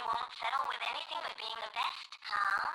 You won't settle with anything but being the best, huh?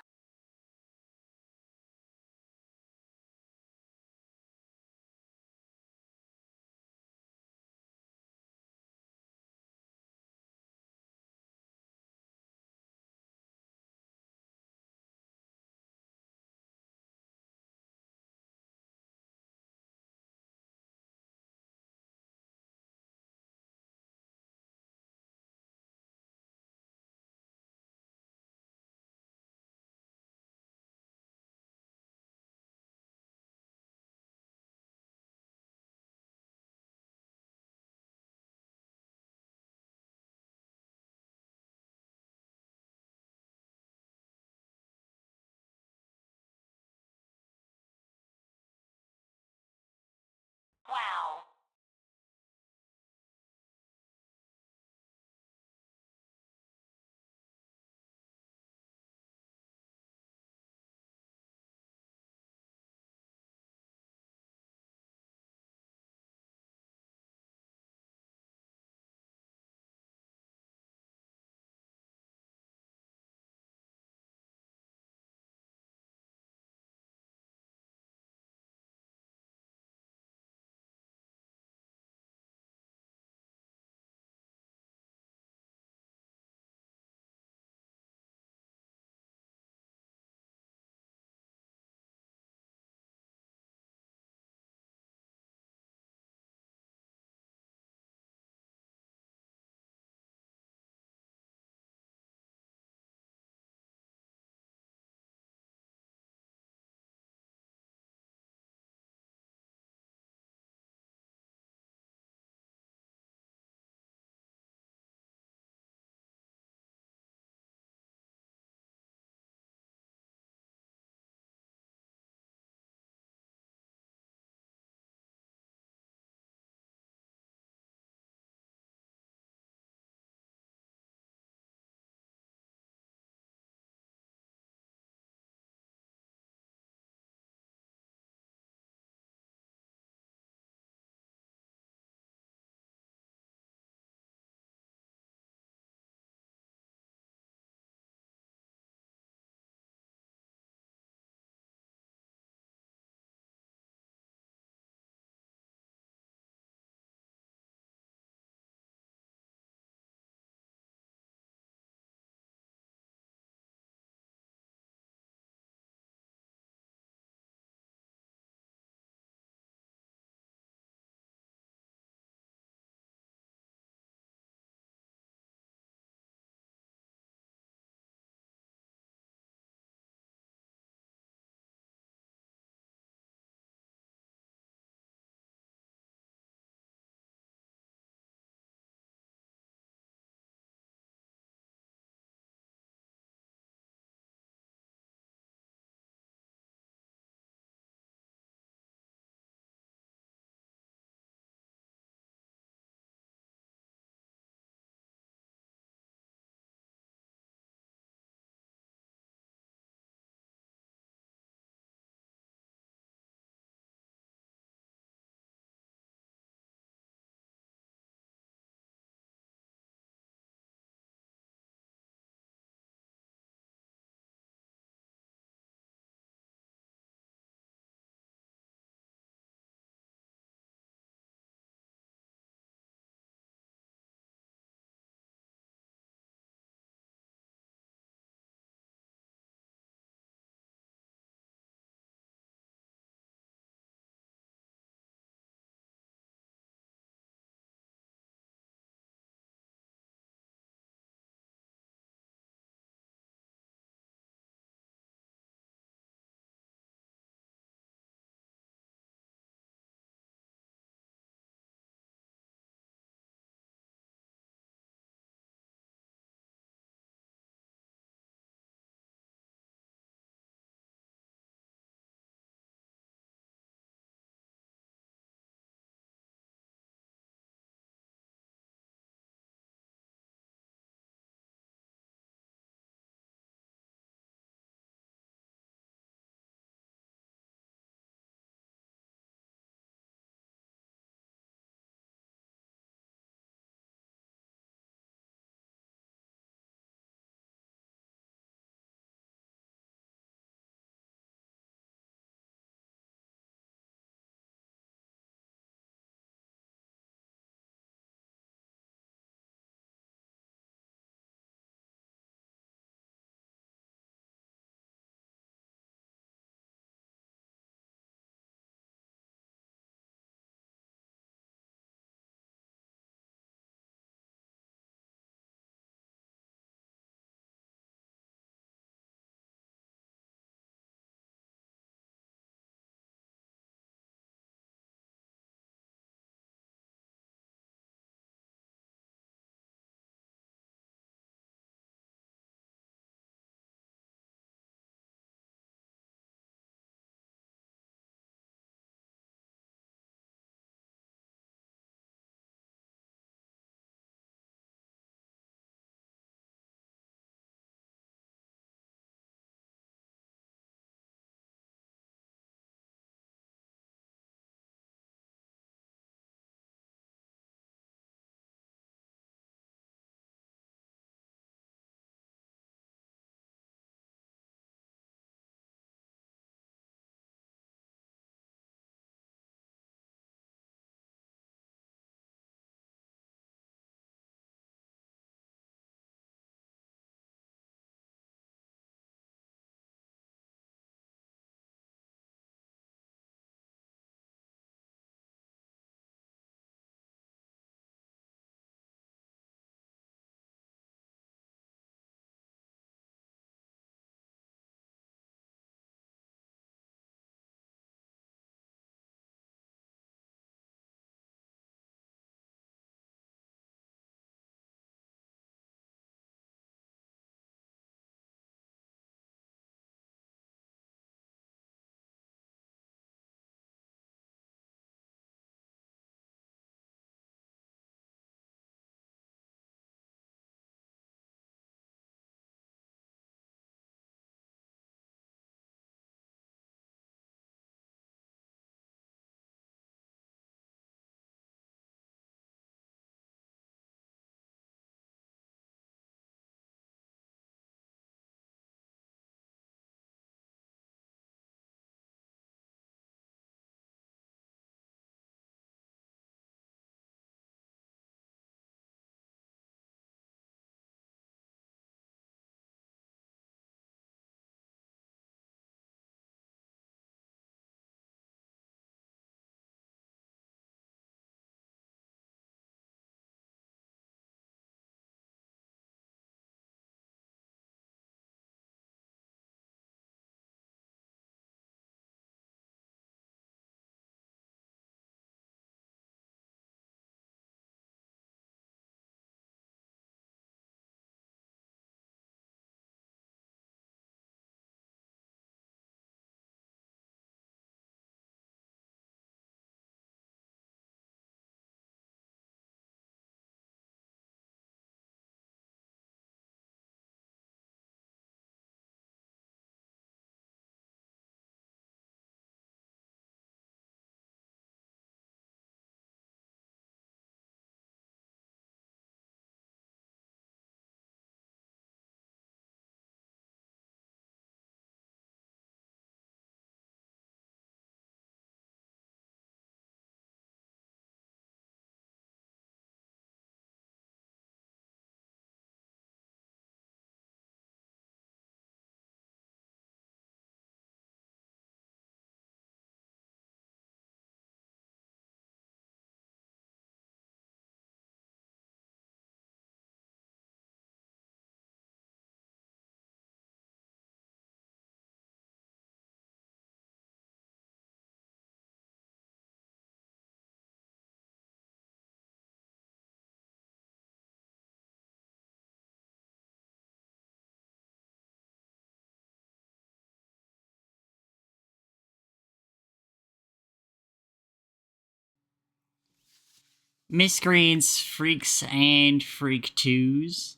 Miscreants, freaks, and freak twos.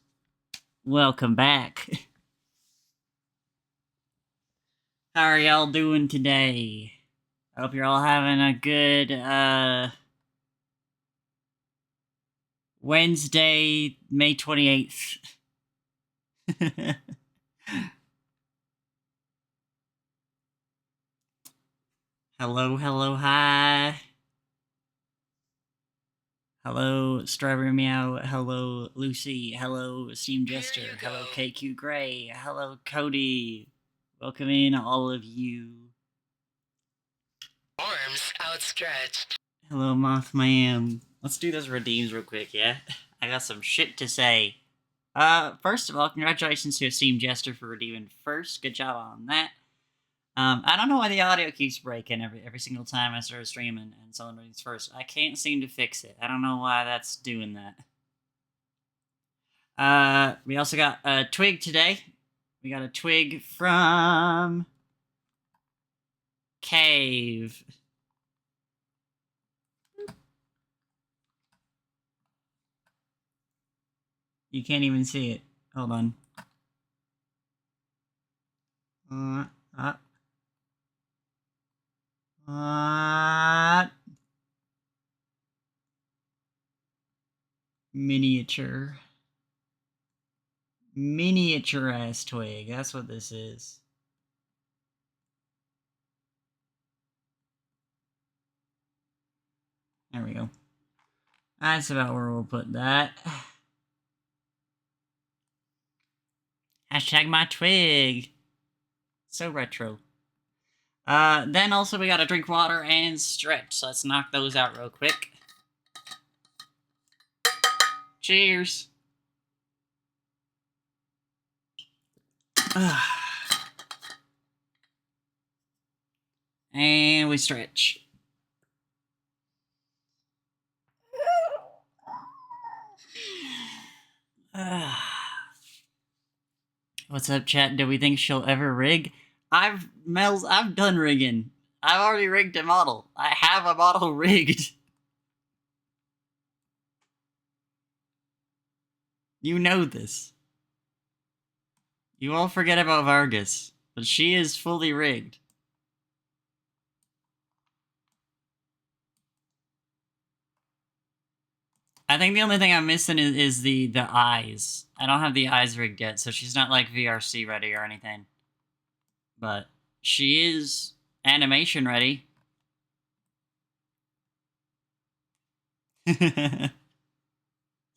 Welcome back. How are y'all doing today? I hope you're all having a good Wednesday, May 28th. Hello, hi. Hello, Strawberry Meow. Hello, Lucy. Hello, Steam Jester. Hello, KQ Gray. Hello, Cody. Welcome in, all of you. Arms outstretched. Hello, Mothman. Let's do those redeems real quick, yeah? I got some shit to say. First of all, congratulations to Steam Jester for redeeming first. Good job on that. I don't know why the audio keeps breaking every single time I start streaming and someone reads first. I can't seem to fix it. I don't know why that's doing that. We also got a twig today. We got a twig from Cave. You can't even see it. Hold on. Miniature ass twig. That's what this is. There we go. That's about where we'll put that. Hashtag my twig. So retro. Then also we gotta drink water and stretch. So let's knock those out real quick. Cheers. And we stretch. What's up, chat? Do we think she'll ever rig? I've done rigging. I've already rigged a model. I have a model rigged. You know this. You all forget about Vargas, but she is fully rigged. I think the only thing I'm missing is the eyes. I don't have the eyes rigged yet, so she's not like VRC ready or anything. But she is animation ready.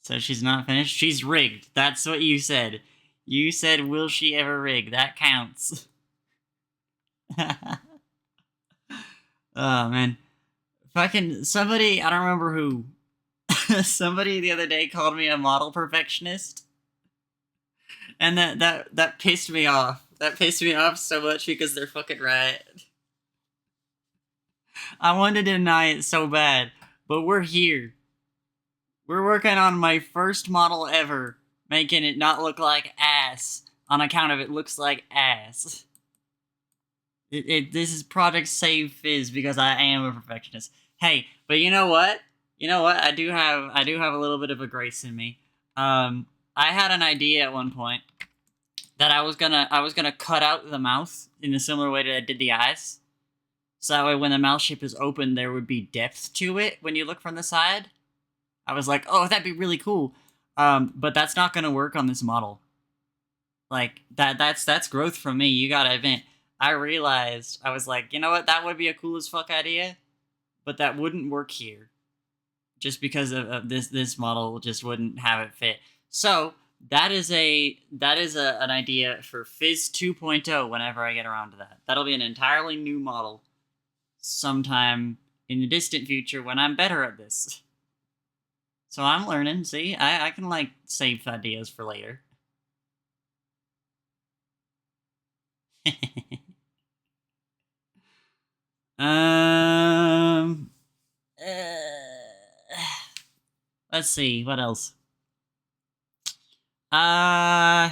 So she's not finished? She's rigged. That's what you said. You said, will she ever rig? That counts. Oh, man. Fucking somebody, I don't remember who. Somebody the other day called me a model perfectionist. And that pissed me off. That pissed me off so much because they're fucking right. I wanted to deny it so bad, but we're here. We're working on my first model ever, making it not look like ass on account of it looks like ass. This is Project Save Fizz because I am a perfectionist. Hey, but you know what? I do have a little bit of a grace in me. I had an idea at one point that I was gonna cut out the mouth in a similar way that I did the eyes. So that way when the mouth shape is open, there would be depth to it when you look from the side. I was like, oh, that'd be really cool. But that's not gonna work on this model. Like, that's growth from me, you gotta admit. I realized, I was like, you know what, that would be a cool as fuck idea, but that wouldn't work here. Just because of this model just wouldn't have it fit. So, that is an idea for Fizz 2.0 whenever I get around to that. That'll be an entirely new model sometime in the distant future when I'm better at this. So I'm learning, see? I can, like, save ideas for later. Let's see, what else? Oh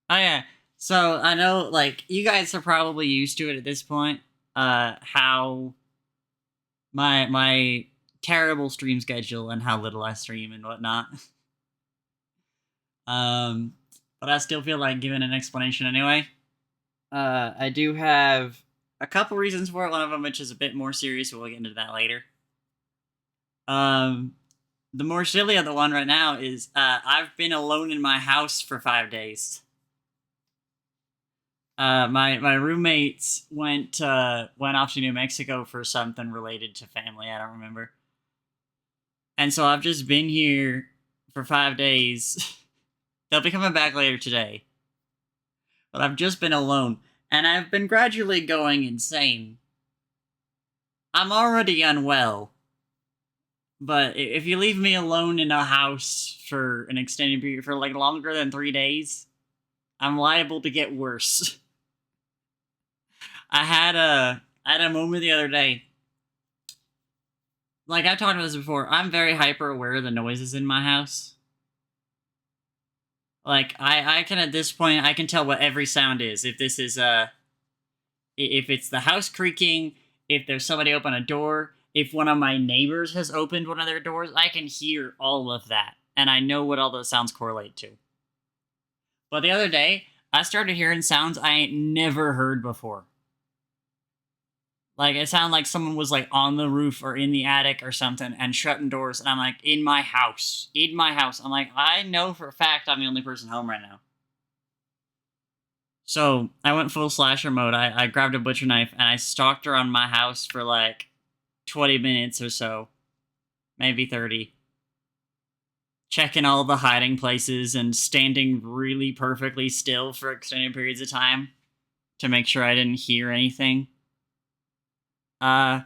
yeah, so I know, like, you guys are probably used to it at this point, how my terrible stream schedule and how little I stream and whatnot. But I still feel like giving an explanation anyway. I do have a couple reasons for it. One of them, which is a bit more serious, but we'll get into that later. The more silly of the one right now is I've been alone in my house for 5 days. My roommates went off to New Mexico for something related to family. I don't remember. And so I've just been here for 5 days. They'll be coming back later today. But I've just been alone, and I've been gradually going insane. I'm already unwell. But if you leave me alone in a house for an extended period, for like longer than 3 days, I'm liable to get worse. I had a moment the other day. Like I talked about this before, I'm very hyper aware of the noises in my house. Like I can at this point I can tell what every sound is. If this is if it's the house creaking, if there's somebody open a door, if one of my neighbors has opened one of their doors, I can hear all of that. And I know what all those sounds correlate to. But the other day, I started hearing sounds I ain't never heard before. Like, it sounded like someone was, like, on the roof or in the attic or something and shutting doors. And I'm like, in my house. In my house. I'm like, I know for a fact I'm the only person home right now. So, I went full slasher mode. I grabbed a butcher knife and I stalked around my house for, like, 20 minutes or so. Maybe 30. Checking all the hiding places and standing really perfectly still for extended periods of time to make sure I didn't hear anything. At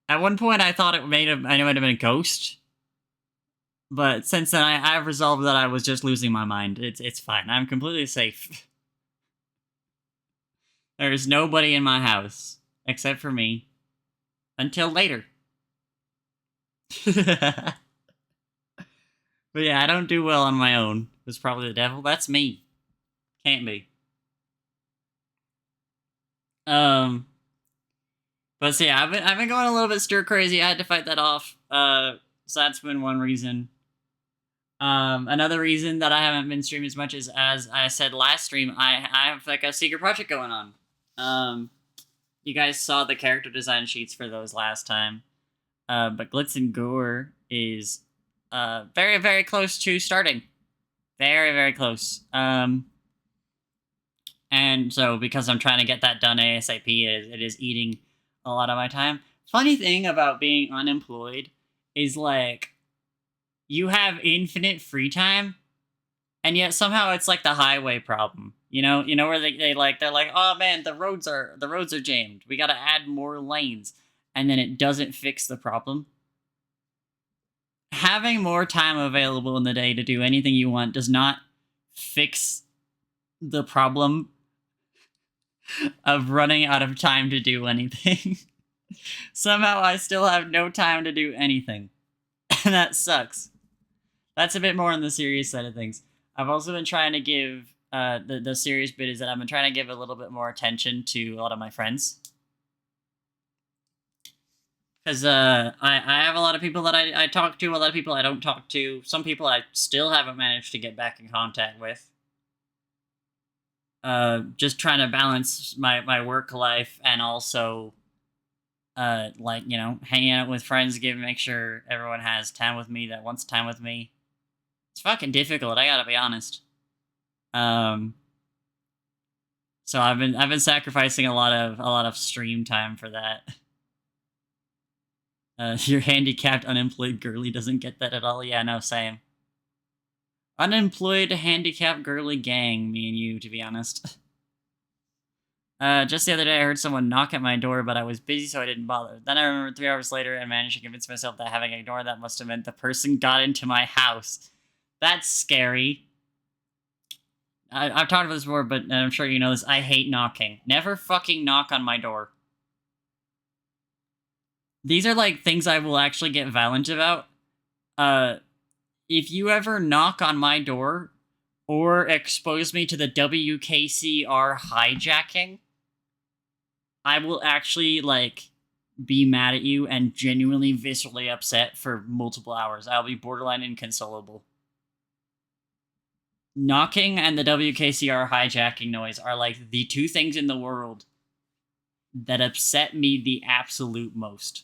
one point I thought it might have been a ghost. But since then I've resolved that I was just losing my mind. It's fine. I'm completely safe. There's nobody in my house except for me until later. But yeah, I don't do well on my own. It's probably the devil. That's me. Can't be. But so yeah, I've been going a little bit stir crazy. I had to fight that off. So that's been one reason. Another reason that I haven't been streaming as much is, as I said last stream, I have like a secret project going on. You guys saw the character design sheets for those last time. But Glitz and Gore is very, very close to starting. Very, very close. And so because I'm trying to get that done ASAP, it is eating a lot of my time. Funny thing about being unemployed is, like, you have infinite free time, and yet somehow it's like the highway problem. You know where they're like, oh man, the roads are jammed. We gotta add more lanes. And then it doesn't fix the problem. Having more time available in the day to do anything you want does not fix the problem of running out of time to do anything. Somehow I still have no time to do anything. And that sucks. That's a bit more on the serious side of things. I've also been trying to give, the serious bit is that I've been trying to give a little bit more attention to a lot of my friends. Because I have a lot of people that I talk to, a lot of people I don't talk to. Some people I still haven't managed to get back in contact with. Just trying to balance my work life and also, like, you know, hanging out with friends, make sure everyone has time with me that wants time with me. It's fucking difficult, I gotta be honest. So I've been sacrificing a lot of stream time for that. Your handicapped, unemployed girly doesn't get that at all. Yeah, no, same. Unemployed, handicapped, girly gang, me and you, to be honest. Just the other day I heard someone knock at my door, but I was busy, so I didn't bother. Then I remembered 3 hours later and managed to convince myself that having ignored that must have meant the person got into my house. That's scary. I've talked about this before, but I'm sure you know this. I hate knocking. Never fucking knock on my door. These are, like, things I will actually get violent about. If you ever knock on my door or expose me to the WKCR hijacking, I will actually, like, be mad at you and genuinely viscerally upset for multiple hours. I'll be borderline inconsolable. Knocking and the WKCR hijacking noise are like the two things in the world that upset me the absolute most.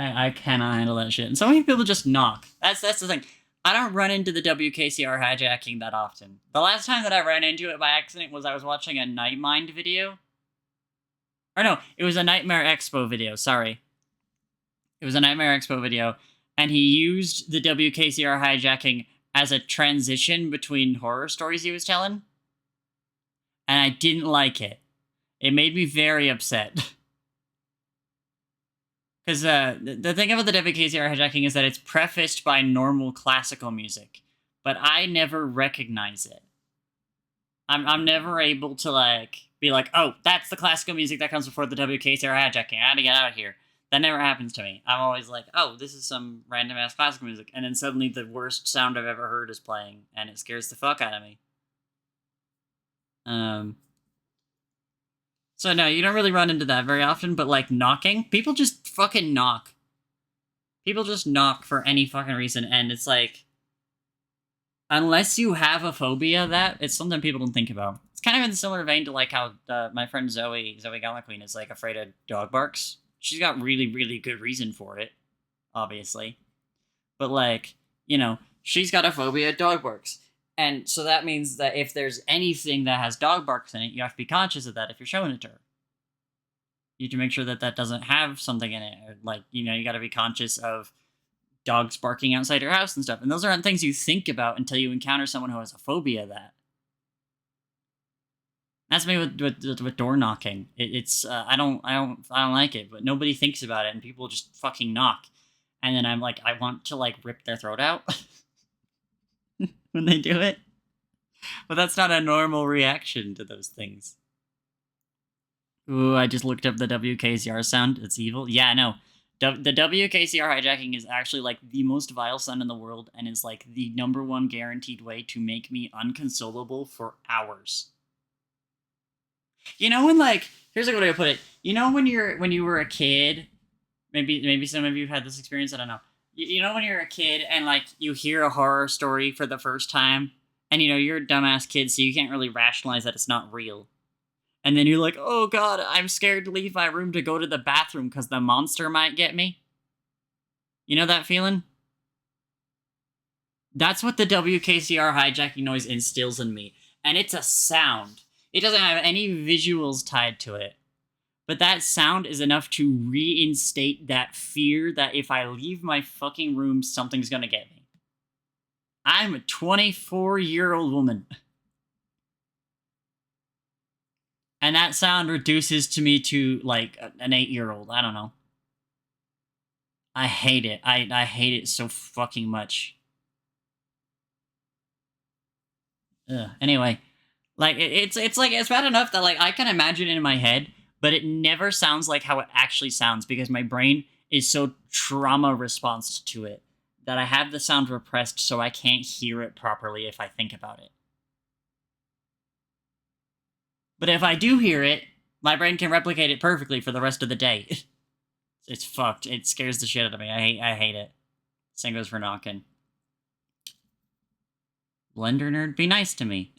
I cannot handle that shit. And so many people just knock. That's the thing. I don't run into the WKCR hijacking that often. The last time that I ran into it by accident was I was watching a Nightmind video. Or no, it was a Nightmare Expo video, sorry. It was a Nightmare Expo video, and he used the WKCR hijacking as a transition between horror stories he was telling. And I didn't like it. It made me very upset. Because the thing about the WKCR hijacking is that it's prefaced by normal classical music, but I never recognize it. I'm never able to like be like, oh, that's the classical music that comes before the WKCR hijacking. I gotta get out of here. That never happens to me. I'm always like, oh, this is some random ass classical music, and then suddenly the worst sound I've ever heard is playing, and it scares the fuck out of me. So no, you don't really run into that very often, but like knocking, people just fucking knock. People just knock for any fucking reason, and it's like, unless you have a phobia of that, it's something people don't think about. It's kind of in a similar vein to like how my friend Zoe Gala Queen is like afraid of dog barks. She's got really, really good reason for it, obviously. But like, you know, she's got a phobia of dog barks. And so that means that if there's anything that has dog barks in it, you have to be conscious of that if you're showing it to her. You have to make sure that that doesn't have something in it. Or like, you know, you got to be conscious of dogs barking outside your house and stuff. And those aren't things you think about until you encounter someone who has a phobia of that. That's me with door knocking. It's I don't like it, but nobody thinks about it, and people just fucking knock. And then I'm like, I want to like rip their throat out when they do it. But that's not a normal reaction to those things. Ooh, I just looked up the WKCR sound. It's evil. Yeah, no. The WKCR hijacking is actually like the most vile sound in the world, and is like the #1 guaranteed way to make me unconsolable for hours. You know when like, here's a good way to put it. You know when you were a kid, maybe some of you have had this experience, I don't know. You know when you're a kid and like you hear a horror story for the first time, and you know you're a dumbass kid, so you can't really rationalize that it's not real. And then you're like, oh god, I'm scared to leave my room to go to the bathroom because the monster might get me. You know that feeling? That's what the WKCR hijacking noise instills in me. And it's a sound. It doesn't have any visuals tied to it. But that sound is enough to reinstate that fear that if I leave my fucking room, something's gonna get me. I'm a 24-year-old woman. And that sound reduces to me to, like, an 8-year-old. I don't know. I hate it. I hate it so fucking much. Ugh. Anyway. Like, it's bad enough that, like, I can imagine it in my head, but it never sounds like how it actually sounds because my brain is so trauma responded to it that I have the sound repressed so I can't hear it properly if I think about it. But if I do hear it, my brain can replicate it perfectly for the rest of the day. It's fucked. It scares the shit out of me. I hate it. Same goes for knocking. Blender nerd, be nice to me.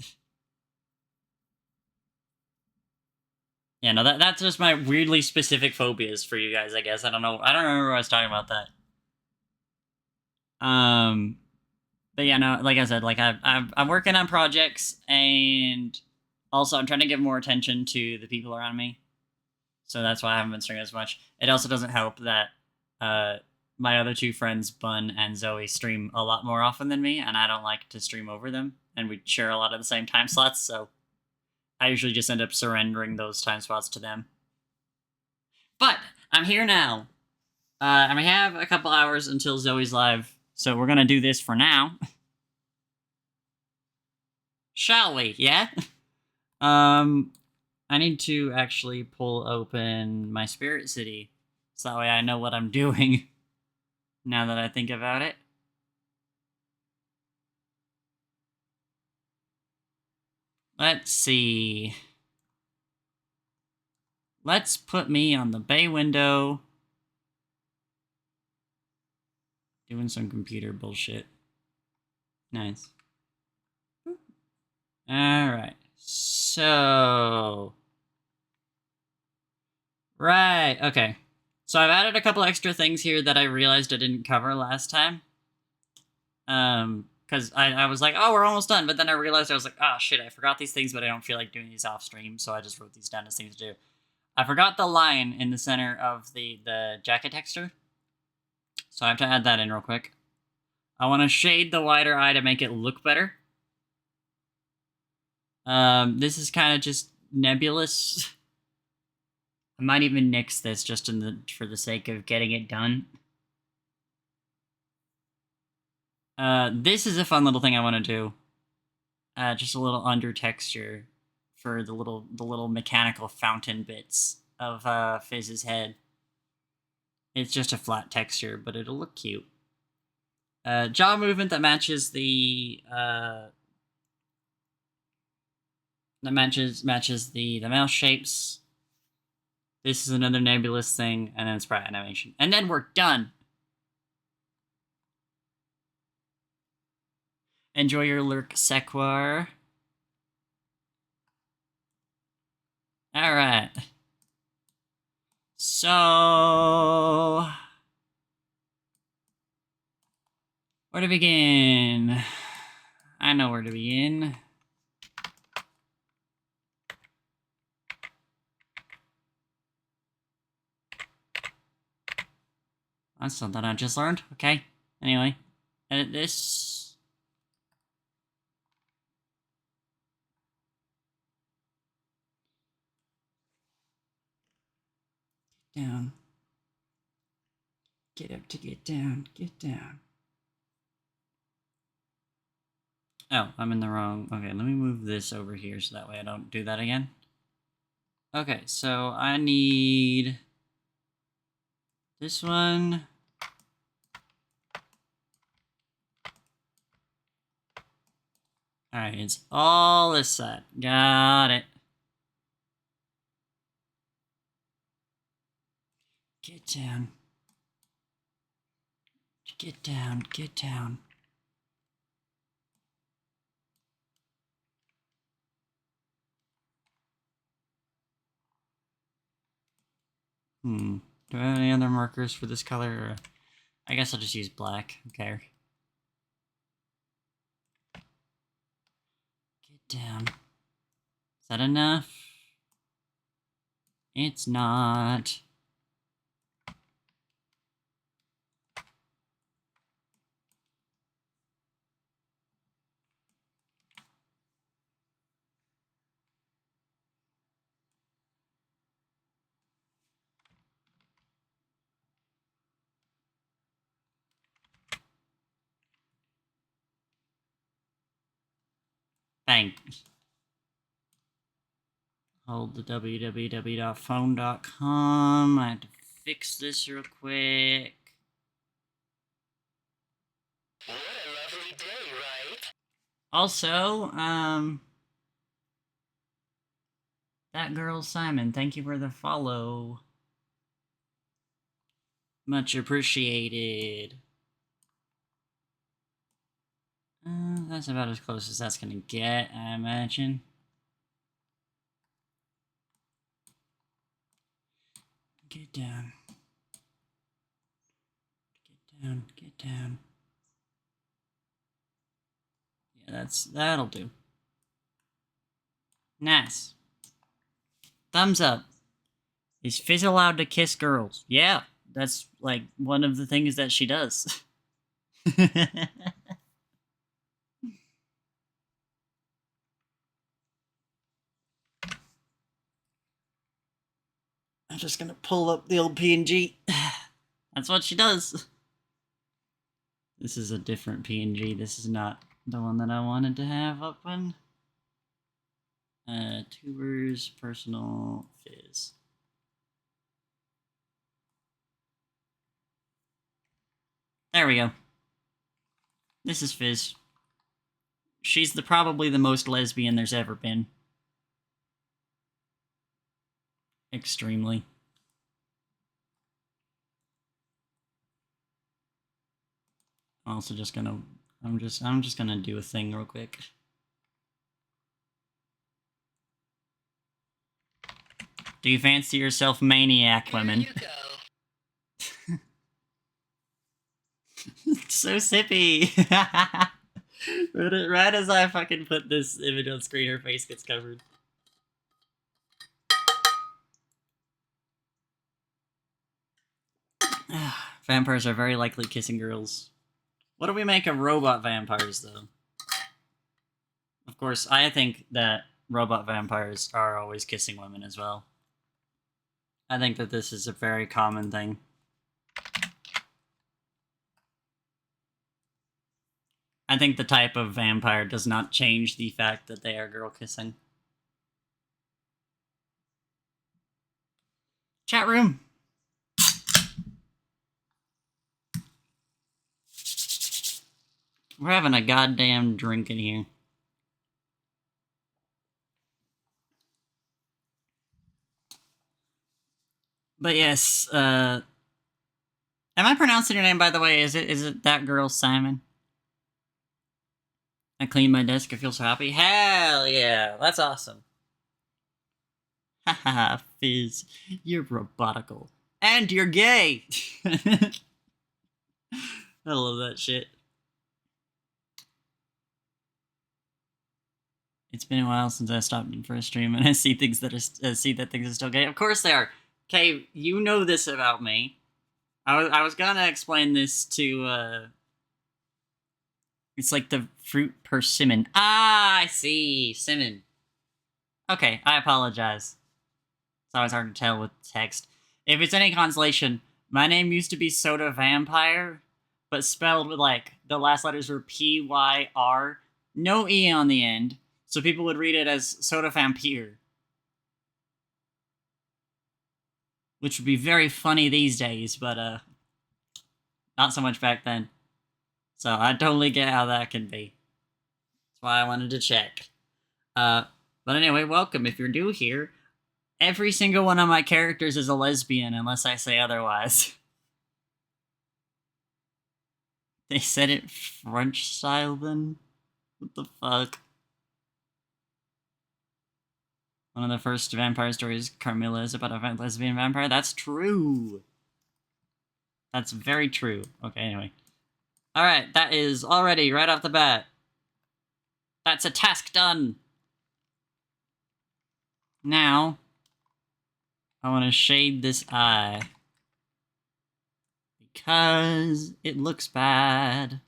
Yeah, no, that's just my weirdly specific phobias for you guys, I guess. I don't know. I don't remember what I was talking about that. But yeah, no, like I said, like I'm working on projects, and also I'm trying to give more attention to the people around me. So that's why I haven't been streaming as much. It also doesn't help that my other two friends, Bun and Zoe, stream a lot more often than me, and I don't like to stream over them, and we share a lot of the same time slots, so I usually just end up surrendering those time slots to them. But I'm here now. And we have a couple hours until Zoe's live, so we're gonna do this for now. Shall we? Yeah? I need to actually pull open my Spirit City, so that way I know what I'm doing, now that I think about it. Let's see. Let's put me on the bay window. Doing some computer bullshit. Nice. Alright. So... Right, okay. So I've added a couple extra things here that I realized I didn't cover last time. Because I was like, oh, we're almost done. But then I realized I was like, oh, shit, I forgot these things, but I don't feel like doing these off stream. So I just wrote these down as things to do. I forgot the line in the center of the jacket texture. So I have to add that in real quick. I want to shade the wider eye to make it look better. This is kind of just nebulous. I might even nix this just for the sake of getting it done. This is a fun little thing I want to do. Just a little under texture for the little mechanical fountain bits of Fizz's head. It's just a flat texture, but it'll look cute. Jaw movement that matches the the mouth shapes. This is another nebulous thing, and then sprite animation. And then we're done! Enjoy your lurk, Sequar. Alright. So... where to begin? I know where to begin. That's something I just learned. Okay. Anyway. Edit this. Down. Get up to get down. Get down. Oh, I'm in the wrong... Okay, let me move this over here so that way I don't do that again. Okay, so I need... this one... Alright, it's all this side. Got it. Get down. Get down, get down. Do I have any other markers for this color? Or... I guess I'll just use black. Okay. Get down. Is that enough? It's not. Thanks. Hold the www.phone.com. I have to fix this real quick. What a lovely day, right? Also, that girl Simon, thank you for the follow. Much appreciated. That's about as close as that's gonna get, I imagine. Get down. Get down, get down. Yeah, that'll do. Nice. Thumbs up. Is Fizz allowed to kiss girls? Yeah, that's like one of the things that she does. I'm just gonna pull up the old PNG. That's what she does. This is a different PNG. This is not the one that I wanted to have open. Tubers, personal, Fizz. There we go. This is Fizz. She's probably the most lesbian there's ever been. Extremely. I'm also just gonna. I'm just gonna do a thing real quick. Do you fancy yourself maniac women? Here you go. So sippy. Right as I fucking put this image on screen, her face gets covered. Vampires are very likely kissing girls. What do we make of robot vampires, though? Of course, I think that robot vampires are always kissing women as well. I think that this is a very common thing. I think the type of vampire does not change the fact that they are girl kissing. Chat room. We're having a goddamn drink in here. But yes, am I pronouncing your name, by the way? Is it that girl, Simon? I cleaned my desk, I feel so happy. Hell yeah, that's awesome. Haha, Fizz, you're robotical. And you're gay! I love that shit. It's been a while since I stopped in for a stream, and I see things that things are still gay. Of course they are. Okay, you know this about me. I was gonna explain this to it's like the fruit persimmon. Ah, I see, simon. Okay, I apologize. It's always hard to tell with text. If it's any consolation, my name used to be Soda Vampire, but spelled with like the last letters were P-Y-R, no E on the end. So people would read it as Soda Vampire. Which would be very funny these days, but not so much back then. So I totally get how that can be. That's why I wanted to check. But anyway, welcome. If you're new here, every single one of my characters is a lesbian, unless I say otherwise. They said it French style then? What the fuck? One of the first vampire stories, Carmilla, is about a lesbian vampire. That's true. That's very true. Okay, anyway. Alright, that is already, right off the bat. That's a task done. Now, I want to shade this eye. Because it looks bad.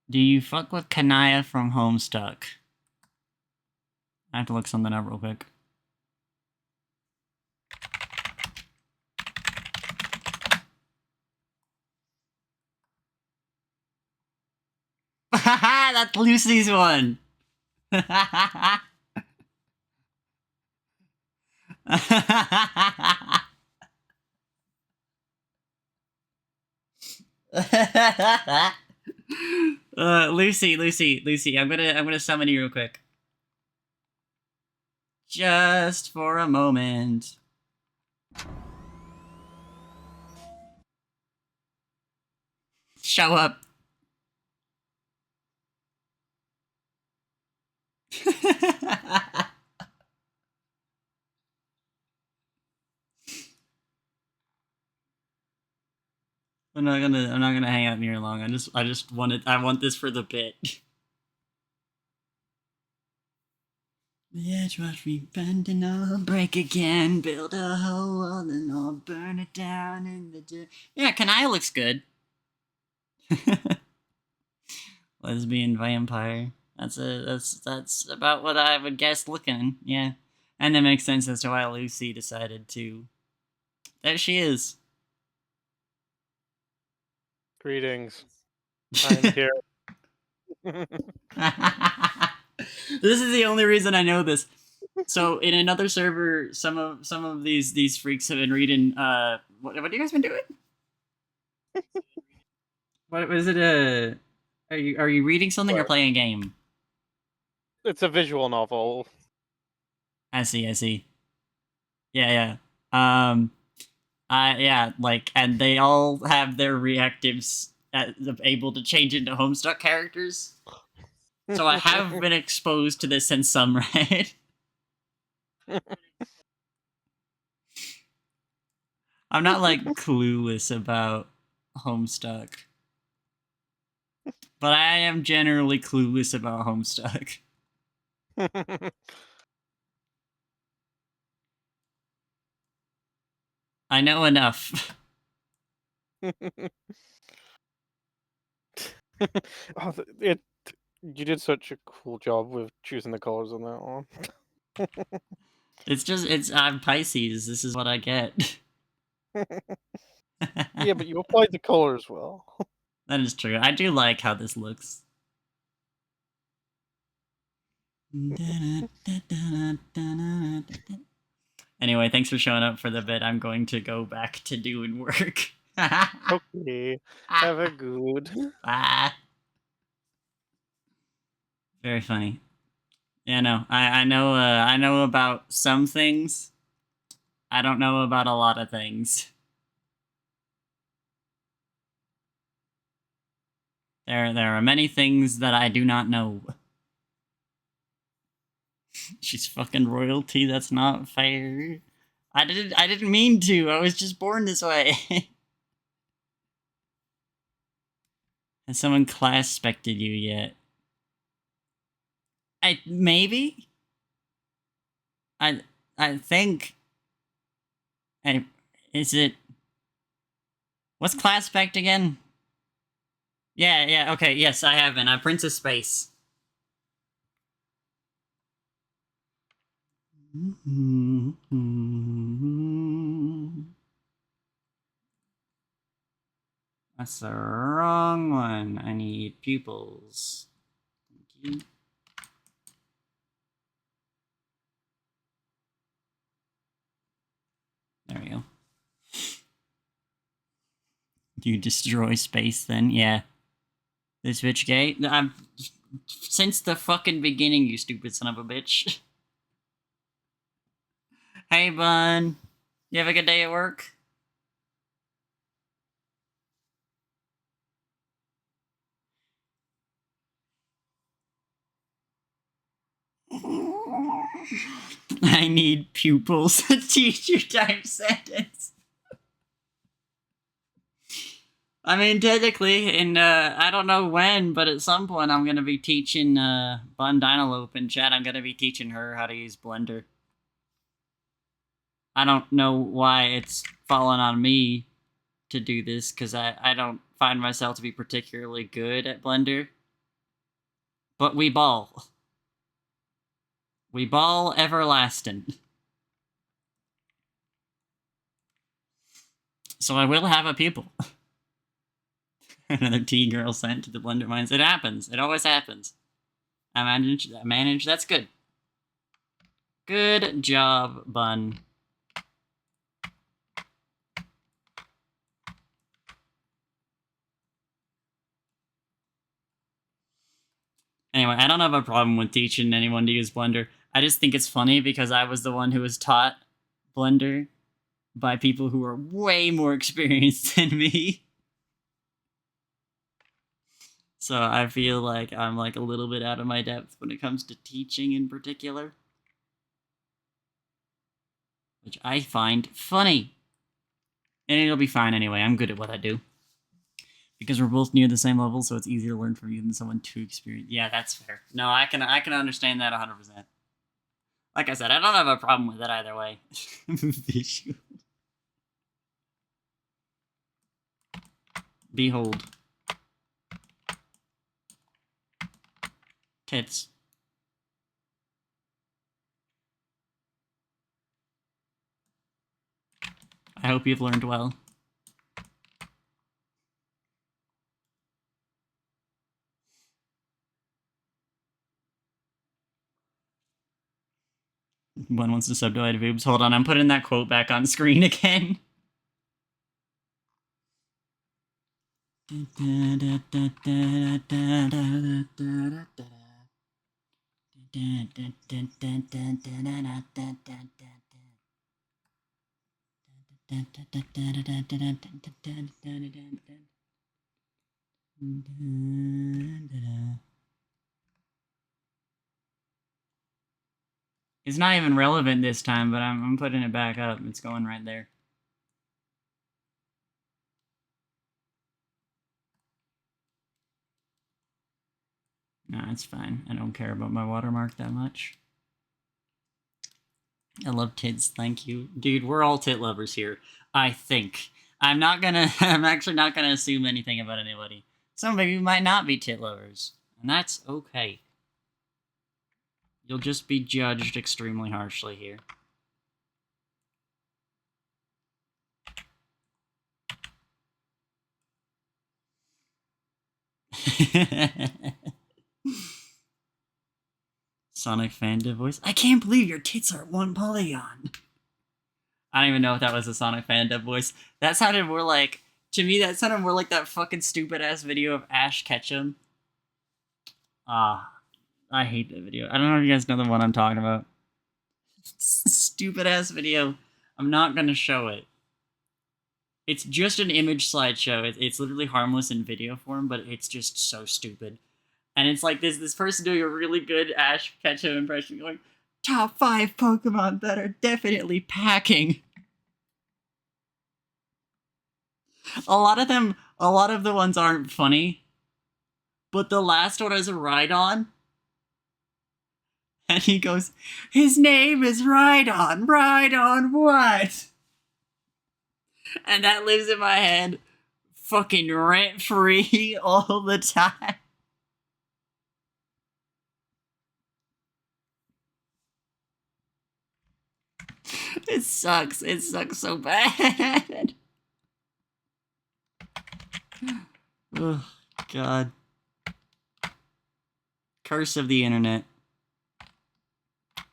Do you fuck with Kanaya from Homestuck? I have to look something up real quick. That's Lucy's one! Lucy, I'm gonna summon you real quick. Just for a moment. Show up. I'm not gonna hang out near long. I want this for the bit. The edge watch me bend and I'll break again. Build a whole wall and I'll burn it down in the dirt. Yeah, Kanai looks good. Lesbian vampire. That's about what I would guess looking. Yeah, and that makes sense as to why Lucy decided to. There she is. Greetings. I'm here. This is the only reason I know this. So in another server, some of these freaks have been reading. What have you guys been doing? What was it? Are you reading something or What? playing a game? It's a visual novel. I see. I see. Yeah. Yeah. Like, and they all have their reactives able to change into Homestuck characters. So I have been exposed to this in some, right? I'm not like clueless about Homestuck, but I am generally clueless about Homestuck. I know enough. Oh, you did such a cool job with choosing the colors on that one. I'm Pisces. This is what I get. Yeah, but you applied the colors well. That is true. I do like how this looks. Anyway, thanks for showing up for the bit. I'm going to go back to doing work. Okay, have a good. Bye. Very funny. Yeah, no, I know about some things. I don't know about a lot of things. There are many things that I do not know. She's fucking royalty. That's not fair. I didn't mean to. I was just born this way. Has someone class spected you yet? Maybe. I I think. Is it? What's class spect again? Yeah. Okay. Yes, I have been. Princess Space. That's the wrong one. I need pupils. Thank you. There we go. Do you destroy space then? Yeah. This bitch gay? Since the fucking beginning, you stupid son of a bitch. Hey, Bun. You have a good day at work? I need pupils. Teacher type sentence. I mean, technically, and I don't know when, but at some point I'm gonna be teaching Bun Dynalope in chat. I'm gonna be teaching her how to use Blender. I don't know why it's fallen on me to do this, because I don't find myself to be particularly good at Blender. But we ball. We ball everlasting. So I will have a pupil. Another T-girl sent to the Blender Mines. It happens. It always happens. I manage. That's good. Good job, Bun. Anyway, I don't have a problem with teaching anyone to use Blender. I just think it's funny because I was the one who was taught Blender by people who are way more experienced than me. So I feel like I'm like a little bit out of my depth when it comes to teaching in particular. Which I find funny. And it'll be fine anyway. I'm good at what I do. Because we're both near the same level, so it's easier to learn from you than someone too experienced. Yeah, that's fair. No, I can understand that 100%. Like I said, I don't have a problem with it either way. Visual. Behold. Tits. I hope you've learned well. One wants to subdivide boobs. Hold on, I'm putting that quote back on screen again. It's not even relevant this time, but I'm putting it back up. It's going right there. Nah, it's fine. I don't care about my watermark that much. I love tits, thank you. Dude, we're all tit lovers here. I think. I'm actually not gonna assume anything about anybody. Some of you might not be tit lovers. And that's okay. You'll just be judged extremely harshly here. Sonic Fanda voice. I can't believe your tits are 1 polygon. I don't even know if that was a Sonic Fanda voice. That sounded more like, to me, that sounded more like that fucking stupid ass video of Ash Ketchum. I hate that video. I don't know if you guys know the one I'm talking about. Stupid ass video. I'm not gonna show it. It's just an image slideshow. It's literally harmless in video form, but it's just so stupid. And it's like this person doing a really good Ash Ketchum impression, going, "Top 5 Pokemon that are definitely packing." A lot of the ones aren't funny, but the last one is a Rhydon. And he goes, "His name is Rhydon. Rhydon what?" And that lives in my head fucking rent-free all the time. It sucks. It sucks so bad. Oh, God. Curse of the internet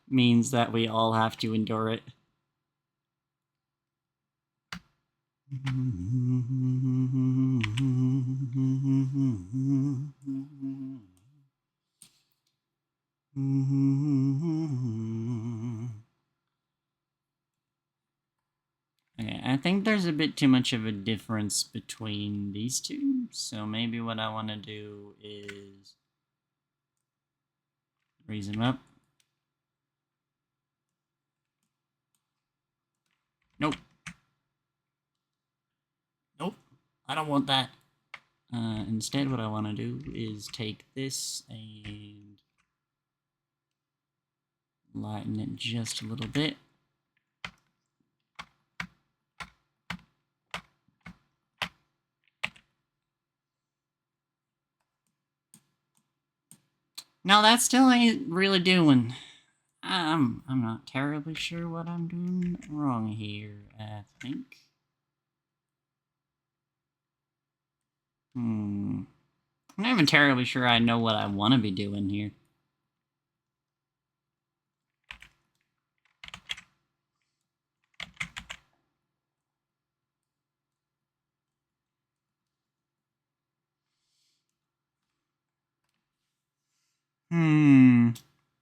means that we all have to endure it. Okay, I think there's a bit too much of a difference between these two, so maybe what I want to do is raise them up. Nope. Nope. I don't want that. Instead, what I want to do is take this and lighten it just a little bit. No, that still ain't really doing. I'm not terribly sure what I'm doing wrong here, I think. I'm not even terribly sure I know what I want to be doing here.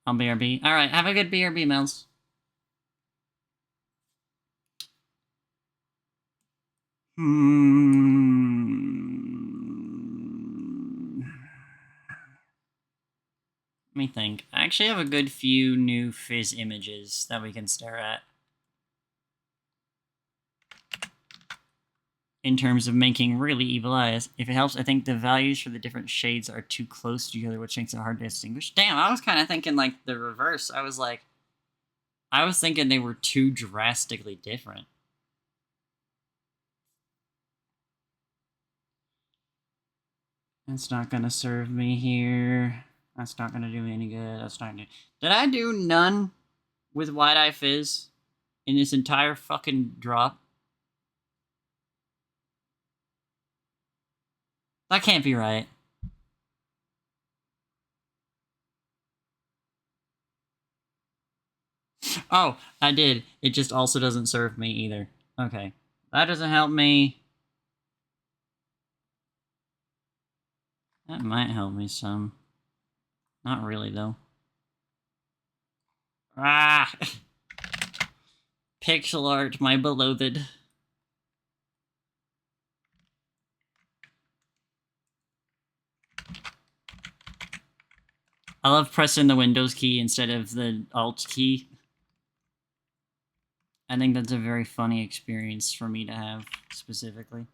I'll BRB. Alright, have a good BRB, Mels. Let me think. I actually have a good few new Fizz images that we can stare at. In terms of making really evil eyes. If it helps, I think the values for the different shades are too close together, which makes it hard to distinguish. Damn, I was kind of thinking, like, the reverse. I was thinking they were too drastically different. That's not gonna serve me here. That's not gonna do me any good. That's not gonna... Did I do none with Wide-Eye Fizz in this entire fucking drop? That can't be right. Oh, I did. It just also doesn't serve me either. Okay. That doesn't help me. That might help me some. Not really, though. Ah! Pixel art, my beloved. I love pressing the Windows key instead of the Alt key. I think that's a very funny experience for me to have, specifically.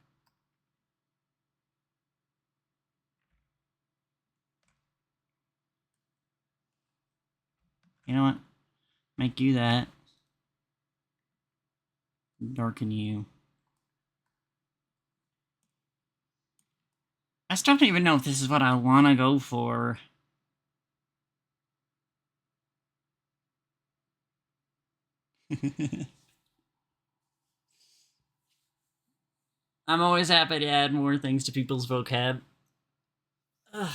You know what? Make you that. Darken you. I still don't even know if this is what I want to go for. I'm always happy to add more things to people's vocab. Ugh.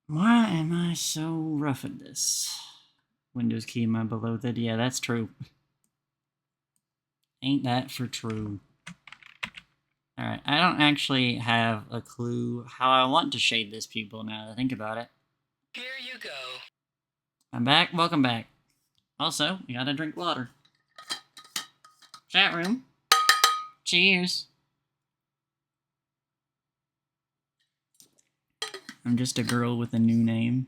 Why am I so rough at this? Windows key, my beloved. Yeah, that's true. Ain't that for true? Alright, I don't actually have a clue how I want to shade this pupil now that I think about it. Here you go. I'm back. Welcome back. Also, you gotta drink water. Chat room. Cheers. I'm just a girl with a new name.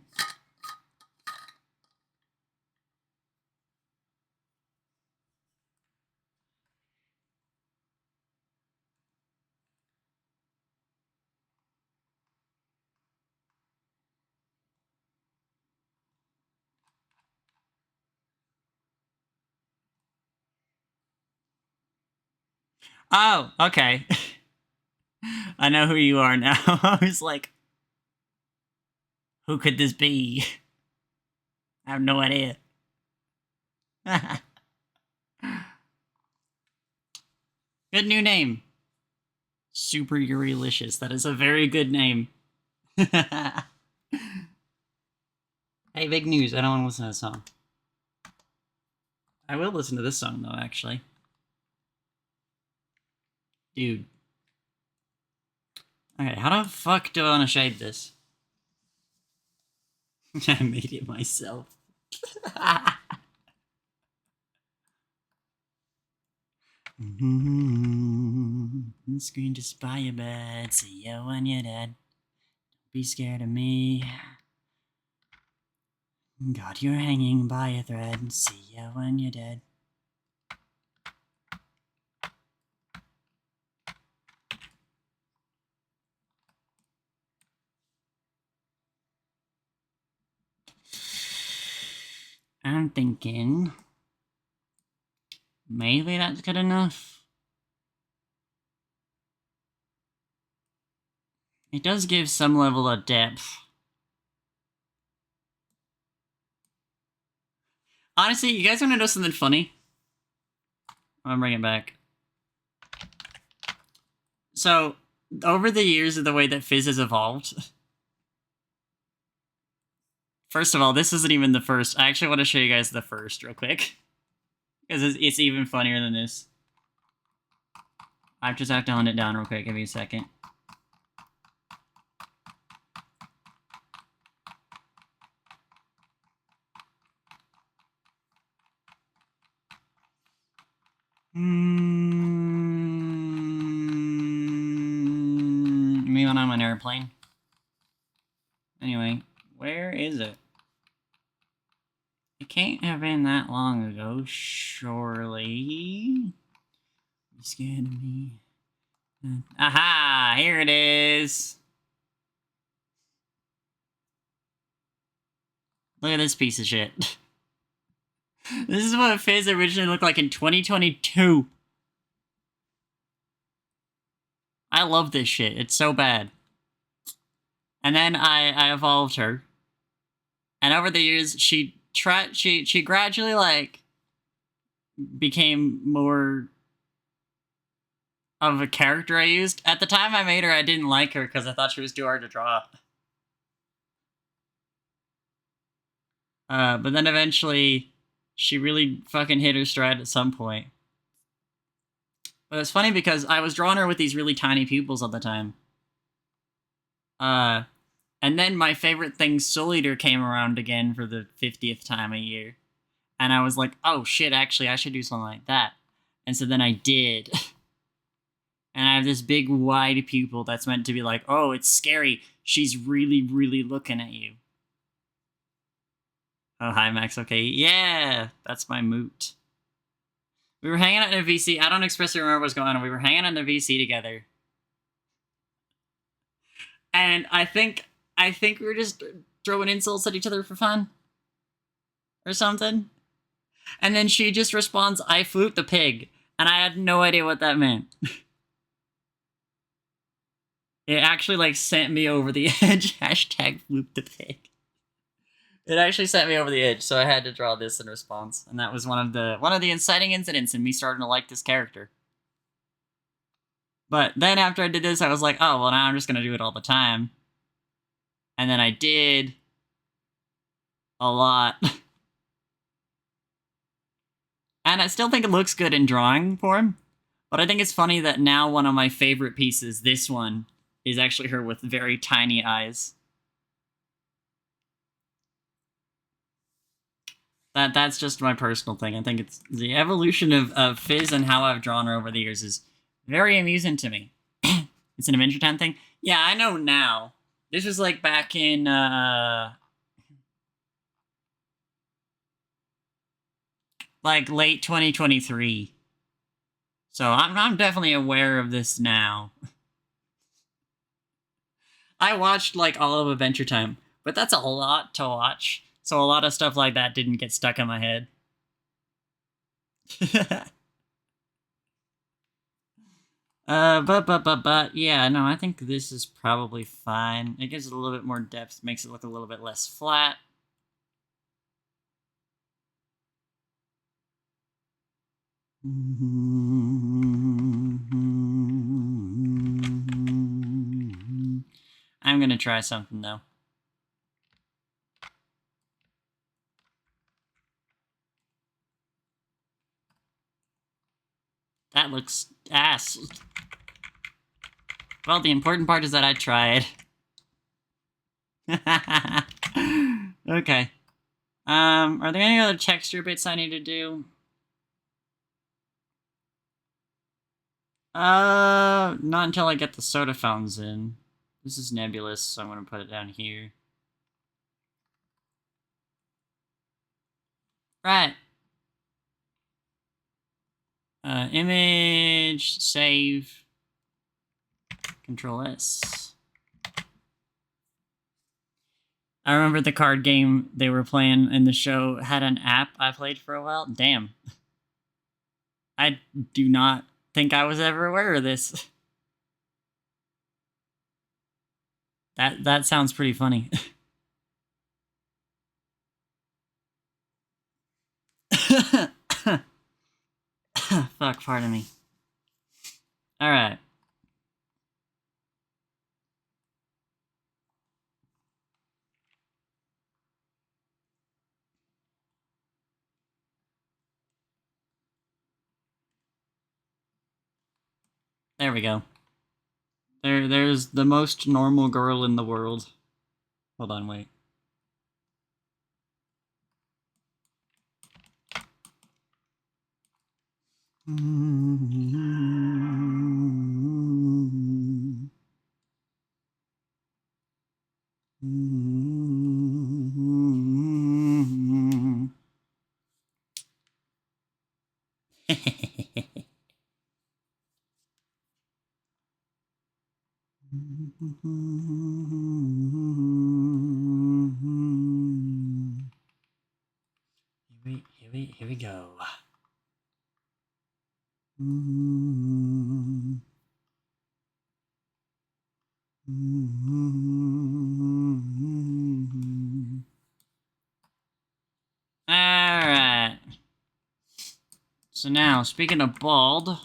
Oh, okay. I know who you are now. I was like, who could this be? I have no idea. Good new name. Super Urylicious. That is a very good name. Hey, big news. I don't want to listen to this song. I will listen to this song, though, actually. Dude. Okay, how the fuck do I want to shade this? I made it myself. The screen to spy your bed. See you when you're dead. Don't be scared of me. God, you're hanging by a thread. See you when you're dead. I'm thinking maybe that's good enough. It does give some level of depth. Honestly, you guys want to know something funny? I'm gonna bring it back. So, over the years of the way that Fizz has evolved, first of all, this isn't even the first. I actually want to show you guys the first real quick. Because it's even funnier than this. I just have to hunt it down real quick. Give me a second. Me when I'm on an airplane. Anyway, where is it? It can't have been that long ago, surely. You scared of me. Aha! Here it is! Look at this piece of shit. This is what Fizz originally looked like in 2022. I love this shit. It's so bad. And then I evolved her. And over the years, she gradually, like, became more of a character I used. At the time I made her, I didn't like her because I thought she was too hard to draw. But then eventually, she really fucking hit her stride at some point. But it's funny because I was drawing her with these really tiny pupils all the time. And then my favorite thing, Soul Eater, came around again for the 50th time a year. And I was like, oh shit, actually, I should do something like that. And so then I did. And I have this big wide pupil that's meant to be like, oh, it's scary. She's really, really looking at you. Oh, hi, Max. Okay, yeah, that's my moot. We were hanging out in a VC. I don't expressly remember what's going on. We were hanging out in a VC together. And I think we were just throwing insults at each other for fun. Or something. And then she just responds, I flute the pig. And I had no idea what that meant. It actually, like, sent me over the edge. Hashtag flute the pig. It actually sent me over the edge, so I had to draw this in response. And that was one of the inciting incidents in me starting to like this character. But then after I did this, I was like, oh, well, now I'm just going to do it all the time. And then I did a lot. And I still think it looks good in drawing form. But I think it's funny that now one of my favorite pieces, this one, is actually her with very tiny eyes. That's just my personal thing. I think it's the evolution of Fizz and how I've drawn her over the years is very amusing to me. It's an Adventure Time thing? Yeah, I know now. This was like back in like late 2023. So I'm definitely aware of this now. I watched like all of Adventure Time, but that's a lot to watch. So a lot of stuff like that didn't get stuck in my head. But yeah, no, I think this is probably fine. It gives it a little bit more depth, makes it look a little bit less flat. I'm gonna try something though. That looks ass. Well, the important part is that I tried. Okay. Are there any other texture bits I need to do? Not until I get the soda fountains in. This is nebulous, so I'm gonna put it down here. Right. Image, save, Control S. I remember the card game they were playing in the show had an app I played for a while. Damn. I do not think I was ever aware of this. That sounds pretty funny. Fuck, pardon me. Alright. There we go. There's the most normal girl in the world. Hold on, wait. Here we go. Alright. So now, speaking of bald,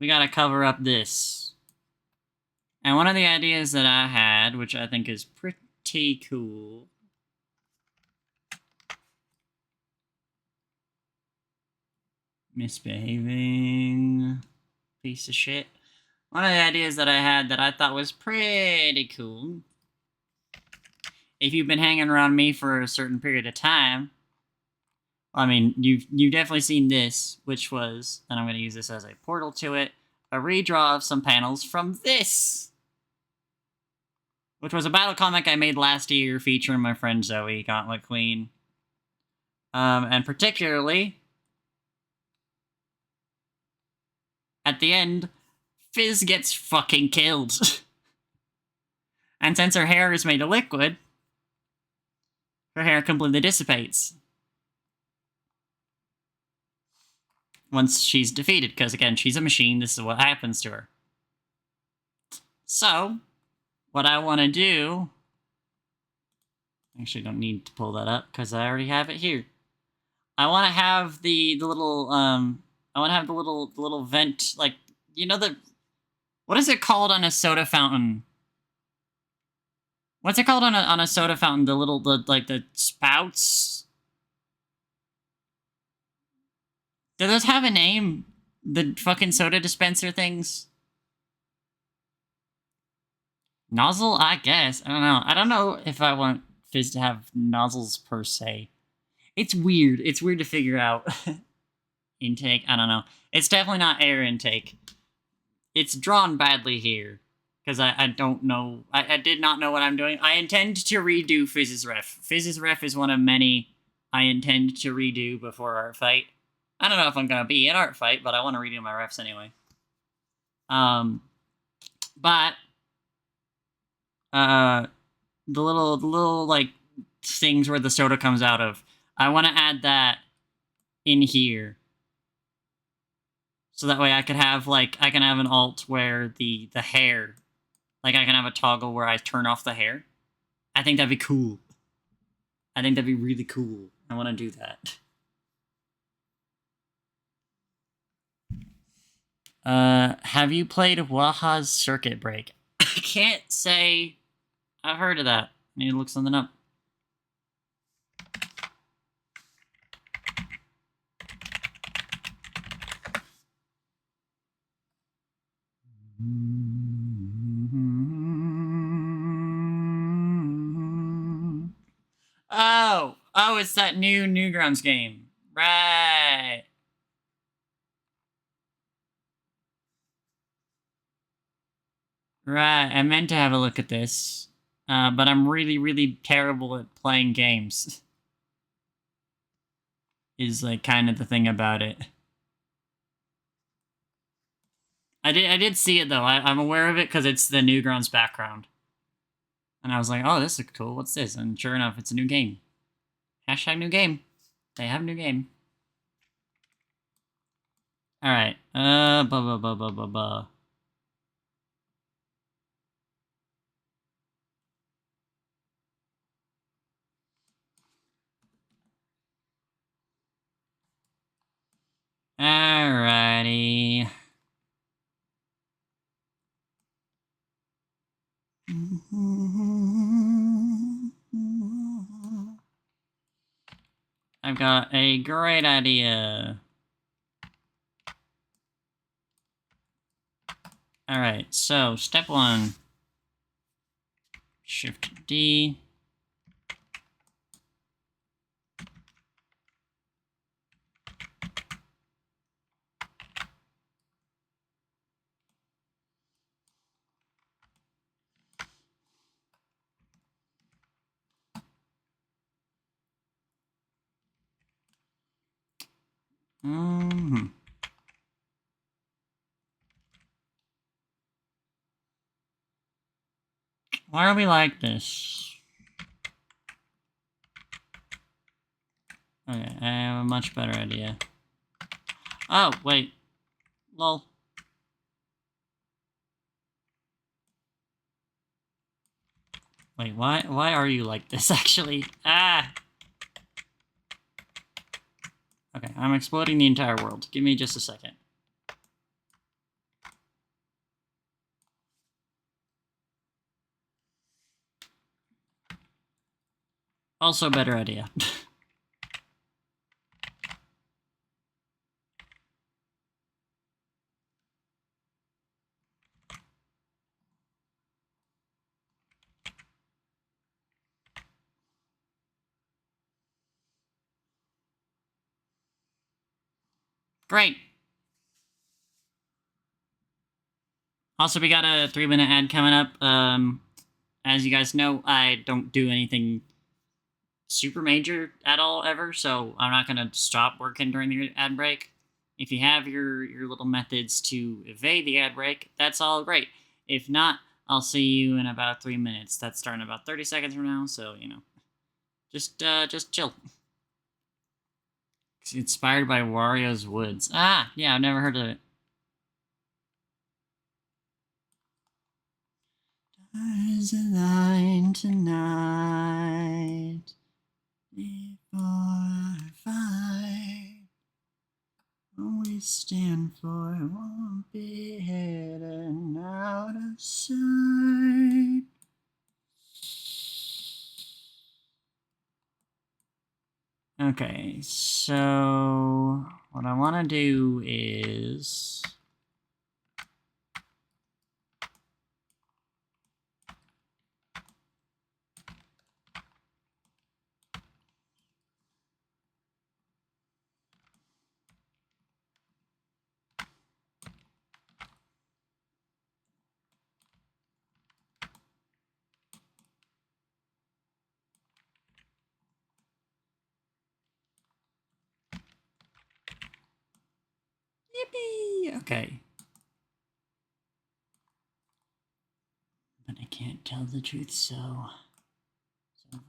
we gotta cover up this. And one of the ideas that I had, which I think is pretty cool... Misbehaving... piece of shit. One of the ideas that I had that I thought was pretty cool... If you've been hanging around me for a certain period of time... I mean, you've definitely seen this, which was, and I'm going to use this as a portal to it, a redraw of some panels from this! Which was a battle comic I made last year featuring my friend Zoe, Gauntlet Queen. And particularly, at the end, Fizz gets fucking killed. And since her hair is made of liquid, her hair completely dissipates. Once she's defeated, because again, she's a machine, this is what happens to her. So, what I want to do... Actually, don't need to pull that up, because I already have it here. I want to have the little, I want to have the little vent, like, you know the... What is it called on a soda fountain? What's it called on a soda fountain? The spouts? Do those have a name? The fucking soda dispenser things? Nozzle? I guess. I don't know. I don't know if I want Fizz to have nozzles per se. It's weird. It's weird to figure out. Intake? I don't know. It's definitely not air intake. It's drawn badly here. Because I don't know. I did not know what I'm doing. I intend to redo Fizz's ref. Fizz's ref is one of many I intend to redo before our fight. I don't know if I'm gonna be in art fight, but I want to redo my refs anyway. But the little like things where the soda comes out of, I want to add that in here, so that way I could have I can have an alt where the hair, I can have a toggle where I turn off the hair. I think that'd be cool. I think that'd be really cool. I want to do that. Have you played Waha's Circuit Break? I can't say I've heard of that. I need to look something up. Oh, it's that new Newgrounds game. Right. Right, I meant to have a look at this, but I'm really, really terrible at playing games. Is, kind of the thing about it. I did see it, though. I'm aware of it because it's the Newgrounds background. And I was like, oh, this is cool. What's this? And sure enough, it's a new game. Hashtag new game. They have a new game. Alright, blah. Alrighty. I've got a great idea. Alright, so step 1. Shift D. Why are we like this? Okay, I have a much better idea. Oh, wait. Lol. Wait, why are you like this, actually? Ah! Okay, I'm exploding the entire world. Give me just a second. Also, better idea. Great. Also, we got a 3-minute ad coming up. As you guys know, I don't do anything super major at all ever, so I'm not gonna stop working during the ad break. If you have your little methods to evade the ad break, that's all great. If not, I'll see you in about 3 minutes. That's starting about 30 seconds from now, so just chill. It's inspired by Wario's Woods. Ah, yeah, I've never heard of it. There's a line tonight before I fight. What we stand for won't be hidden out of sight. Okay, so what I want to do is yippee. Okay. But I can't tell the truth, so it's over.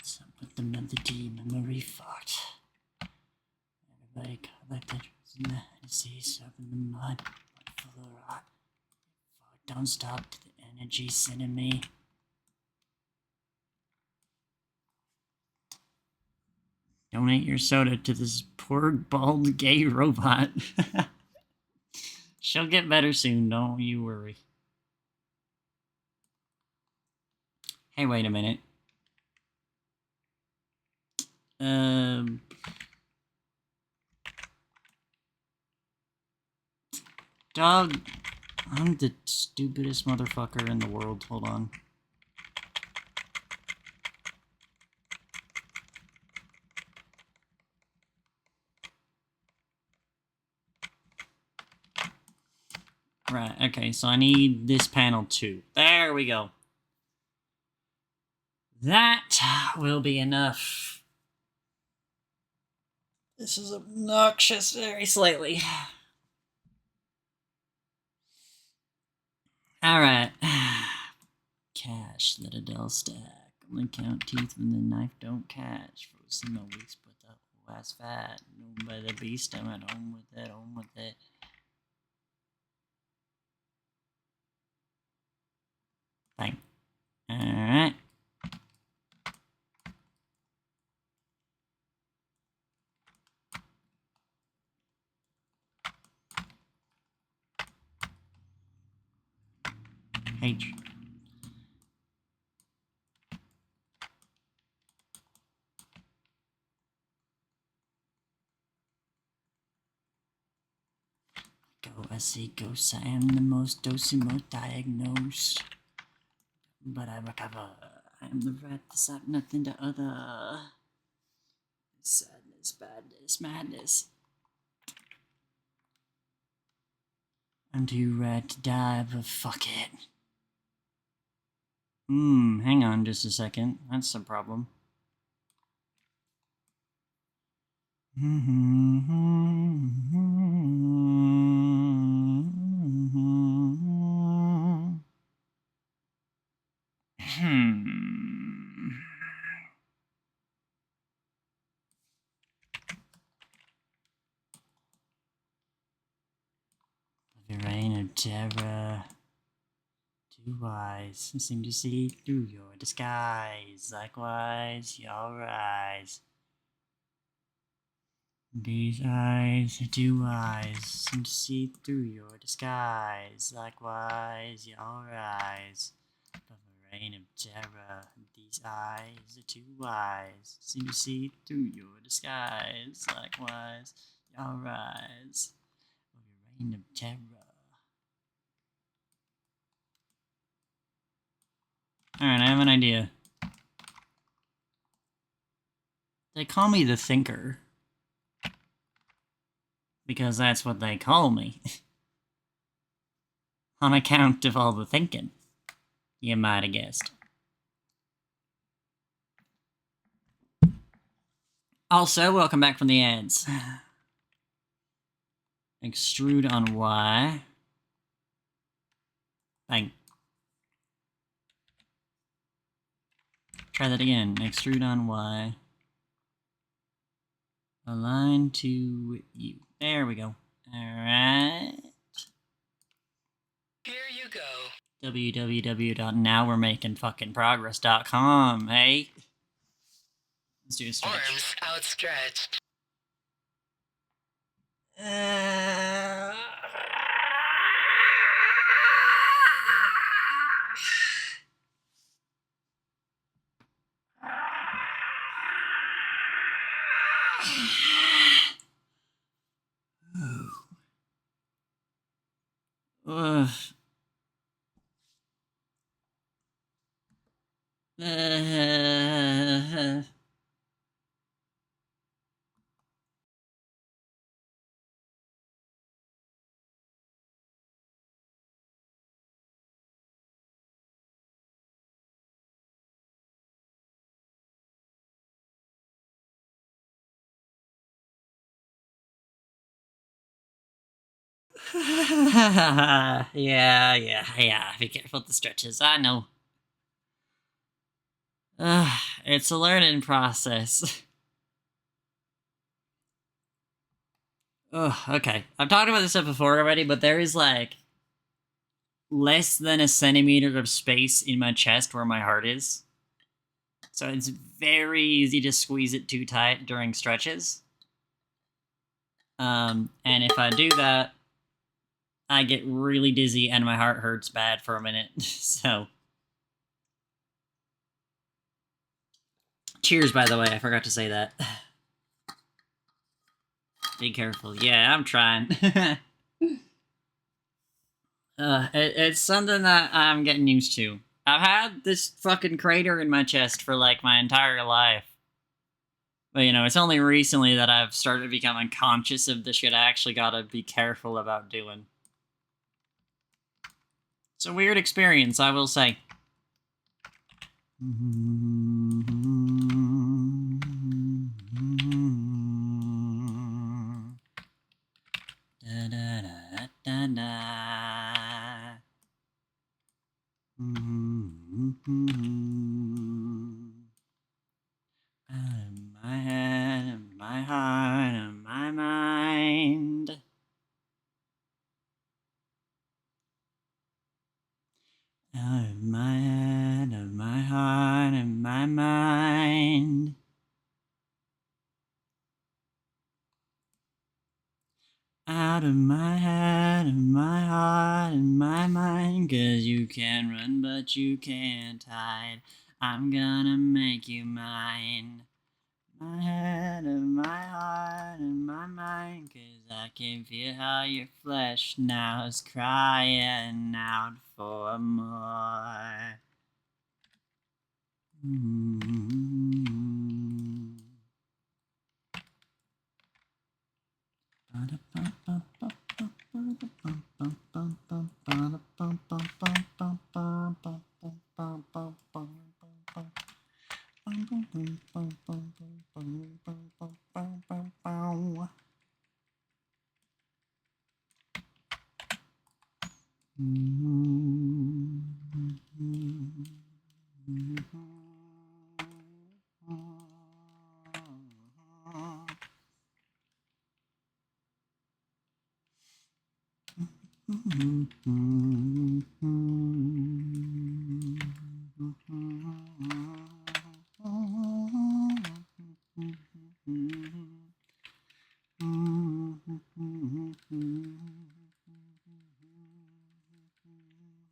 So put the melody memory fucked. Everybody collected in the sea, soaked in the mud, full of rot. Fuck, don't stop to the energy sending me. Donate your soda to this poor, bald, gay robot. She'll get better soon, don't you worry. Hey, wait a minute. Dog, I'm the stupidest motherfucker in the world. Hold on. Right, okay, so I need this panel too. There we go. That will be enough. This is obnoxious, very slightly. Alright. Cash, let Adele stack. Only count teeth when the knife don't catch. Frozen no weeks, but the whole ass fat. Known by the beast, I'm at home with it, home with it. Bang. Alright. Hey. Go, I see ghosts. I am the most dosimo diagnosed. But I recover. I am the rat that's not nothing to other. Sadness, badness, madness. I'm too rat to die, but fuck it. Hang on just a second. That's the problem. The reign of terror. Two eyes seem to see through your disguise. Likewise, your eyes. These eyes, two eyes, seem to see through your disguise. Likewise, your eyes. Of a reign of terror, these eyes, two eyes, seem to see through your disguise. Likewise, your eyes. Of a reign of terror. Alright, I have an idea. They call me the Thinker. Because that's what they call me. On account of all the thinking. You might have guessed. Also, welcome back from the ads. Extrude on Y. Bang. Try that again. Extrude on Y. Align to U. There we go. Alright. Here you go. www.nowwe'remakingfuckingprogress.com, hey? Let's do a stretch. Arms outstretched. Ugh. Yeah. Be careful with the stretches. I know. It's a learning process. Okay. I've talked about this stuff before already, but there is like less than a centimeter of space in my chest where my heart is. So it's very easy to squeeze it too tight during stretches. And if I do that, I get really dizzy and my heart hurts bad for a minute. So. Cheers, by the way. I forgot to say that. Be careful. Yeah, I'm trying. It's something that I'm getting used to. I've had this fucking crater in my chest for, like, my entire life. But, you know, it's only recently that I've started becoming conscious of the shit I actually gotta be careful about doing. It's a weird experience, I will say. Da da da da da. Out of my head, and my heart, and my mind. Out of my head, of my heart, and my mind. Out of my head, of my heart, and my mind. 'Cause you can run, but you can't hide. I'm gonna make you mine. My head, of my heart, and my mind. 'Cause I can feel how your flesh now is crying out for more.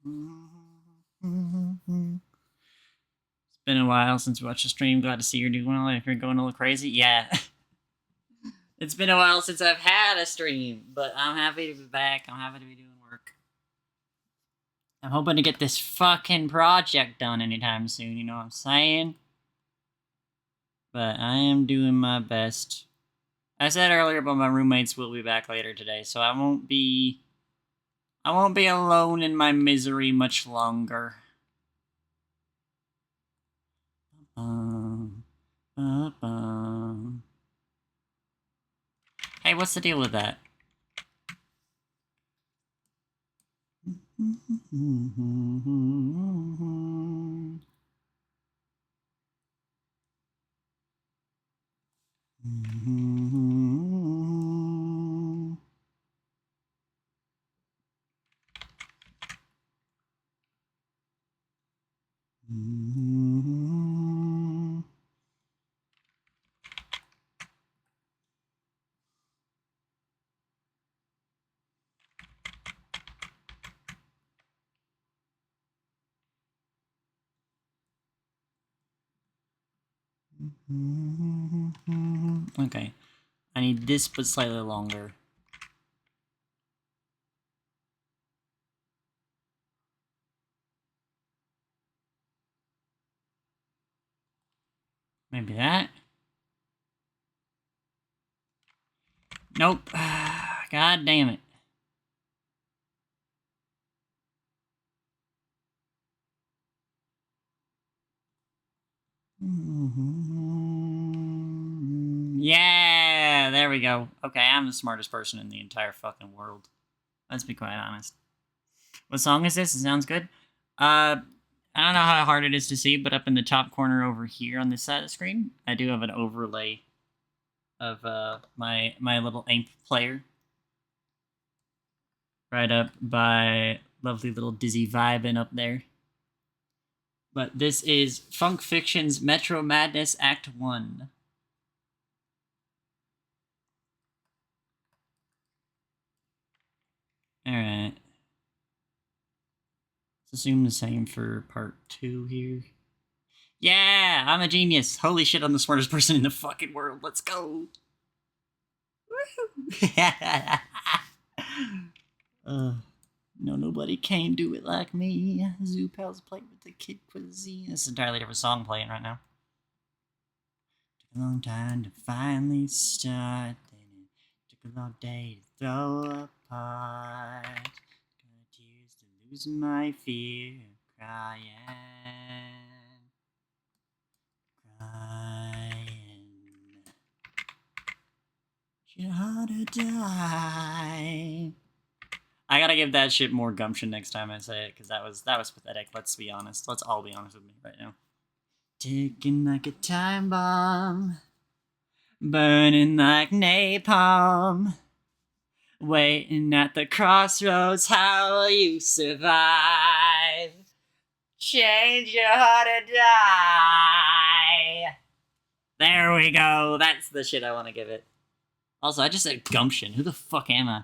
It's been a while since we watched the stream. Glad to see you're doing well. If you're going a little crazy, yeah. It's been a while since I've had a stream, but I'm happy to be back. I'm happy to be doing work. I'm hoping to get this fucking project done anytime soon, you know what I'm saying? But I am doing my best. I said earlier, but my roommates will be back later today, so I won't be alone in my misery much longer. Hey, what's the deal with that? Okay. I need this, but slightly longer. Maybe that? Nope. God damn it. Yeah, there we go. Okay, I'm the smartest person in the entire fucking world. Let's be quite honest. What song is this? It sounds good. I don't know how hard it is to see, but up in the top corner over here on this side of the screen, I do have an overlay of my little AMP player. Right up by lovely little Dizzy vibing up there. But this is Funk Fiction's Metro Madness Act 1. Alright. Let's assume the same for part 2 here. Yeah, I'm a genius. Holy shit, I'm the smartest person in the fucking world. Let's go. Woohoo. No, nobody can do it like me. Zoo Pals playing with the kid cuisine. This is an entirely different song playing right now. Took a long time to finally start. Then it took a long day to throw apart. Got tears to lose my fear of crying. You're hard to die. I gotta give that shit more gumption next time I say it, because that was pathetic. Let's be honest. Let's all be honest with me right now. Ticking like a time bomb, burning like napalm, waiting at the crossroads. How will you survive? Change your heart or die. There we go. That's the shit I want to give it. Also, I just said gumption. Who the fuck am I?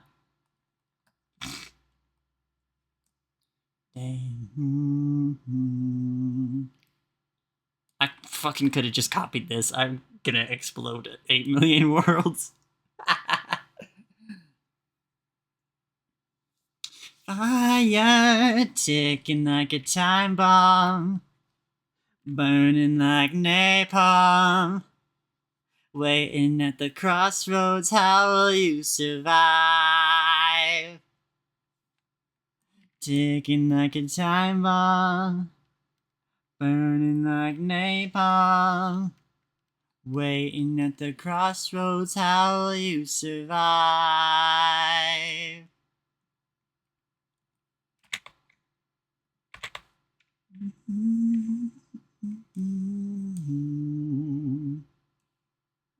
I fucking could have just copied this. I'm gonna explode 8 million worlds. Fire ticking like a time bomb, burning like napalm, waiting at the crossroads. How will you survive? Ticking like a time bomb, burning like napalm, waiting at the crossroads. How will you survive?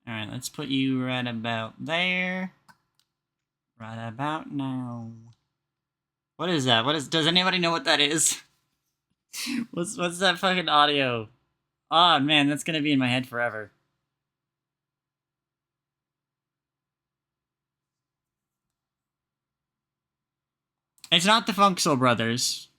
Alright, let's put you right about there. Right about now. What is that? Does anybody know what that is? What's that fucking audio? Oh man, that's gonna be in my head forever. It's not the Funk Soul Brothers.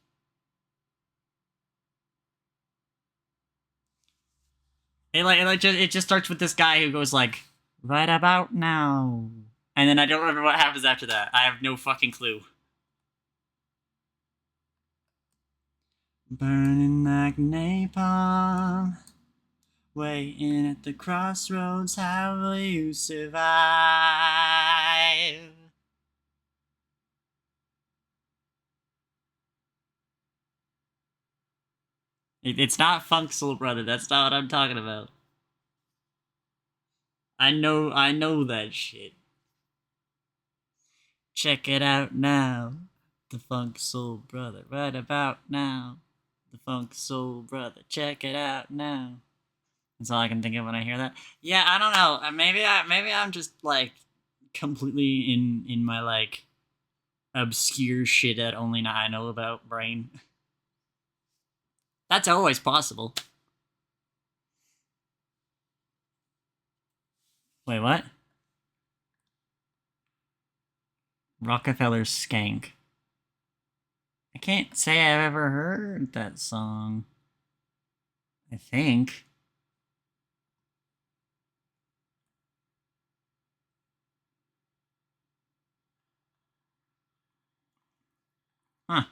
It just starts with this guy who goes like, right about now. And then I don't remember what happens after that. I have no fucking clue. Burning like napalm. Waiting at the crossroads, how will you survive? It's not Funk Soul Brother, that's not what I'm talking about. I know that shit. Check it out now. The Funk Soul Brother, right about now. The Funk Soul Brother, check it out now. That's all I can think of when I hear that. Yeah, I don't know. Maybe I'm just like completely in my like obscure shit that only I know about brain. That's always possible. Wait, what? Rockefeller Skank. I can't say I've ever heard that song. I think. Huh.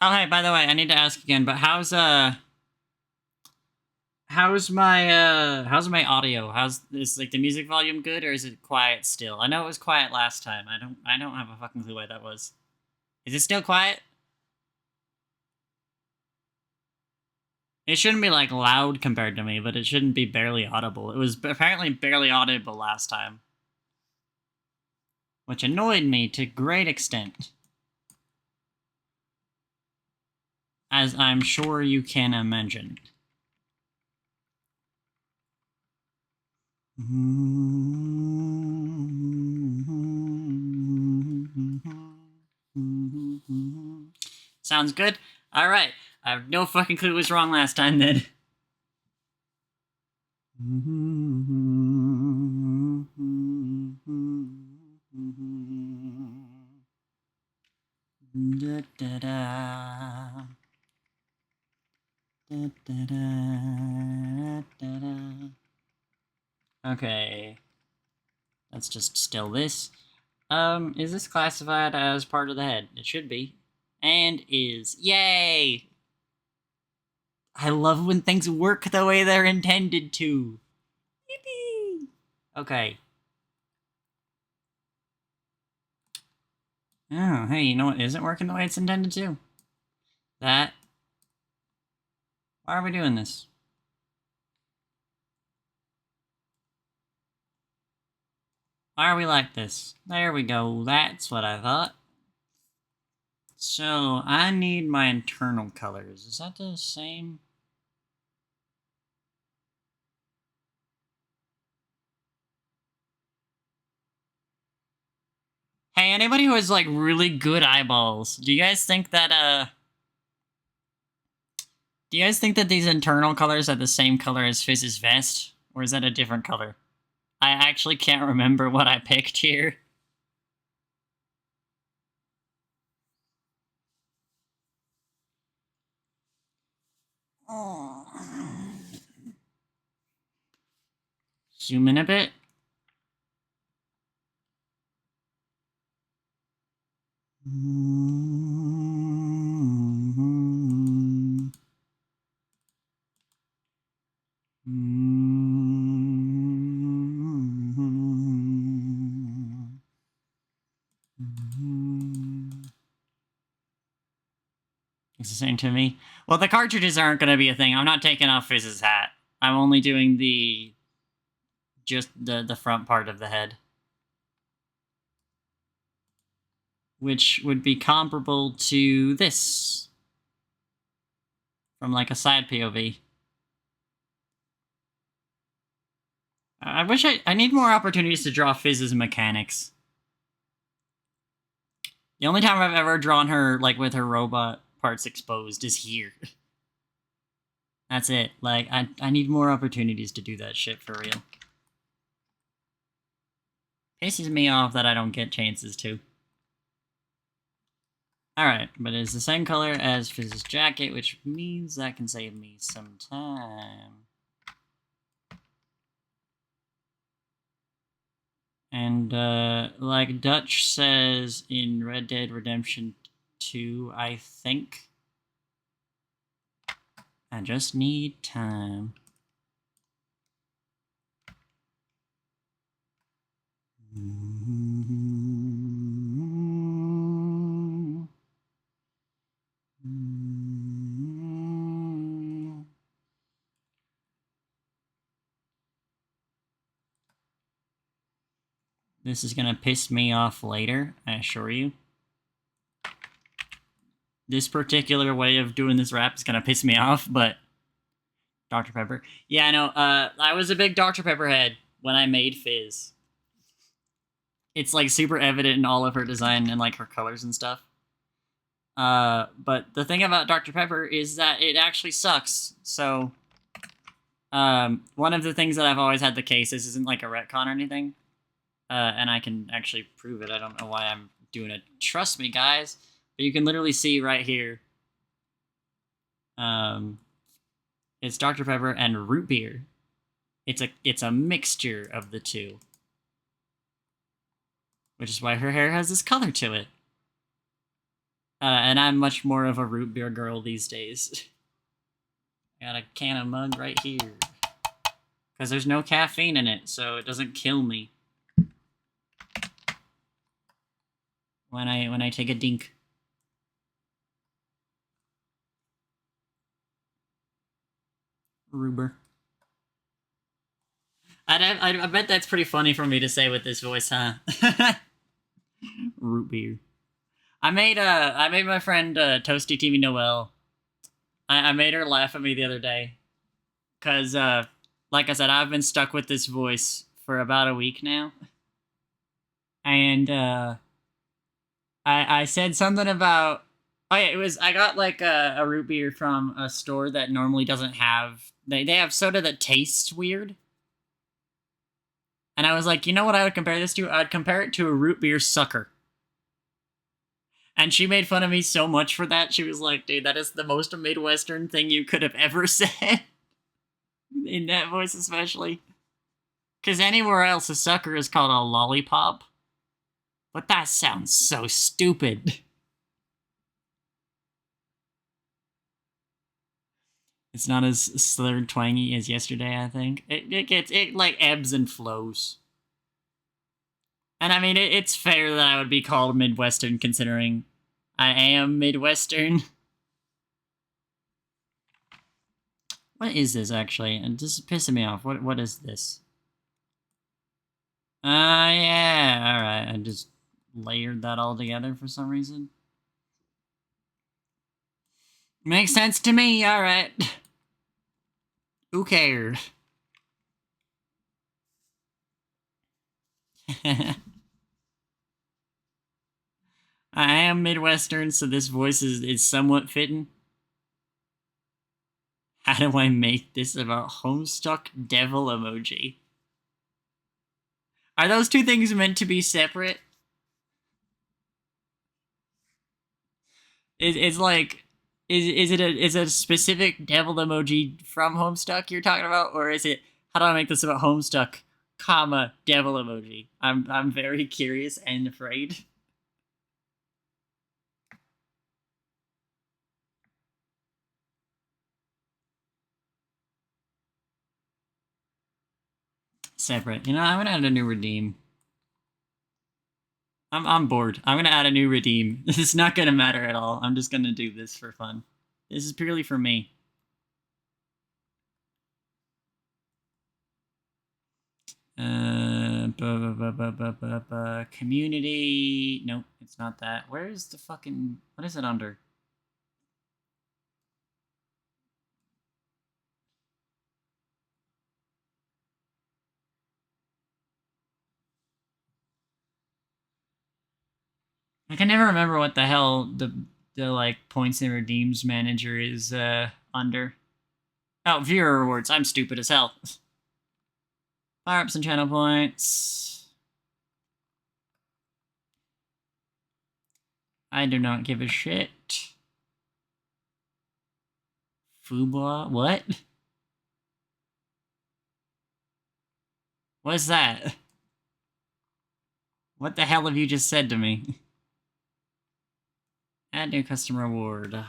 Oh, hey, by the way, I need to ask again, but how's my audio? Is like the music volume good or is it quiet still? I know it was quiet last time. I don't have a fucking clue why that was. Is it still quiet? It shouldn't be like loud compared to me, but it shouldn't be barely audible. It was apparently barely audible last time, which annoyed me to great extent. As I'm sure you can imagine. Sounds good? Alright. I have no fucking clue what was wrong last time then. Da, da, da. Da, da, da, da, da. Okay. Let's just still this. Is this classified as part of the head? It should be. And is. Yay! I love when things work the way they're intended to. Yippee! Okay. Oh, hey, you know what isn't working the way it's intended to? That. Why are we doing this? Why are we like this? There we go. That's what I thought. So, I need my internal colors. Is that the same? Hey, anybody who has, like, really good eyeballs, do you guys think that, do you guys think that these internal colors are the same color as Fizz's vest? Or is that a different color? I actually can't remember what I picked here. Oh. Zoom in a bit. It's the same to me. Well, the cartridges aren't going to be a thing. I'm not taking off Fizz's hat. I'm only doing just the front part of the head. Which would be comparable to this. From like a side POV. I wish I need more opportunities to draw Fizz's mechanics. The only time I've ever drawn her, like, with her robot parts exposed is here. That's it. Like, I need more opportunities to do that shit for real. Pisses me off that I don't get chances to. Alright, but it's the same color as Fizz's jacket, which means that can save me some time. And, like Dutch says in Red Dead Redemption 2, I think, I just need time. This is gonna piss me off later, I assure you. This particular way of doing this rap is gonna piss me off, but Dr. Pepper. Yeah, I know. I was a big Dr. Pepper head when I made Fizz. It's like super evident in all of her design and like her colors and stuff. But the thing about Dr. Pepper is that it actually sucks. So, one of the things that I've always had the case, this isn't like a retcon or anything, and I can actually prove it. I don't know why I'm doing it. Trust me, guys. But you can literally see right here. It's Dr. Pepper and root beer. It's a mixture of the two. Which is why her hair has this color to it. And I'm much more of a root beer girl these days. Got a can of mug right here. Because there's no caffeine in it, so it doesn't kill me. When I take a dink. Ruber. I bet that's pretty funny for me to say with this voice, huh? Root beer. I made my friend Toasty TV Noel. I made her laugh at me the other day, cause like I said, I've been stuck with this voice for about a week now, and I said something about I got like a root beer from a store that normally doesn't have they have soda that tastes weird. And I was like, you know what I would compare this to? I'd compare it to a root beer sucker. And she made fun of me so much for that. She was like, dude, that is the most Midwestern thing you could have ever said. In that voice especially. Because anywhere else, a sucker is called a lollipop. But that sounds so stupid. It's not as slurred twangy as yesterday, I think. It like ebbs and flows. And I mean, it's fair that I would be called Midwestern considering I am Midwestern. What is this actually? And this is pissing me off. What is this? Yeah, alright. I just layered that all together for some reason. Makes sense to me, alright. Who cared? I am Midwestern, so this voice is somewhat fitting. How do I make this about Homestuck devil emoji? Are those two things meant to be separate? It's like, is it a specific devil emoji from Homestuck you're talking about, or is it how do I make this about Homestuck, comma devil emoji? I'm very curious and afraid. Separate. You know, I'm gonna add a new redeem. I'm bored. I'm gonna add a new redeem. This is not gonna matter at all. I'm just gonna do this for fun. This is purely for me. Community. Nope, it's not that. Where is the fucking? What is it under? I can never remember what the hell the like points and redeems manager is under. Oh, viewer rewards. I'm stupid as hell. Power-ups and channel points. I do not give a shit. Fuba? What? What's that? What the hell have you just said to me? Add new customer reward.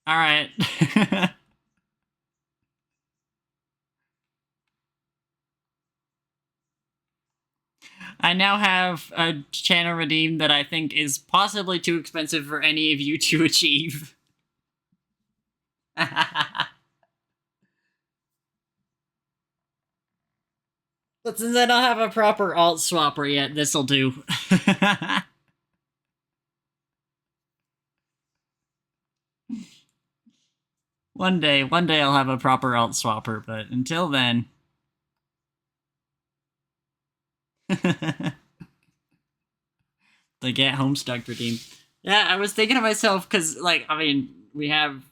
Alright. I now have a channel redeem that I think is possibly too expensive for any of you to achieve. But since I don't have a proper alt swapper yet, this'll do. One day I'll have a proper alt swapper, but until then... The get Homestuck redeem. Yeah, I was thinking to myself, because, like, I mean, we have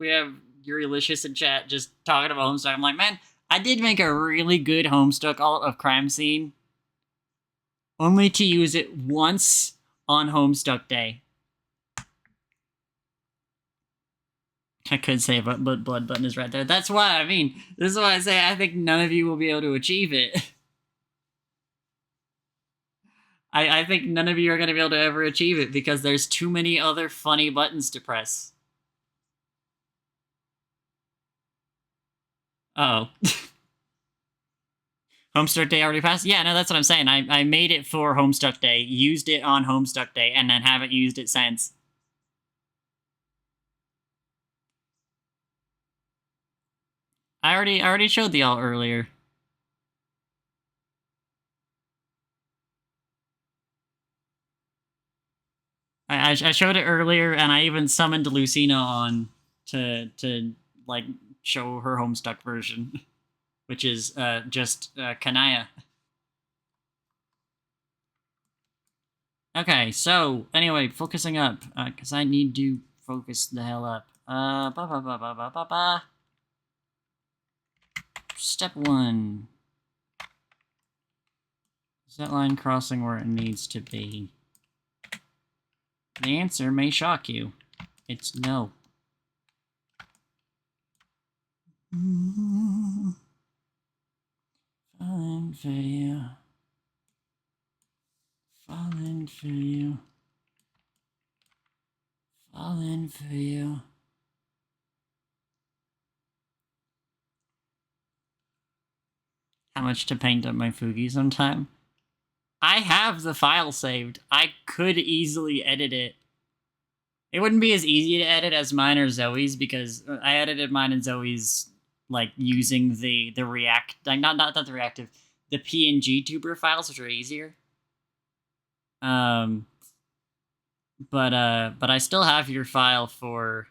Eurylicious in chat just talking about Homestuck. I'm like, man, I did make a really good Homestuck alt of Crime Scene, only to use it once on Homestuck Day. I could say, but blood button is right there. That's why, I mean, this is why I say I think none of you will be able to achieve it. I think none of you are going to be able to ever achieve it because there's too many other funny buttons to press. Uh-oh. Homestuck Day already passed? Yeah, no, that's what I'm saying. I made it for Homestuck Day, used it on Homestuck Day, and then haven't used it since. I already showed the alt earlier. I showed it earlier, and I even summoned Lucina on to like show her Homestuck version, which is just Kanaya. Okay, so anyway, focusing up, because I need to focus the hell up. Step 1. Set line crossing where it needs to be. The answer may shock you. It's no. Falling for you. Falling for you. Falling for you. How much to paint up my Fugi sometime? I have the file saved. I could easily edit it. It wouldn't be as easy to edit as mine or Zoe's because I edited mine and Zoe's like using the React, like not the reactive, the PNG tuber files, which are easier. But I still have your file for.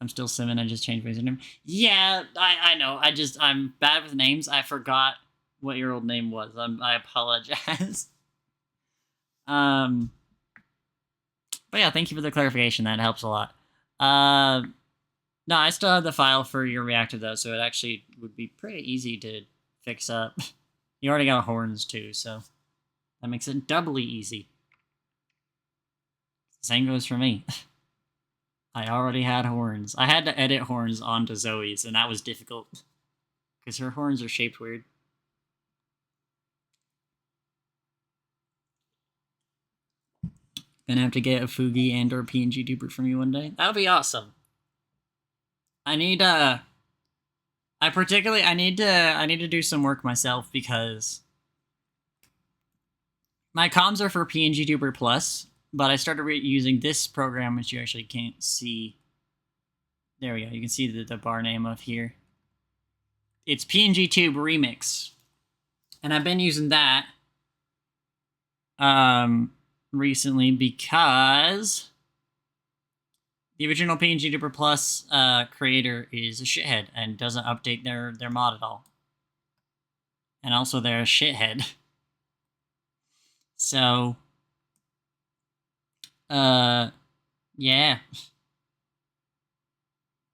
I'm still Simon. I just changed my username. Yeah, I know. I'm bad with names. I forgot what your old name was. I apologize. But yeah, thank you for the clarification. That helps a lot. No, I still have the file for your reactive though, so it actually would be pretty easy to fix up. You already got horns too, so that makes it doubly easy. Same goes for me. I already had horns. I had to edit horns onto Zoe's, and that was difficult. Because her horns are shaped weird. Gonna have to get a Fugi and or PNG duper from you one day. That would be awesome. I need I need to do some work myself because my comms are for PNG Tuber Plus, but I started using this program, which you actually can't see. There we go. You can see the bar name of here. It's PNG Tube Remix. And I've been using that recently because the original PNG Tuber Plus creator is a shithead and doesn't update their mod at all. And also they're a shithead. So, yeah.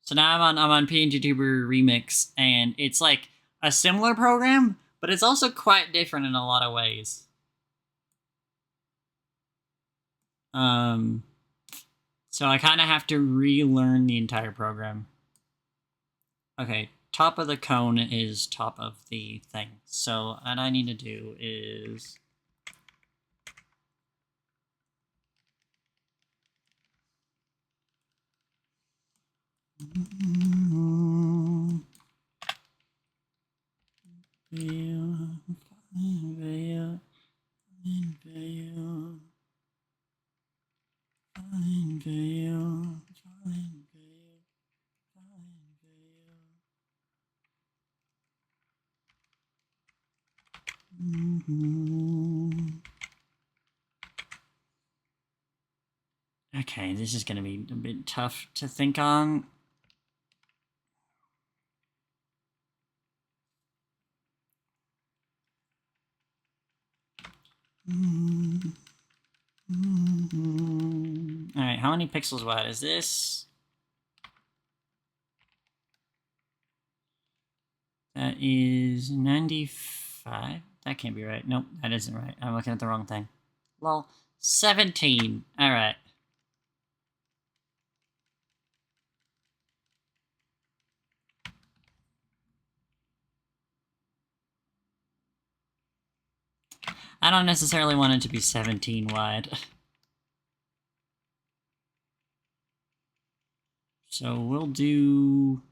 So now I'm on PNG Tuber Remix, and it's like a similar program, but it's also quite different in a lot of ways. So I kind of have to relearn the entire program. Okay, top of the cone is top of the thing. So what I need to do is... Okay, this is going to be a bit tough to think on. Alright, how many pixels wide is this? That is 95. That can't be right. Nope, that isn't right. I'm looking at the wrong thing. Lol. 17. Alright. I don't necessarily want it to be 17 wide. So we'll do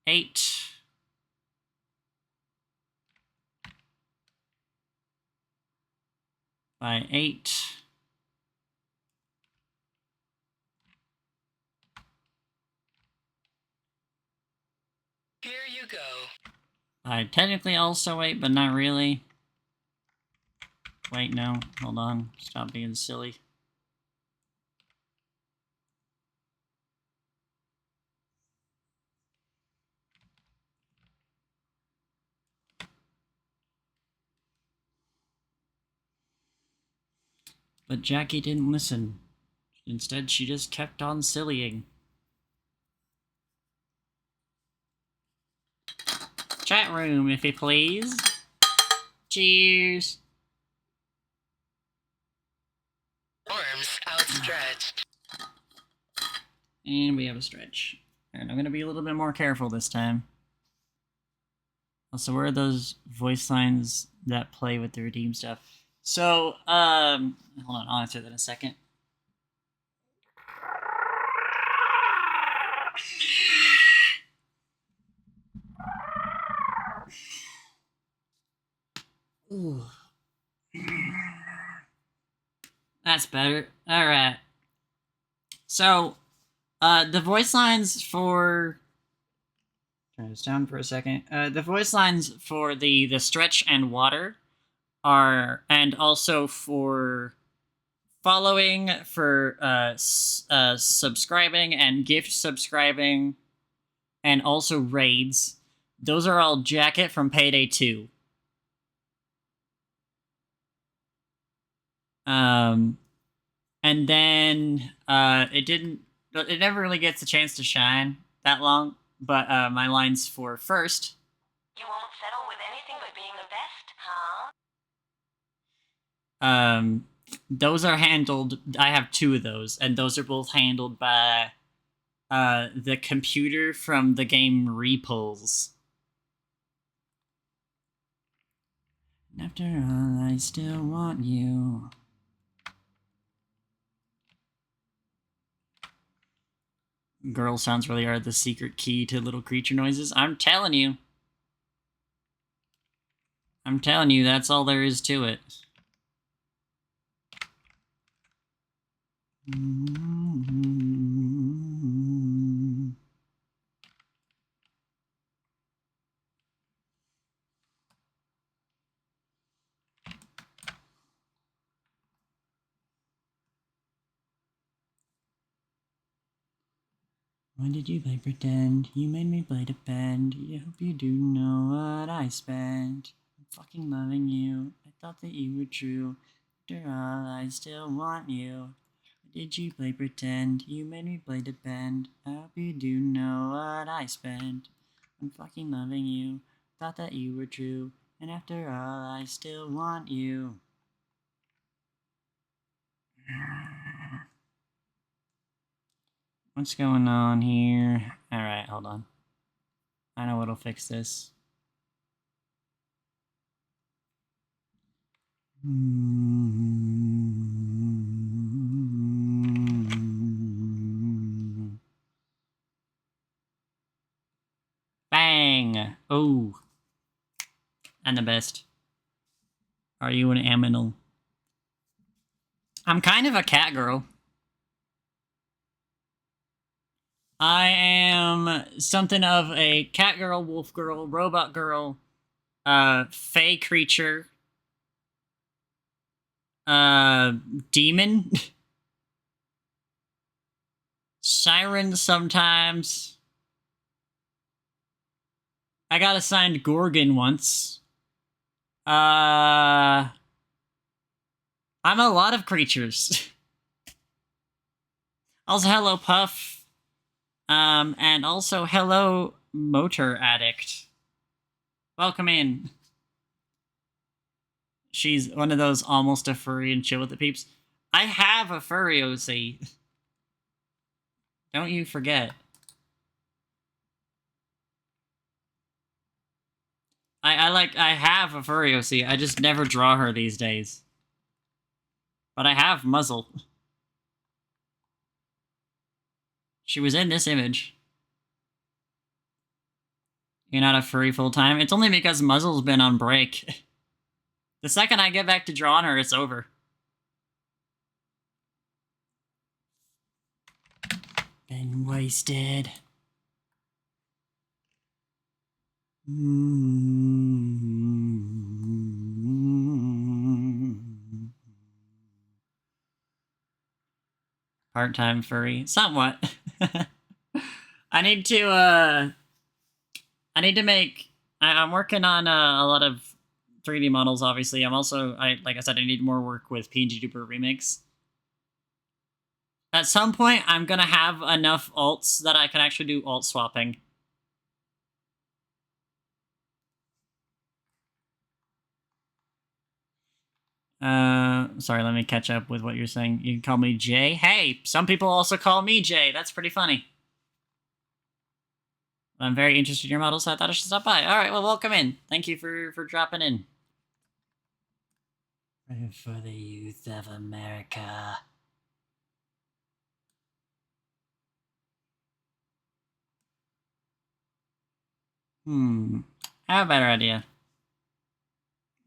8. By 8. Here you go. I technically also 8, but not really. Wait, no. Hold on. Stop being silly. But Jackie didn't listen. Instead, she just kept on sillying. Chat room, if you please. Cheers. Arms outstretched. And we have a stretch. And I'm gonna be a little bit more careful this time. Also, where are those voice lines that play with the redeem stuff? So, hold on, I'll answer that in a second. Ooh. That's better. Alright. So, the voice lines for... Turn this down for a second. The voice lines for the stretch and water are... And also for following, for subscribing and gift subscribing, and also raids. Those are all Jacket from Payday 2. And then it never really gets a chance to shine that long, but my lines for first. You won't settle with anything but being the best, huh? Those are handled, I have 2 of those, and those are both handled by the computer from the game Repulse. After all, I still want you. Girl sounds really are the secret key to little creature noises. I'm telling you. I'm telling you, that's all there is to it. Why did you play pretend? You made me play defend. I hope you do know what I spent. I'm fucking loving you. I thought that you were true. After all, I still want you. Why did you play pretend? You made me play defend. I hope you do know what I spent. I'm fucking loving you. Thought that you were true. And after all, I still want you. What's going on here? Alright, hold on. I know what'll fix this. Bang! Oh. And the best. Are you an aminal? I'm kind of a cat girl. I am something of a cat girl, wolf girl, robot girl, fey creature, demon, siren sometimes. I got assigned Gorgon once. I'm a lot of creatures. Also, hello, Puff. And also, hello, Motor Addict. Welcome in. She's one of those almost a furry and chill with the peeps. I have a furry OC. Don't you forget. I have a furry OC. I just never draw her these days. But I have Muzzle. She was in this image. You're not a furry full-time? It's only because Muzzle's been on break. The second I get back to drawing her, it's over. Been wasted. Part-time furry. Somewhat. I need to make... I'm working on a lot of 3D models, obviously. I'm also... like I said, I need more work with PNG Duper Remix. At some point, I'm gonna have enough alts that I can actually do alt swapping. Sorry, let me catch up with what you're saying. You can call me Jay. Hey, some people also call me Jay. That's pretty funny. I'm very interested in your model, so I thought I should stop by. All right, well, welcome in. Thank you for dropping in. For the youth of America. I have a better idea.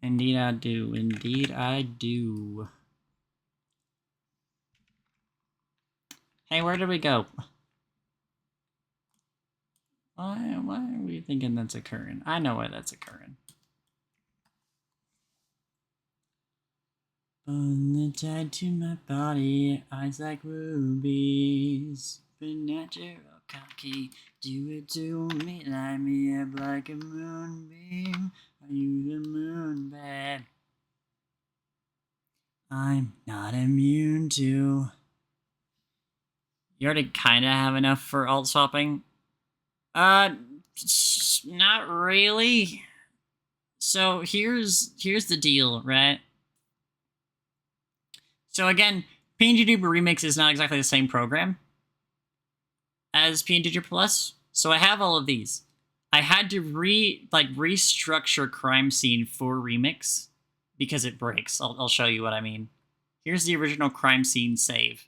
Indeed I do. Indeed I do. Hey, where did we go? Why are we thinking that's occurring? I know why that's occurring. Bone tied to my body, eyes like rubies. Supernatural cocky, do it to me, light me up like a moonbeam. Are you the moon, babe? I'm not immune to... You already kind of have enough for alt swapping? Not really. So here's the deal, right? So again, PNG Duper Remix is not exactly the same program as PNG Duper Plus. So I have all of these. I had to restructure Crime Scene for Remix because it breaks. I'll show you what I mean. Here's the original Crime Scene save.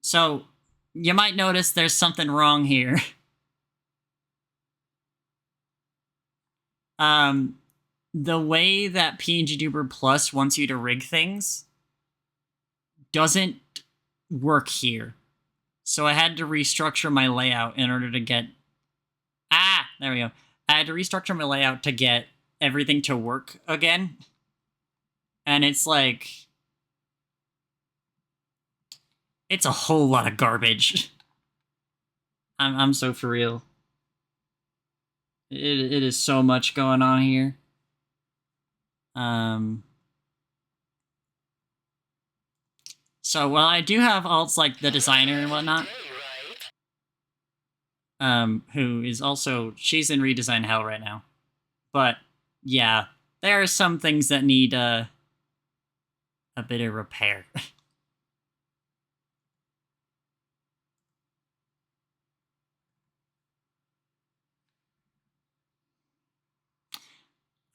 So you might notice there's something wrong here. The way that PNG Duper Plus wants you to rig things doesn't work here. So I had to restructure my layout in order to get... there we go. I had to restructure my layout to get everything to work again. And it's like... It's a whole lot of garbage. I'm so for real. It is so much going on here. So while I do have alts like the designer and whatnot, who is also, she's in redesign hell right now. But yeah, there are some things that need a bit of repair.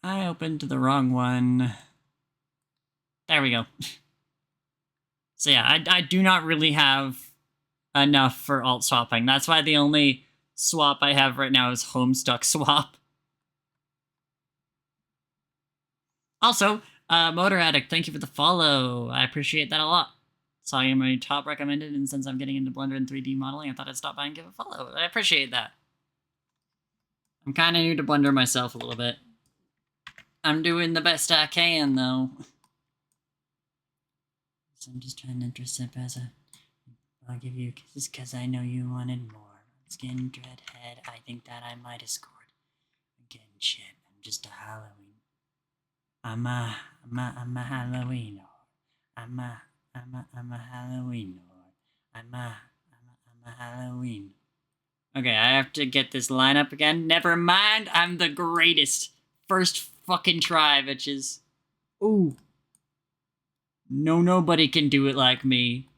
I opened the wrong one. There we go. So yeah, I do not really have enough for alt swapping. That's why the only swap I have right now is Homestuck swap. Also, Motor Addict, thank you for the follow. I appreciate that a lot. Saw you in my top recommended, and since I'm getting into Blender and 3D modeling, I thought I'd stop by and give a follow. I appreciate that. I'm kind of new to Blender myself a little bit. I'm doing the best I can, though. So I'm just trying to interest it as a... I'll give you kisses because I know you wanted more. Skin, dreadhead, I think that I might have scored. Again, shit, I'm just a Halloween. I'm a Halloween whore. I'm a Halloween whore. I'm a Halloween. Okay, I have to get this line up again. Never mind, I'm the greatest. First fucking try, bitches. Ooh. No, nobody can do it like me.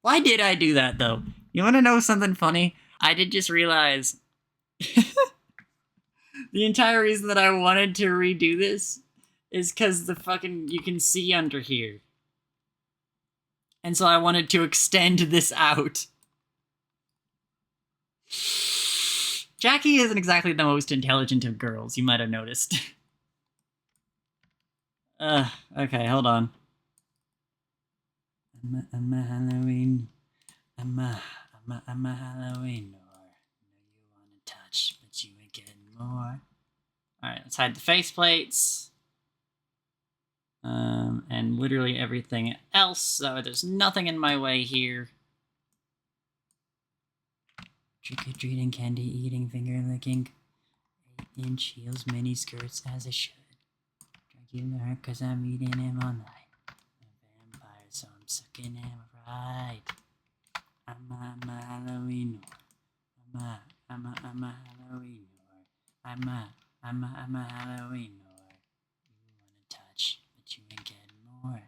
Why did I do that, though? You want to know something funny? I did just realize the entire reason that I wanted to redo this is because the fucking, you can see under here. And so I wanted to extend this out. Jackie isn't exactly the most intelligent of girls, you might have noticed. Okay, hold on. I'm a Halloween. I'm a Halloween whore. I know you want to touch, but you ain't getting more. Alright, let's hide the faceplates. And literally everything else, so there's nothing in my way here. Trick-or-treating, candy eating, finger licking. 8-inch heels, mini skirts as I should. Dracula, cause I'm eating him all night. I'm a vampire, so I'm sucking him right. I'm a Halloween whore. I'm a Halloween whore. I'm a Halloween whore. You wanna touch, but you ain't getting more.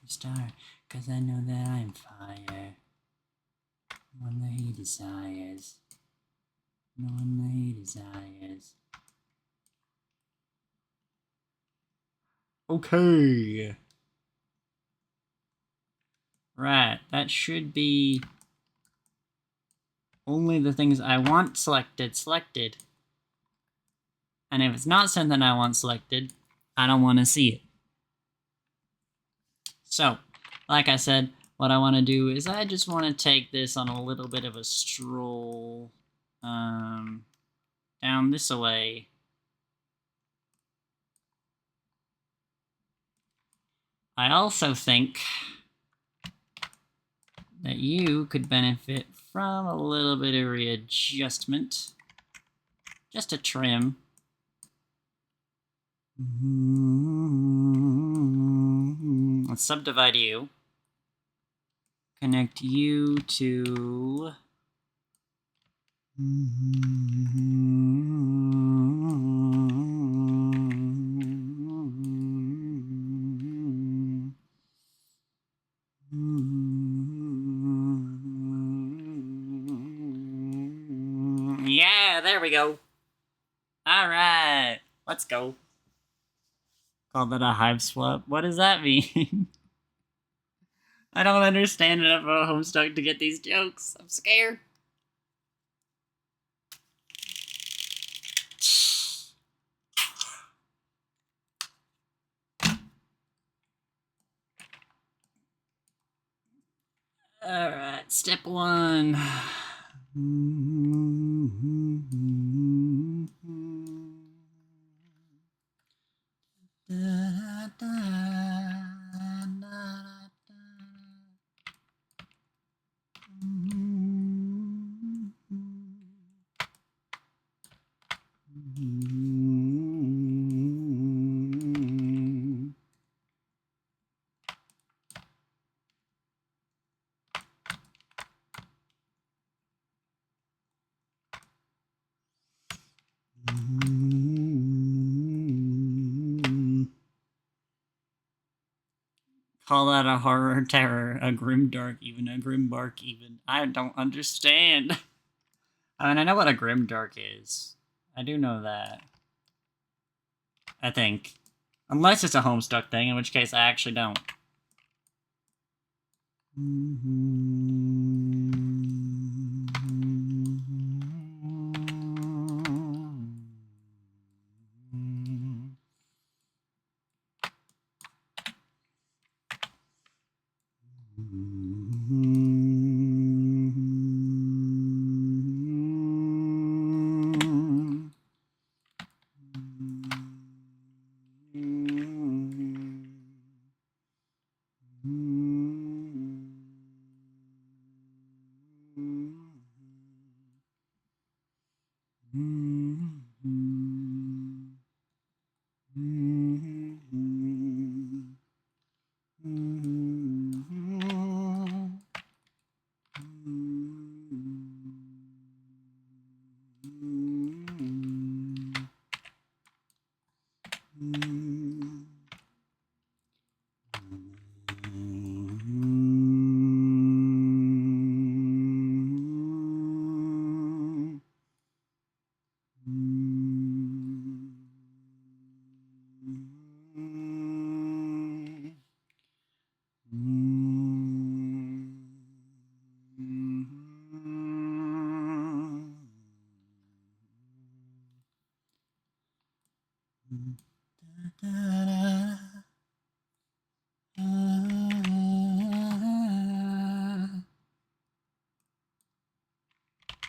Star, cause I know that I'm fire. One that he desires. No one that he desires. Okay. Right, that should be only the things I want selected. And if it's not something I want selected, I don't want to see it. So, like I said, what I want to do is I just want to take this on a little bit of a stroll down this way. I also think that you could benefit from a little bit of readjustment. Just a trim. Let's subdivide you. Connect you to... Yeah, there we go. Alright, let's go. Call that a hive swap? What does that mean? I don't understand enough about Homestuck to get these jokes. I'm scared. Alright, step one. Call that a horror, terror, a grimdark, even a grimbark, even. I don't understand. I mean, I know what a grimdark is. I do know that. I think. Unless it's a Homestuck thing, in which case I actually don't.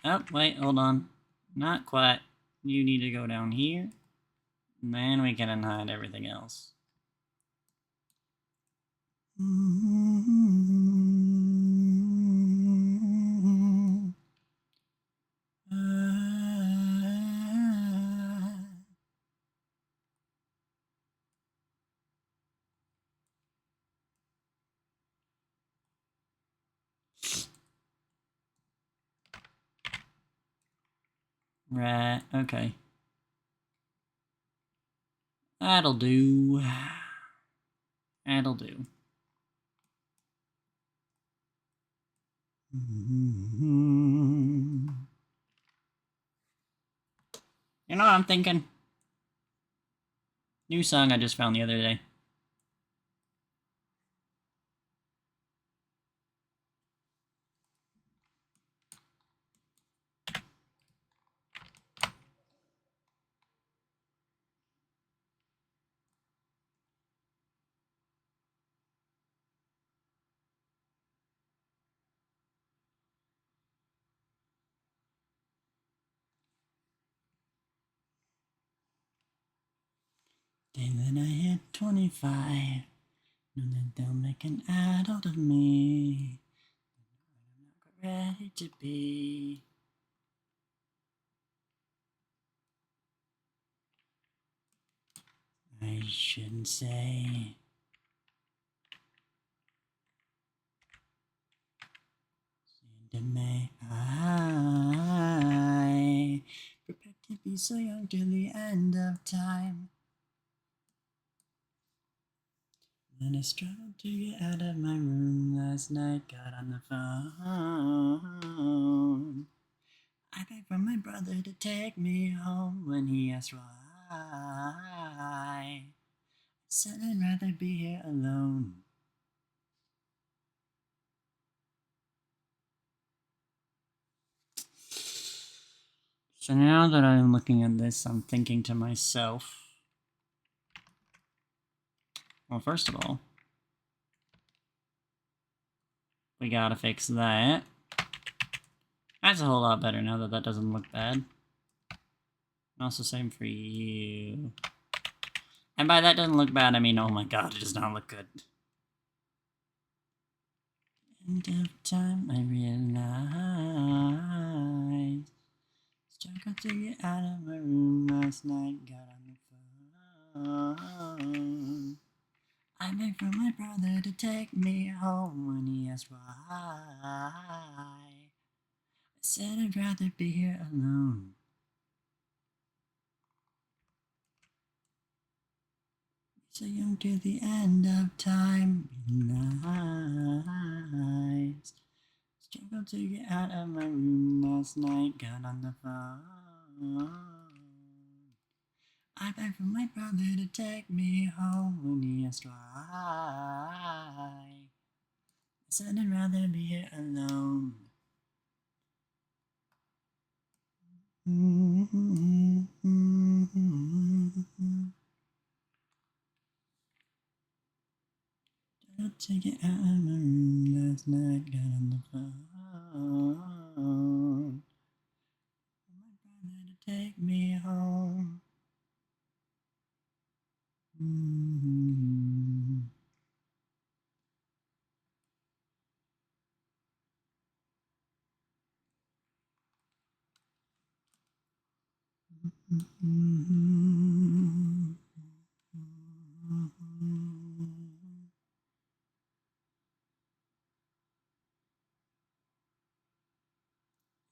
Oh, wait, hold on. Not quite. You need to go down here. And then we can unhide everything else. Right, okay. That'll do. That'll do. You know what I'm thinking? New song I just found the other day. Day that I hit 25, know that they'll make an adult of me. I'm not quite ready to be. I shouldn't say. Into May I prepare to be so young till the end of time. Then I struggled to get out of my room last night, got on the phone. I begged for my brother to take me home when he asked why. I said I'd rather be here alone. So now that I'm looking at this, I'm thinking to myself, well, first of all, we gotta fix that. That's a whole lot better now that that doesn't look bad. Also, same for you. And by that doesn't look bad, I mean, oh my god, it does not look good. End of time, I realized. Struggled to get out of my room last night, got on the phone. I begged for my brother to take me home when he asked why. I said I'd rather be here alone. So young to the end of time, last night, got on the phone. I begged for my brother to take me home when he asked why. I said I'd rather be here alone. I'll take it out of my room last night, got on the phone. My brother to take me home.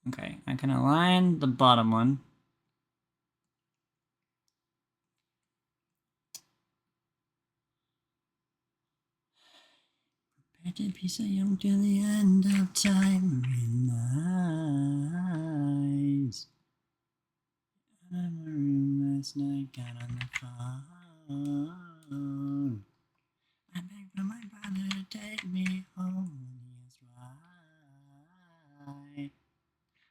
Okay, I can align the bottom one. Prepare to be so young till the end of time in the eyes. Out of my room last night, got on the phone. I begged for my brother to take me home when he asked why.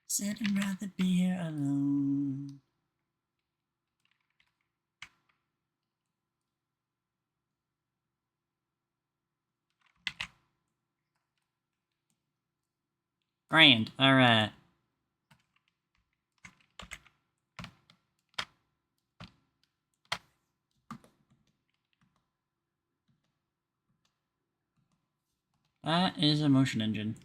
Said I'd rather be here alone. Grand, alright. That is a motion engine.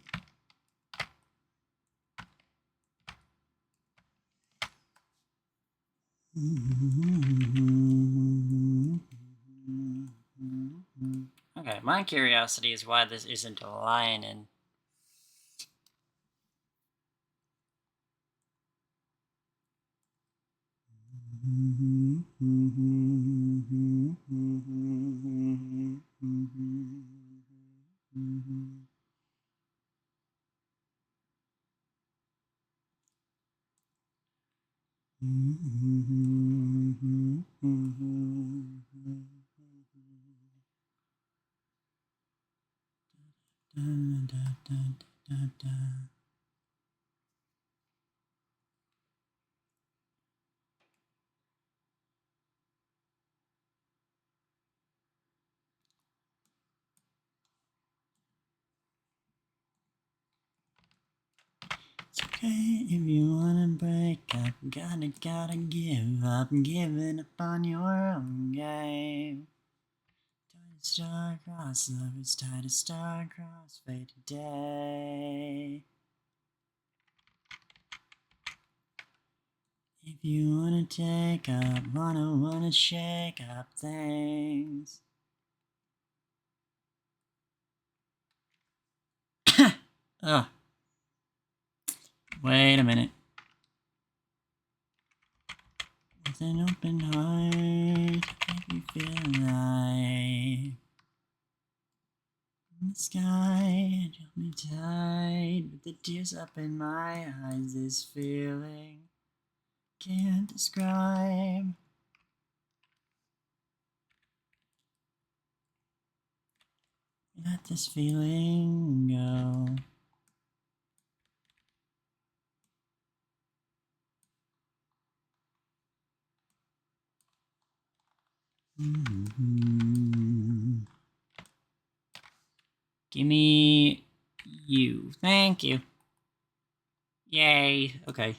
Okay, my curiosity is why this isn't aligning. It's okay if you wanna break up, gotta give up, giving up on your own game. Tied to star cross lovers, tied to star cross fate today. If you wanna take up, wanna shake up things. Ugh. Wait a minute. With an open heart, make me feel alive. In the sky, hold me tight, with the tears up in my eyes. This feeling can't describe. Let this feeling go. Give me you. Thank you. Yay. Okay.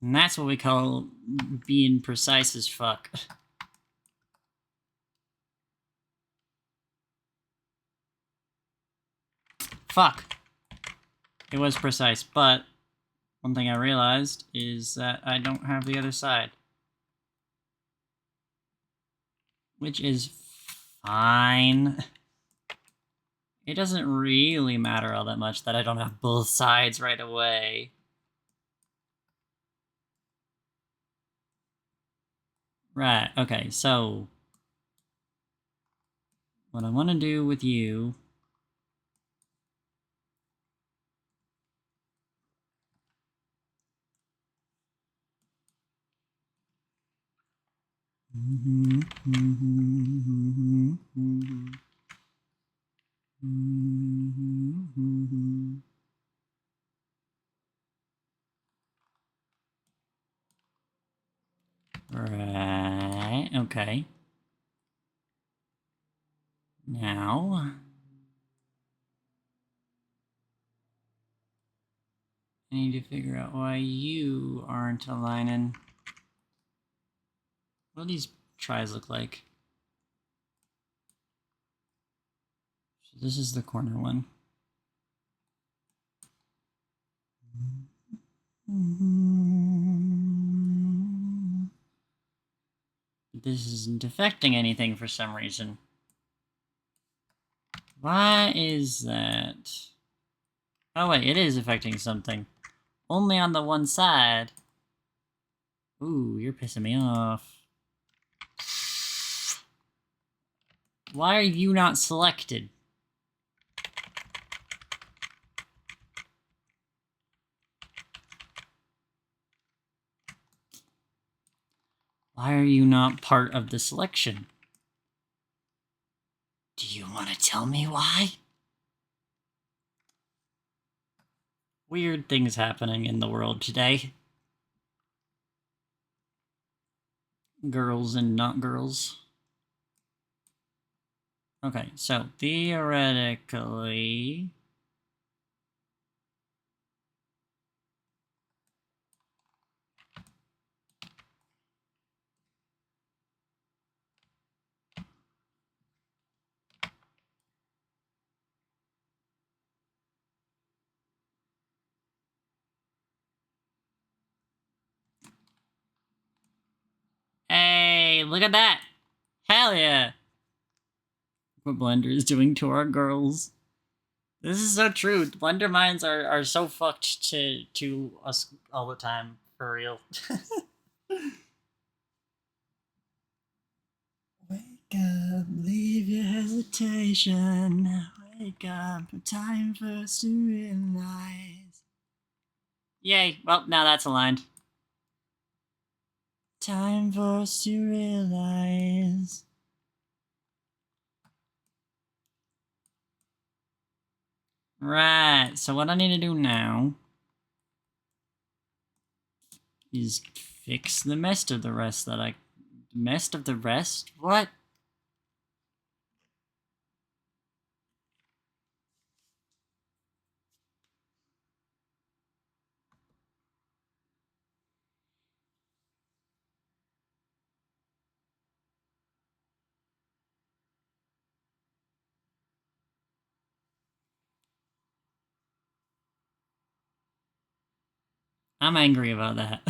And that's what we call being precise as fuck. Fuck. It was precise, but one thing I realized is that I don't have the other side. Which is fine. It doesn't really matter all that much that I don't have both sides right away. Right, okay, so what I want to do with you Right, okay. Now... I need to figure out why you aren't aligning. What do these tries look like? So this is the corner one. This isn't affecting anything for some reason. Why is that? Oh wait, it is affecting something. Only on the one side. Ooh, you're pissing me off. Why are you not selected? Why are you not part of the selection? Do you want to tell me why? Weird things happening in the world today. Girls and not girls. Okay, so theoretically... Hey, look at that! Hell yeah! What Blender is doing to our girls. This is so true. Blender minds are so fucked to us all the time, for real. Wake up, leave your hesitation. Wake up, time for us to realize. Yay, well, now that's aligned. Time for us to realize. Right, so what I need to do now is fix the mess of the rest that I... Mess of the rest? What? I'm angry about that.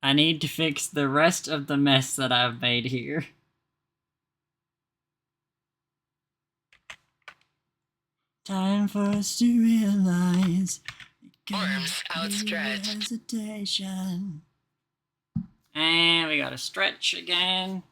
I need to fix the rest of the mess that I've made here. Time for us to realize. Arms outstretched. Hesitation. And we gotta stretch again.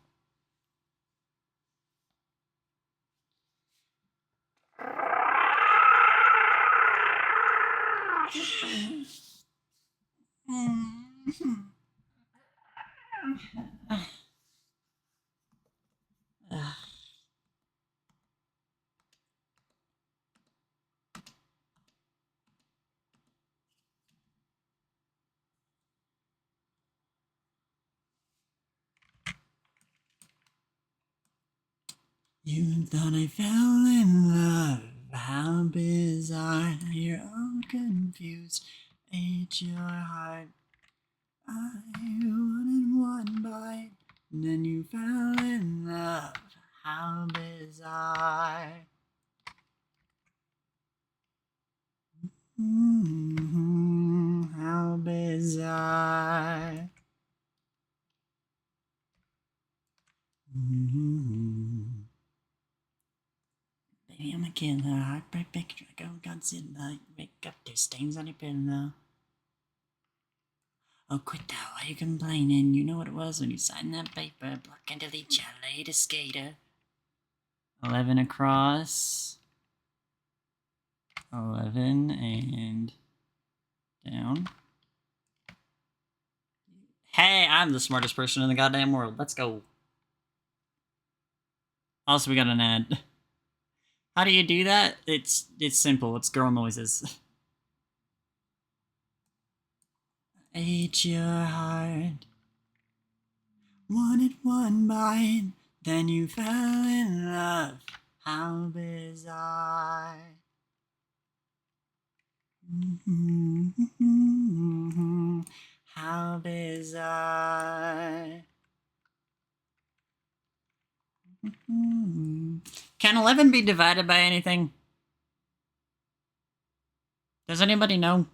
You thought I fell in love. How bizarre. You're all confused. Ate your heart. I wanted one bite. And then you fell in love. How bizarre. How bizarre. Baby, I'm a killer. Heartbreak picture. Go Godzilla. Make up the stains on your pillow. Oh, quit that. Why you complaining? You know what it was when you signed that paper. Block and delete your latest skater. 11 across. 11 and down. Hey, I'm the smartest person in the goddamn world. Let's go. Also, we got an ad. How do you do that? It's simple. It's girl noises. Ate your heart. Wanted one bite, then you fell in love. How bizarre. How bizarre. Can 11 be divided by anything? Does anybody know?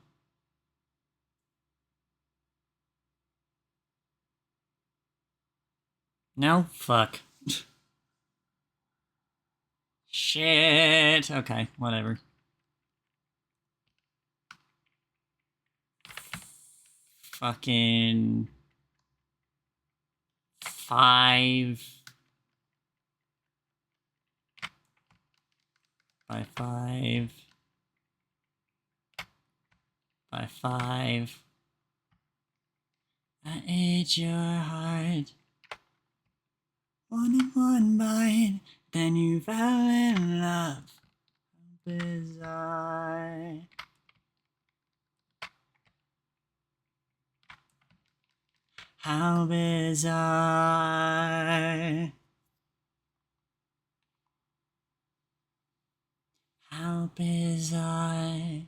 No? Fuck. Shit. Okay, whatever. Fucking 5 by 5 by 5. I ate your heart. Wanted one bite, then you fell in love. Bizarre. How bizarre. How bizarre.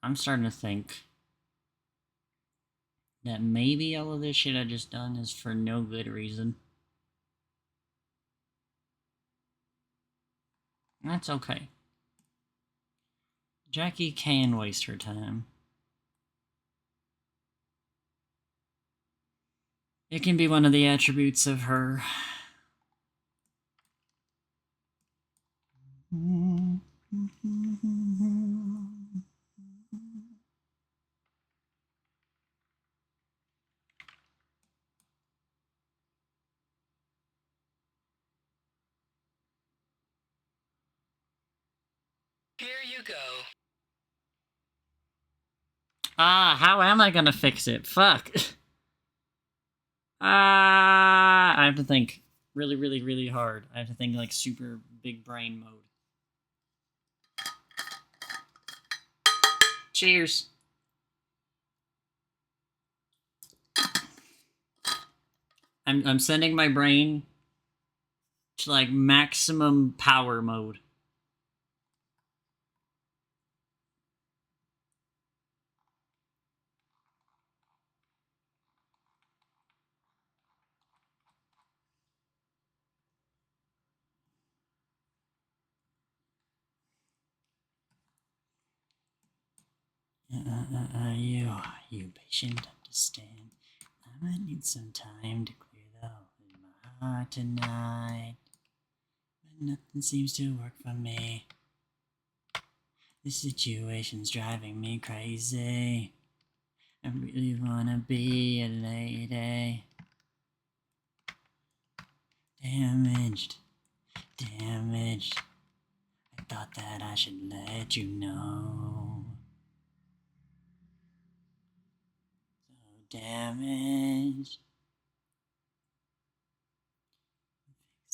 I'm starting to think that maybe all of this shit I just done is for no good reason. That's okay. Jackie can waste her time. It can be one of the attributes of her. Here you go. Ah, how am I gonna fix it? Fuck. I have to think really, really, really hard. I have to think like super big brain mode. Cheers. I'm sending my brain to like maximum power mode. You patient, understand. I might need some time to clear the hole in my heart tonight. But nothing seems to work for me. This situation's driving me crazy. I really wanna be a lady. Damaged, damaged. I thought that I should let you know. So damaged.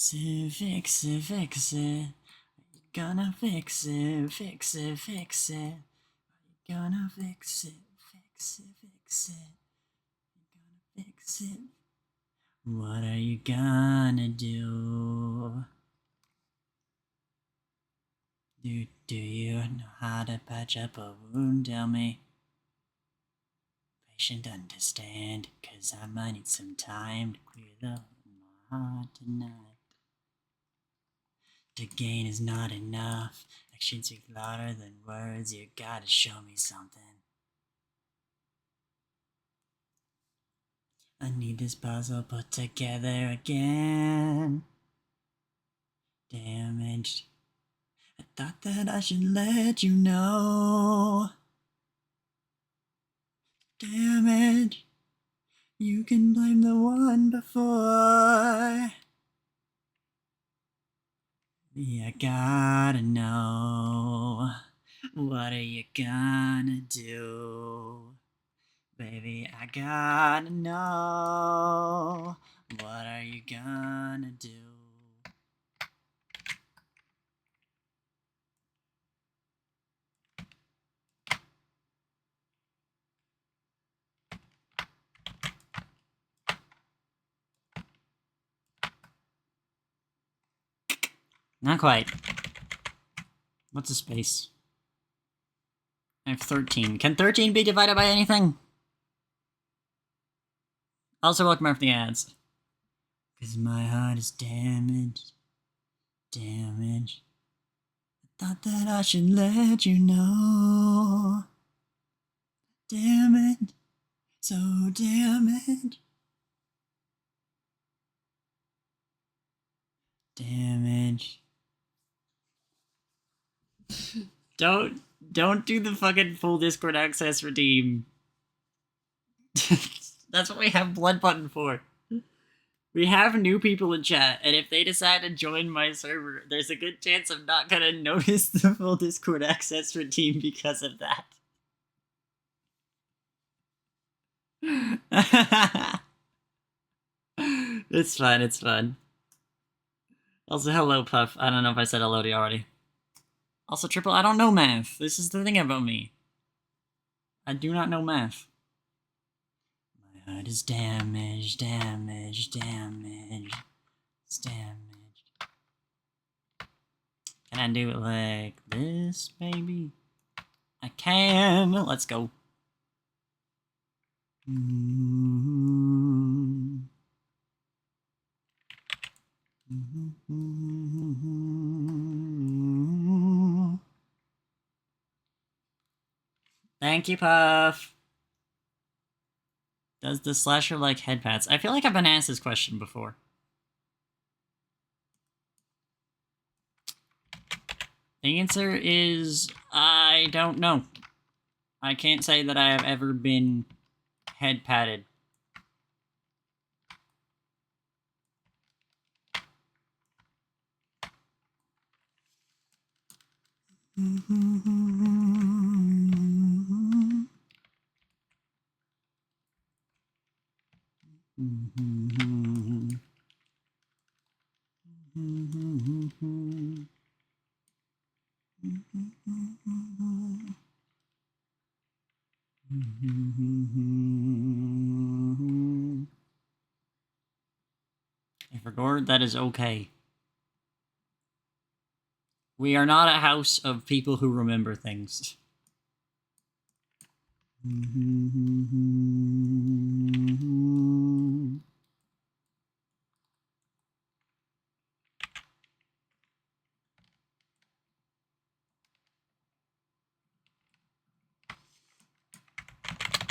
Fix it, fix it, fix it. Gonna fix it, fix it, fix it. Gonna fix it, fix it, fix it. Gonna fix it. What are you gonna do? Do you know how to patch up a wound? Tell me. Patient, understand, 'cause I might need some time to clear the my heart tonight. The gain is not enough. Actions speak louder than words. You gotta show me something. I need this puzzle put together again. Damaged. I thought that I should let you know. Damage. You can blame the one before. Yeah, I gotta know. What are you gonna do? Baby, I gotta know. What are you gonna do? Not quite. What's a space? I have 13. Can 13 be divided by anything? Also, welcome after the ads. 'Cause my heart is damaged. Damaged. I thought that I should let you know. Damaged. So damaged. Damaged. Don't do the fucking full Discord access redeem. That's what we have blood button for. We have new people in chat, and if they decide to join my server, there's a good chance I'm not gonna notice the full Discord access redeem because of that. It's fine, it's fine. Also, hello, Puff. I don't know if I said hello to you already. Also, Triple, I don't know math. This is the thing about me. I do not know math. My heart is damaged, damaged, damaged. It's damaged. Can I do it like this, maybe? I can. Let's go. Thank you, Puff. Does the slasher like head pats? I feel like I've been asked this question before. The answer is I don't know. I can't say that I have ever been head patted. If regard, that is okay. We are not a house of people who remember things.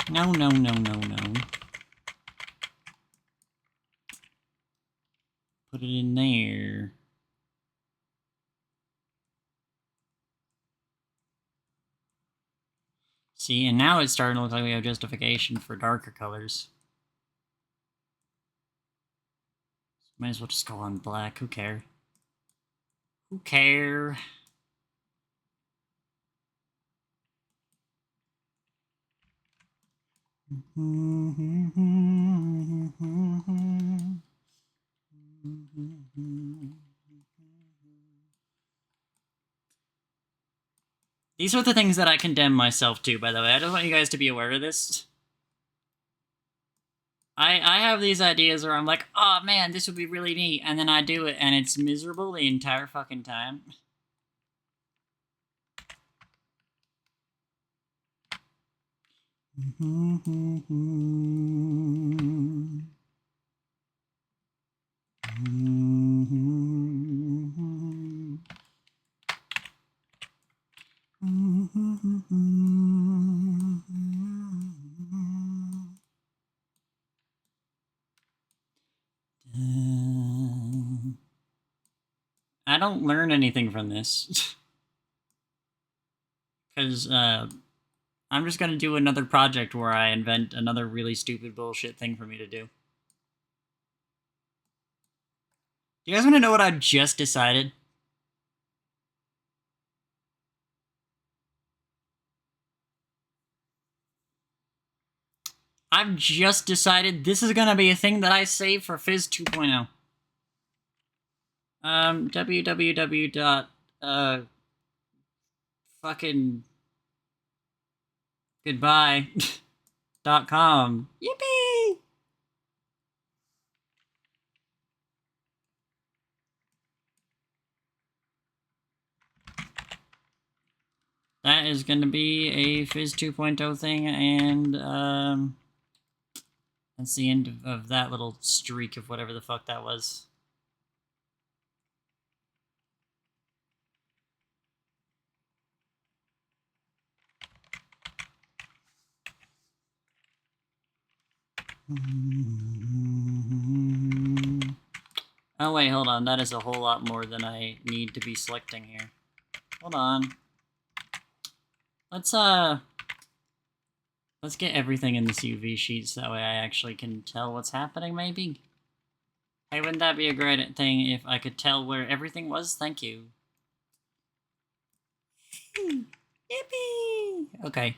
No, no, no, no, no. Put it in there. See, and now it's starting to look like we have justification for darker colors. Might as well just go on black. Who care? Who care? These are the things that I condemn myself to, by the way. I just want you guys to be aware of this. I have these ideas where I'm like, oh man, this would be really neat, and then I do it, and it's miserable the entire fucking time. I don't learn anything from this. Because, I'm just gonna do another project where I invent another really stupid bullshit thing for me to do. Do you guys want to know what I just decided? I've just decided this is gonna be a thing that I save for Fizz 2.0. www. Fucking goodbye .com. Yippee! That is going to be a Fizz 2.0 thing, and that's the end of that little streak of whatever the fuck that was. Oh wait, hold on. That is a whole lot more than I need to be selecting here. Hold on. Let's get everything in this UV sheet so that way I actually can tell what's happening, maybe? Hey, wouldn't that be a great thing if I could tell where everything was? Thank you. Yippee! Okay.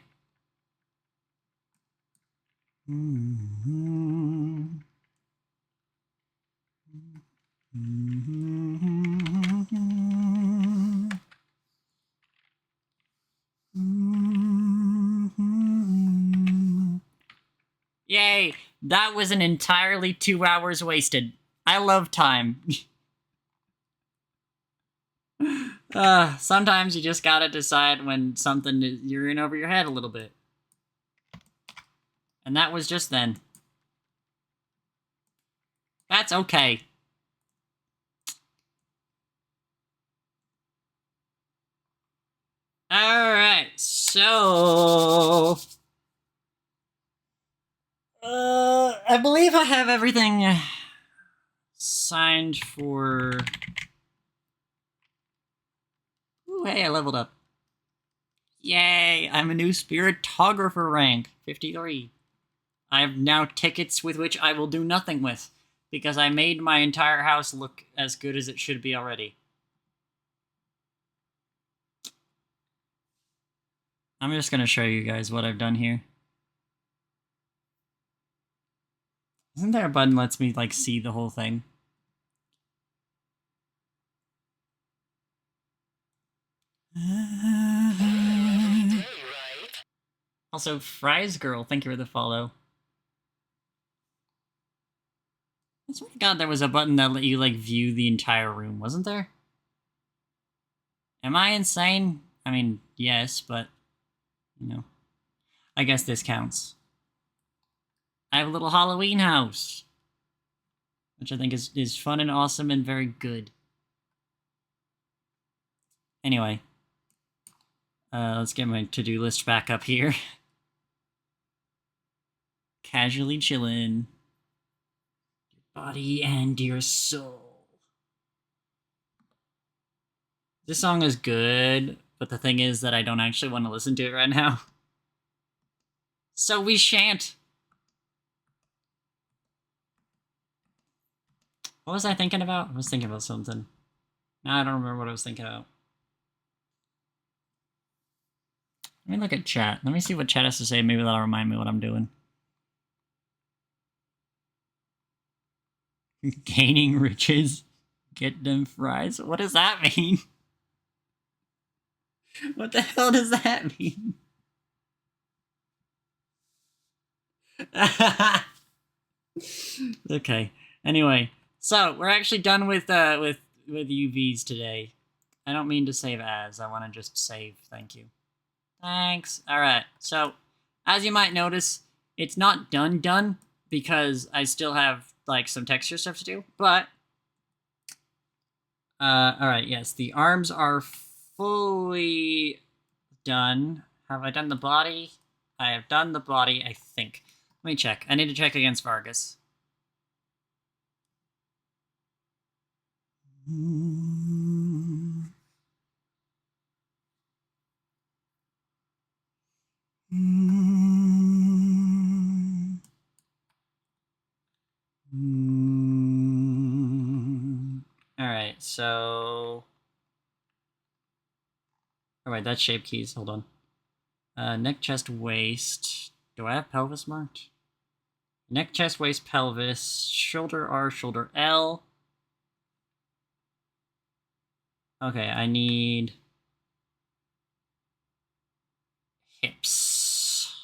Yay! That was an entirely 2 hours wasted. I love time. Sometimes you just gotta decide when something you're in over your head a little bit. And that was just then. That's okay. Alright, so... I believe I have everything signed for... Ooh, hey, I leveled up. Yay, I'm a new Spiritographer rank, 53. I have now tickets with which I will do nothing with, because I made my entire house look as good as it should be already. I'm just gonna show you guys what I've done here. Isn't there a button that lets me, like, see the whole thing? Also, Fries Girl, thank you for the follow. I swear to God there was a button that let you, like, view the entire room, wasn't there? Am I insane? I mean, yes, but, you know. I guess this counts. I have a little Halloween house. Which I think is fun and awesome and very good. Anyway. Let's get my to-do list back up here. Casually chillin'. Your body and your soul. This song is good, but the thing is that I don't actually want to listen to it right now. So we shan't. What was I thinking about? I was thinking about something. Now I don't remember what I was thinking about. Let me look at chat. Let me see what chat has to say. Maybe that'll remind me what I'm doing. Gaining riches. Get them fries. What does that mean? What the hell does that mean? Okay. Anyway, so we're actually done with UVs today. I don't mean to save as. I want to just save. Thank you. Thanks. All right. So, as you might notice, it's not done because I still have like some texture stuff to do. But all right. Yes, the arms are fully done. Have I done the body? I have done the body, I think. Let me check. I need to check against Vargas. Alright, so... Oh wait, that's shape keys, hold on. Neck, chest, waist... Do I have pelvis marked? Neck, chest, waist, pelvis, shoulder R, shoulder L. Okay, I need... hips.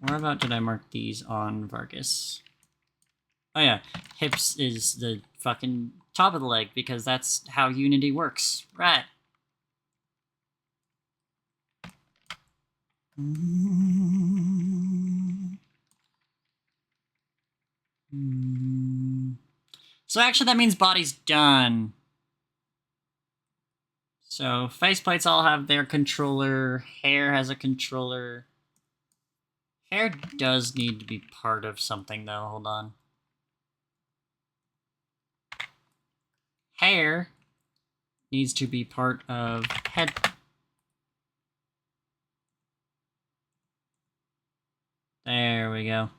Where about did I mark these on Vargas? Oh yeah, hips is the fucking top of the leg because that's how Unity works. Right. So actually that means body's done. So faceplates all have their controller, hair has a controller. Hair does need to be part of something though, hold on. Hair needs to be part of head. There we go.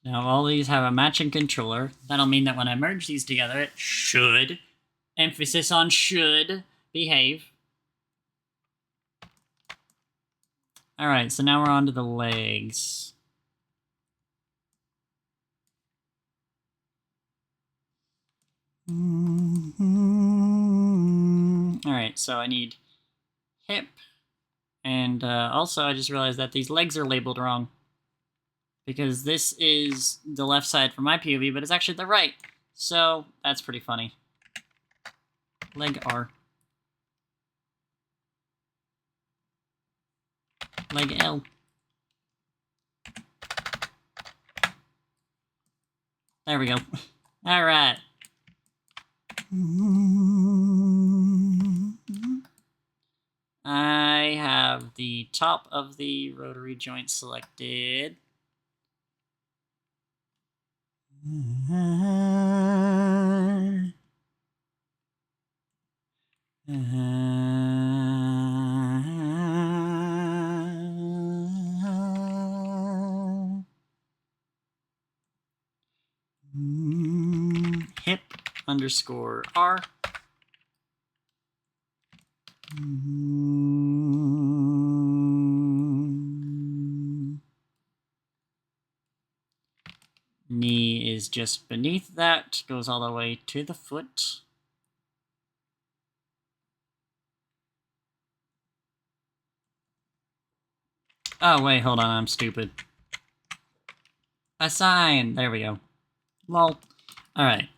Now all these have a matching controller. That'll mean that when I merge these together, it should, emphasis on should, behave. Alright, so now we're on to the legs. Alright, so I need hip, and also I just realized that these legs are labeled wrong. Because this is the left side for my POV, but it's actually the right. So, that's pretty funny. Leg R. Leg L. There we go. Alright. I have the top of the rotary joint selected. Hip underscore R. Knee is just beneath that, goes all the way to the foot. Oh, wait, hold on, I'm stupid. Assign! There we go. Lol. Alright.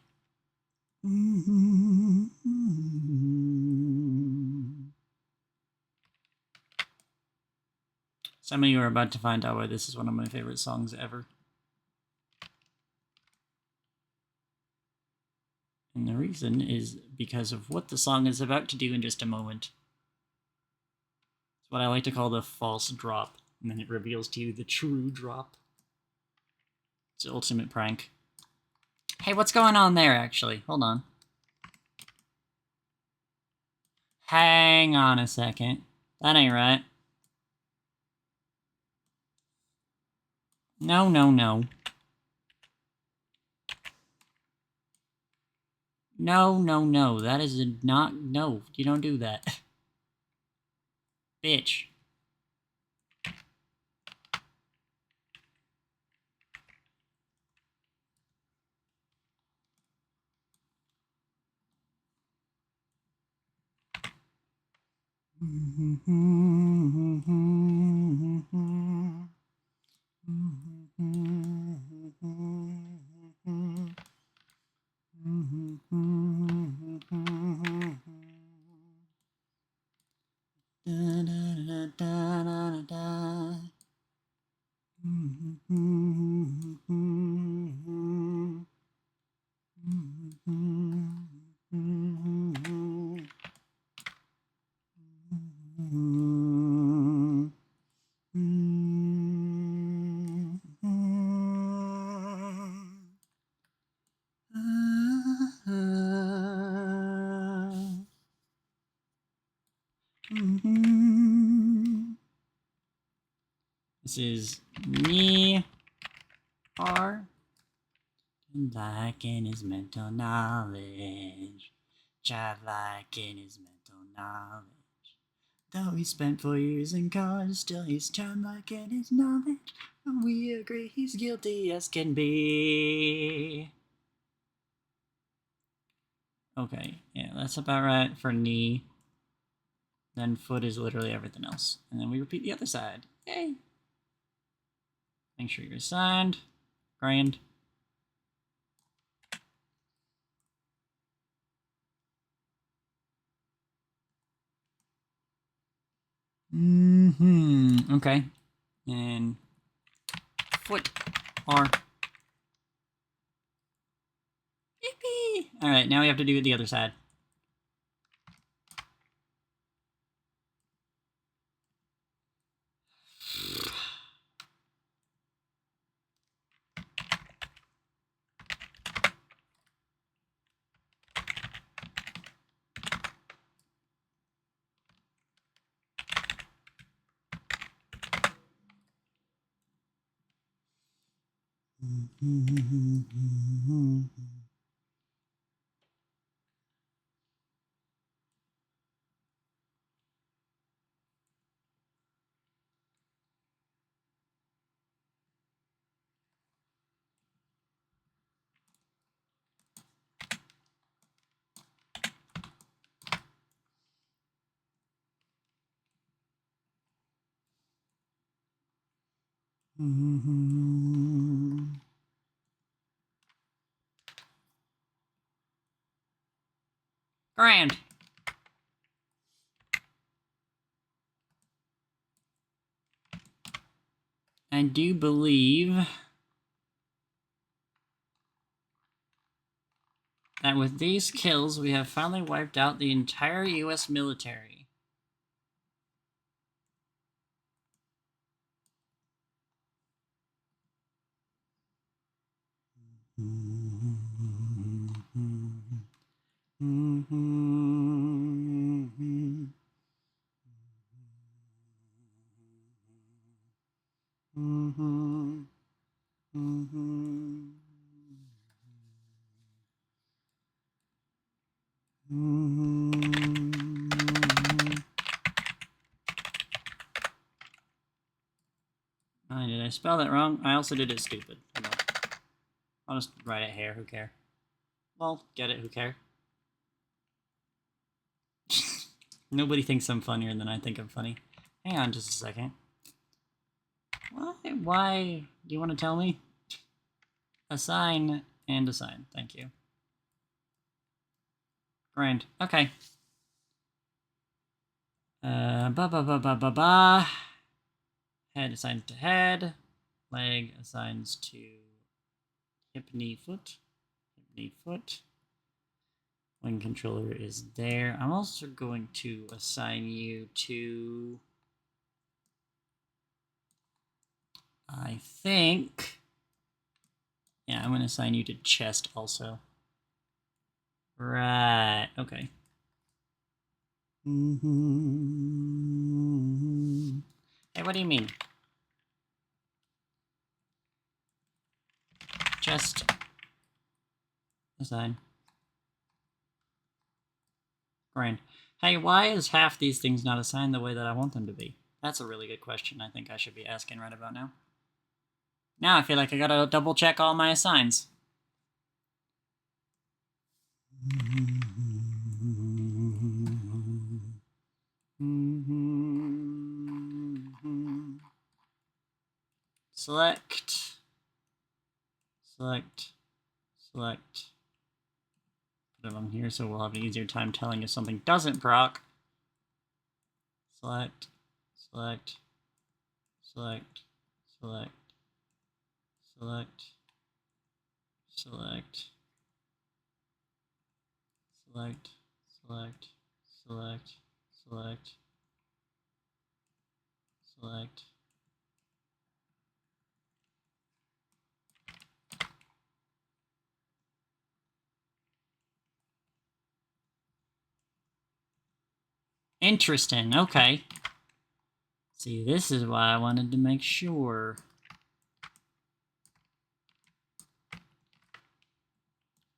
Some of you are about to find out why this is one of my favorite songs ever. And the reason is because of what the song is about to do in just a moment. It's what I like to call the false drop. And then it reveals to you the true drop. It's the ultimate prank. Hey, what's going on there, actually? Hold on. Hang on a second. That ain't right. No, no, no. No, no, no. That is not... No, you don't do that. Bitch. This is me, R, and lacking his mental knowledge. Childlike in his mental knowledge. Though he spent 4 years in college, still he's childlike in his knowledge. And we agree he's guilty as can be. Okay, yeah, that's about right for knee. Then foot is literally everything else. And then we repeat the other side. Yay! Make sure you're signed. Grand. Okay. And foot. R. Yippee! Alright, now we have to do the other side. Grand. I do believe that with these kills, we have finally wiped out the entire US military. Did I spell that wrong? I also did it stupid. I'll just write it here, who care? Well, get it, who care? Nobody thinks I'm funnier than I think I'm funny. Hang on just a second. Why? Do you want to tell me? Assign and assign. Thank you. Grand. Okay. Head assigns to head. Leg assigns to hip, knee, foot. Hip, knee, foot. Wing controller is there. I'm also going to assign you to... I think... Yeah, I'm going to assign you to chest also. Right, okay. Hey, what do you mean? Chest. Assign. Grand. Hey, why is half these things not assigned the way that I want them to be? That's a really good question I think I should be asking right about now. Now I feel like I gotta double check all my assigns. Select. Select. Select. Put it on here so we'll have an easier time telling if something doesn't proc. Select. Select. Select. Select. Select. Select. Select. Select. Select. Select. Select. Interesting, okay. See, this is why I wanted to make sure.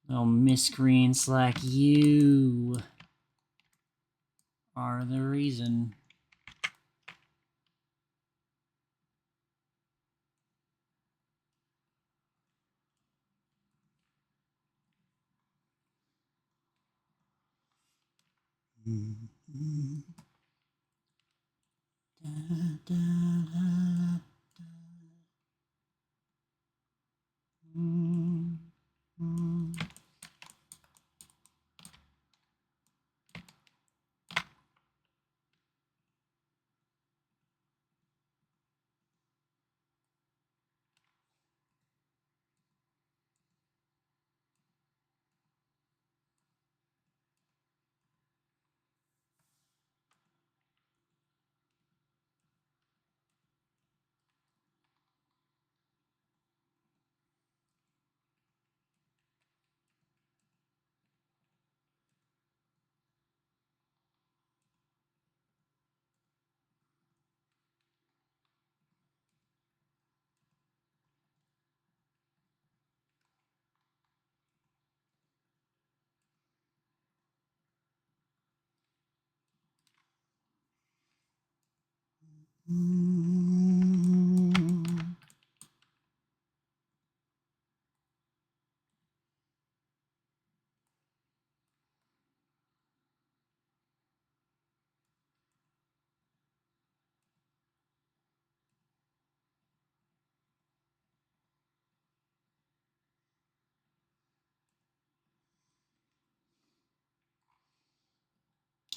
Oh, miscreants like you are the reason.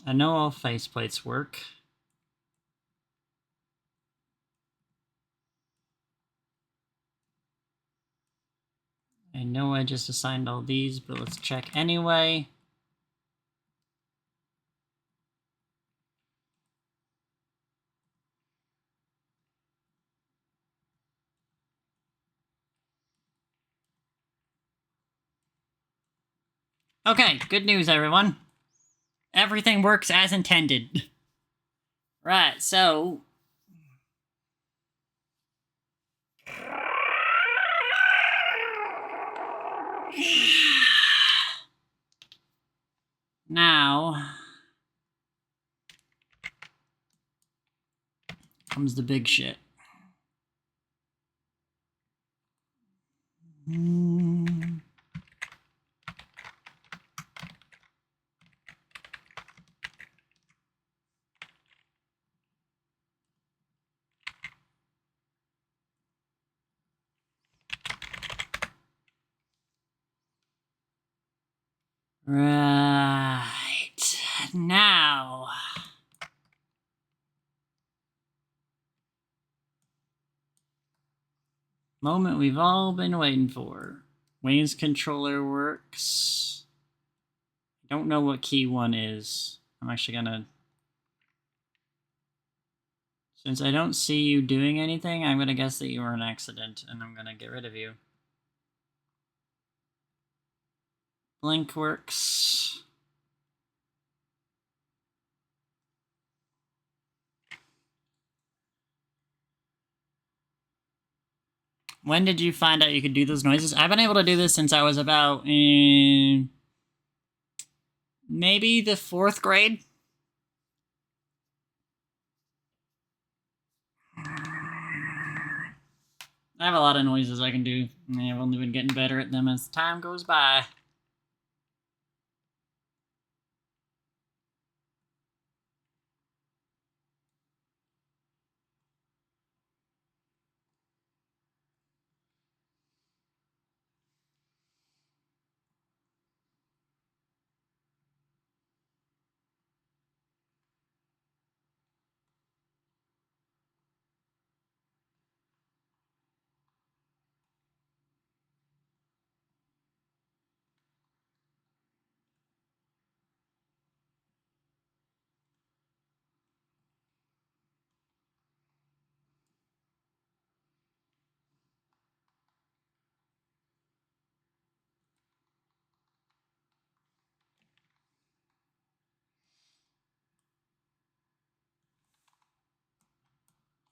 I know all faceplates work. I know I just assigned all these, but let's check anyway. Okay, good news, everyone. Everything works as intended. Right, so... Now... comes the big shit. Right. Now... moment we've all been waiting for. Wayne's controller works. I don't know what key 1 is. I'm actually gonna... Since I don't see you doing anything, I'm gonna guess that you were an accident, and I'm gonna get rid of you. Blink works. When did you find out you could do those noises? I've been able to do this since I was about in maybe the 4th grade. I have a lot of noises I can do, and I've only been getting better at them as time goes by.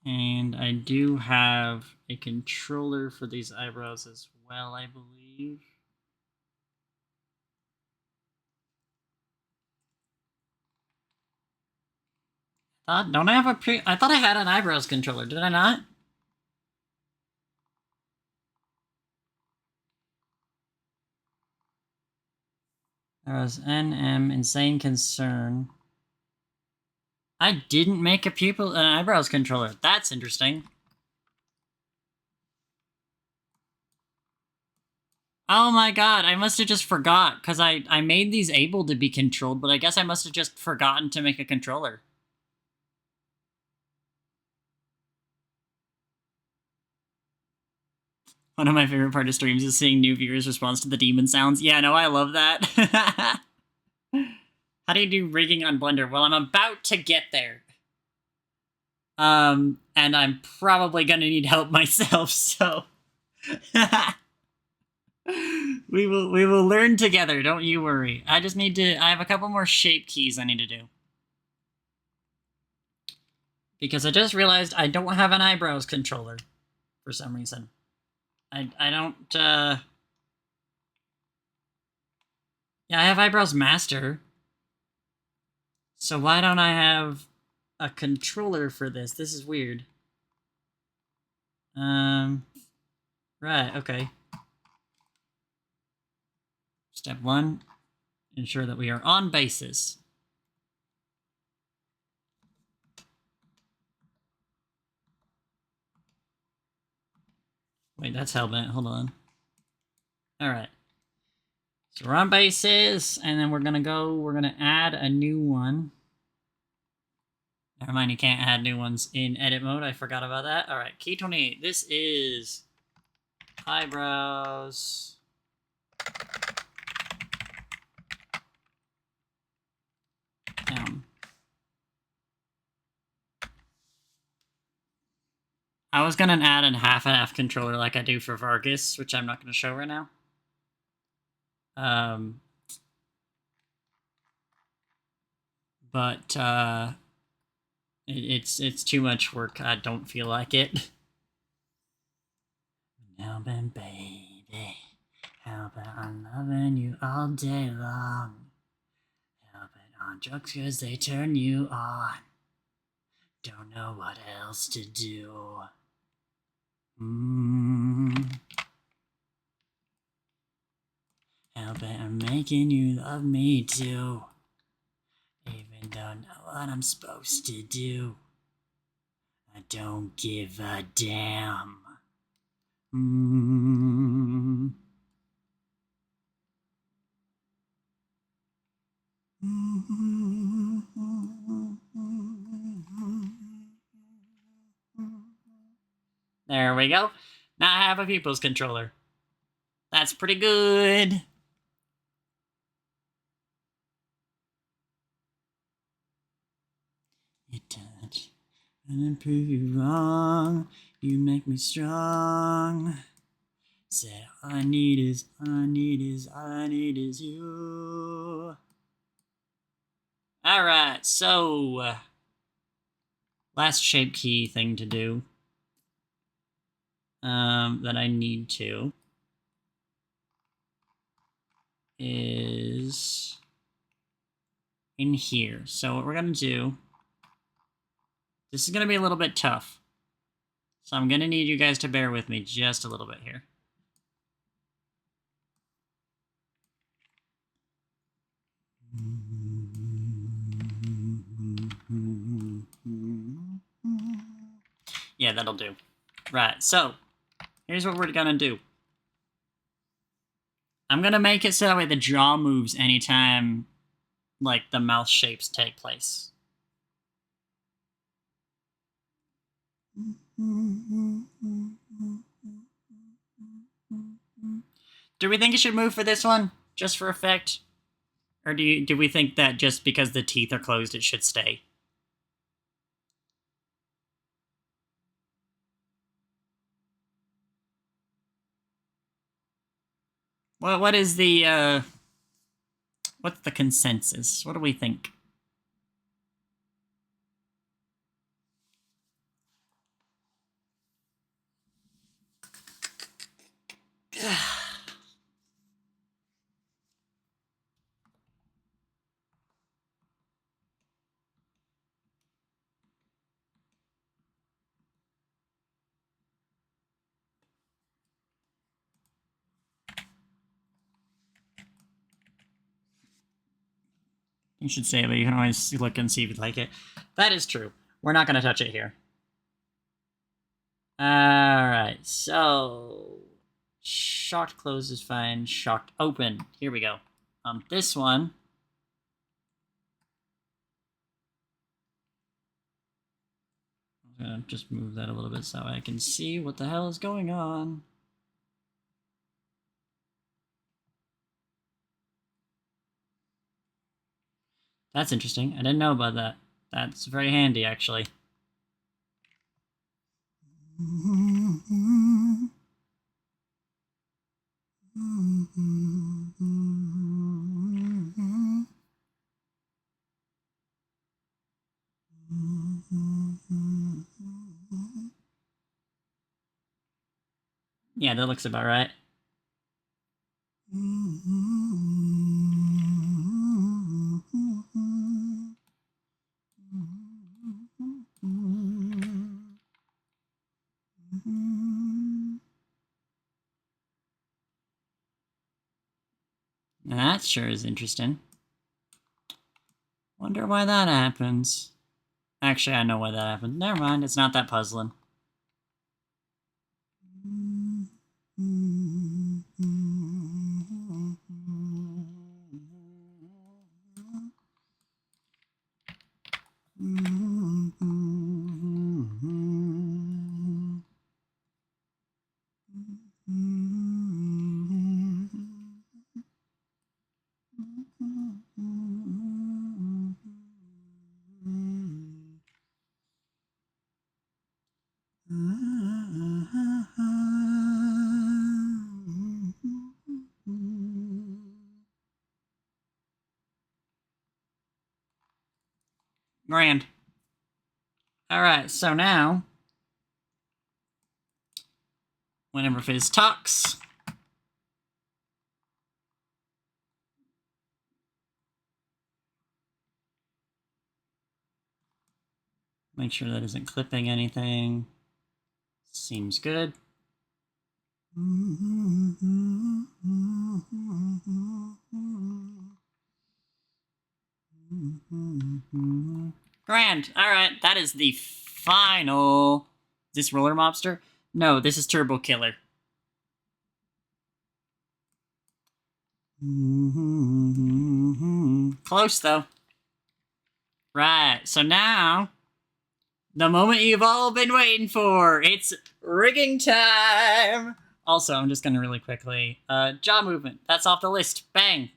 And I do have a controller for these eyebrows as well, I believe. Don't I have a I thought I had an eyebrows controller, did I not? There was NM, Insane Concern. I didn't make an eyebrows controller. That's interesting. Oh my god, I must have just forgot, because I made these able to be controlled, but I guess I must have just forgotten to make a controller. One of my favorite part of streams is seeing new viewers' response to the demon sounds. Yeah, no, I love that. How do you do rigging on Blender? Well, I'm about to get there. And I'm probably gonna need help myself, so... we will learn together, don't you worry. I just need to... I have a couple more shape keys I need to do. Because I just realized I don't have an eyebrows controller for some reason. I don't, Yeah, I have eyebrows master. So why don't I have a controller for this? This is weird. Right, okay. Step 1, ensure that we are on basis. Wait, that's Hellbent. Hold on. Alright. So we're on bases, and then we're gonna add a new one. Never mind, you can't add new ones in edit mode. I forgot about that. Alright, key 28. This is eyebrows. Down. I was gonna add a half-and-half controller like I do for Vargas, which I'm not gonna show right now. But it's too much work. I don't feel like it. Now then, baby, how about I'm loving you all day long? How about on drugs 'cause they turn you on? Don't know what else to do. How about I'm making you love me too? Even though I know what I'm supposed to do. I don't give a damn. There we go. Now I have a pupils controller. That's pretty good. You touch and prove you wrong. You make me strong. Say all I need is you. Alright, so last shape key thing to do. That I need to is in here. So what we're gonna do, this is gonna be a little bit tough. So I'm gonna need you guys to bear with me just a little bit here. Yeah, that'll do. Right, so here's what we're gonna do. I'm gonna make it so that way the jaw moves anytime, like, the mouth shapes take place. Do we think it should move for this one, just for effect? Or do we think that just because the teeth are closed, it should stay? Well, what is the, what's the consensus? What do we think? You should say it, but you can always look and see if you like it. That is true. We're not going to touch it here. Alright, so... Shocked close is fine. Shocked open. Here we go. On this one... I'm going to just move that a little bit so I can see what the hell is going on. That's interesting. I didn't know about that. That's very handy, actually. Yeah, that looks about right. That sure is interesting. Wonder why that happens. Actually, I know why that happens. Never mind, it's not that puzzling. Grand. Alright, so now, whenever Fizz talks, make sure that isn't clipping anything. Seems good. Grand. Alright, that is the final... Is this Roller Mobster? No, this is Turbo Killer. Close, though. Right, so now... The moment you've all been waiting for! It's rigging time! Also, I'm just gonna really quickly... jaw movement. That's off the list. Bang!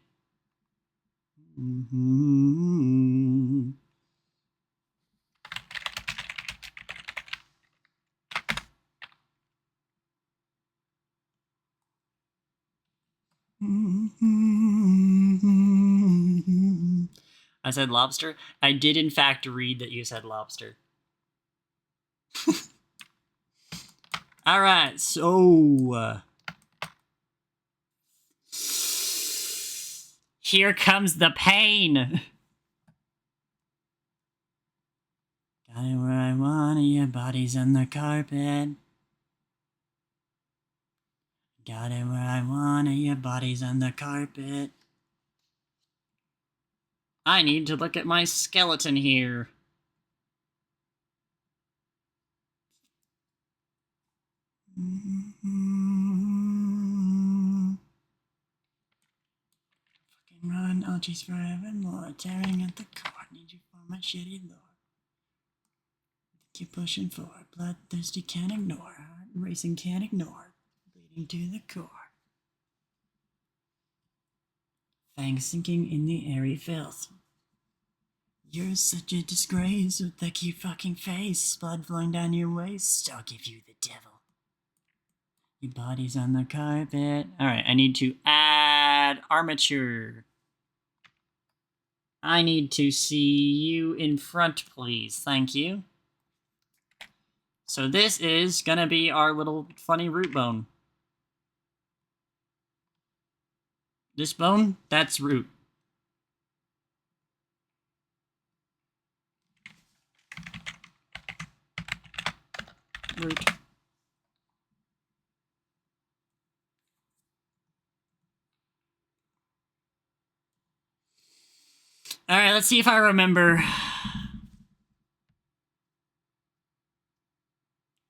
I said lobster. I did in fact read that you said lobster. Alright, so... here comes the pain! Got it where I want it, your body's on the carpet. Got it where I want it, your body's on the carpet. I need to look at my skeleton here. Fucking run, I'll chase forevermore. Tearing at the core, need you for my shitty lore. Keep pushing forward, bloodthirsty can't ignore. Heart racing can't ignore. Bleeding to the core. Fangs sinking in the airy filth. You're such a disgrace with that cute fucking face. Blood flowing down your waist. I'll give you the devil. Your body's on the carpet. Alright, I need to add armature. I need to see you in front, please. Thank you. So this is gonna be our little funny root bone. This bone, that's root. Root. Alright, let's see if I remember.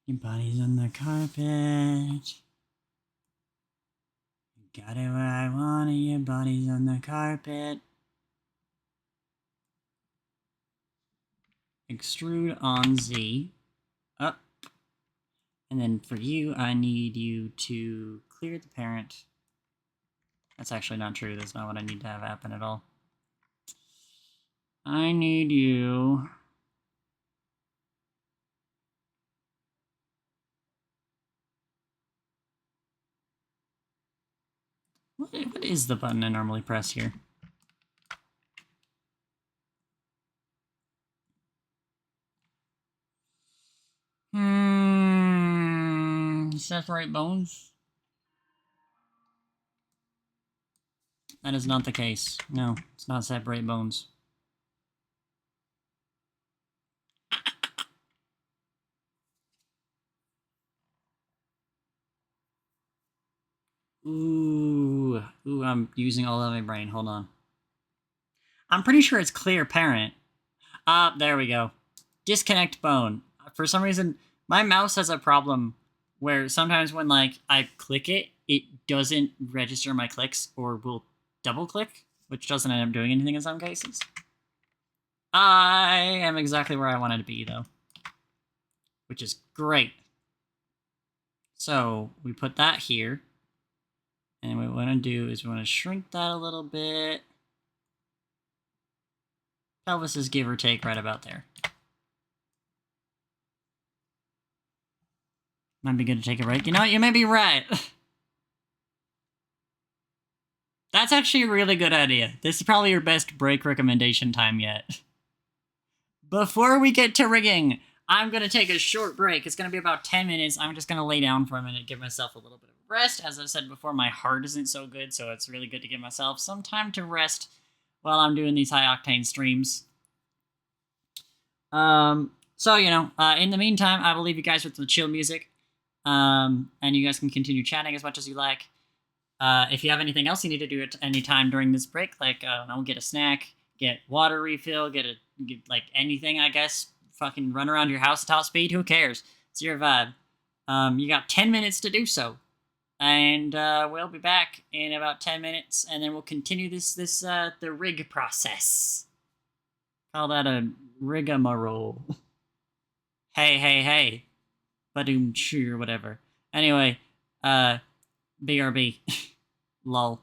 Your body's on the carpet. Got it where I want it, your body's on the carpet. Extrude on Z. Up. And then for you, I need you to clear the parent. That's actually not true. That's not what I need to have happen at all. I need you... What is the button I normally press here? Separate bones? That is not the case. No, it's not separate bones. Ooh, I'm using all of my brain. Hold on. I'm pretty sure it's clear parent. There we go. Disconnect bone. For some reason, my mouse has a problem where sometimes when, like, I click it, it doesn't register my clicks or will double click, which doesn't end up doing anything in some cases. I am exactly where I wanted to be, though, which is great. So we put that here. And what we want to do is we want to shrink that a little bit. Pelvis is give or take right about there. Might be good to take a break. You know what? You may be right. That's actually a really good idea. This is probably your best break recommendation time yet. Before we get to rigging, I'm going to take a short break. It's going to be about 10 minutes. I'm just going to lay down for a minute, give myself a little bit of rest. As I said before, my heart isn't so good, so it's really good to give myself some time to rest while I'm doing these high-octane streams. So, you know, in the meantime, I will leave you guys with some chill music. And you guys can continue chatting as much as you like. If you have anything else you need to do at any time during this break, like, I don't know, get a snack, get water refill, get like, anything, I guess. Fucking run around your house at top speed, who cares? It's your vibe. You got 10 minutes to do so. And, we'll be back in about 10 minutes, and then we'll continue the rig process. Call that a rigmarole. hey. Badoom choo or whatever. Anyway, BRB. Lol.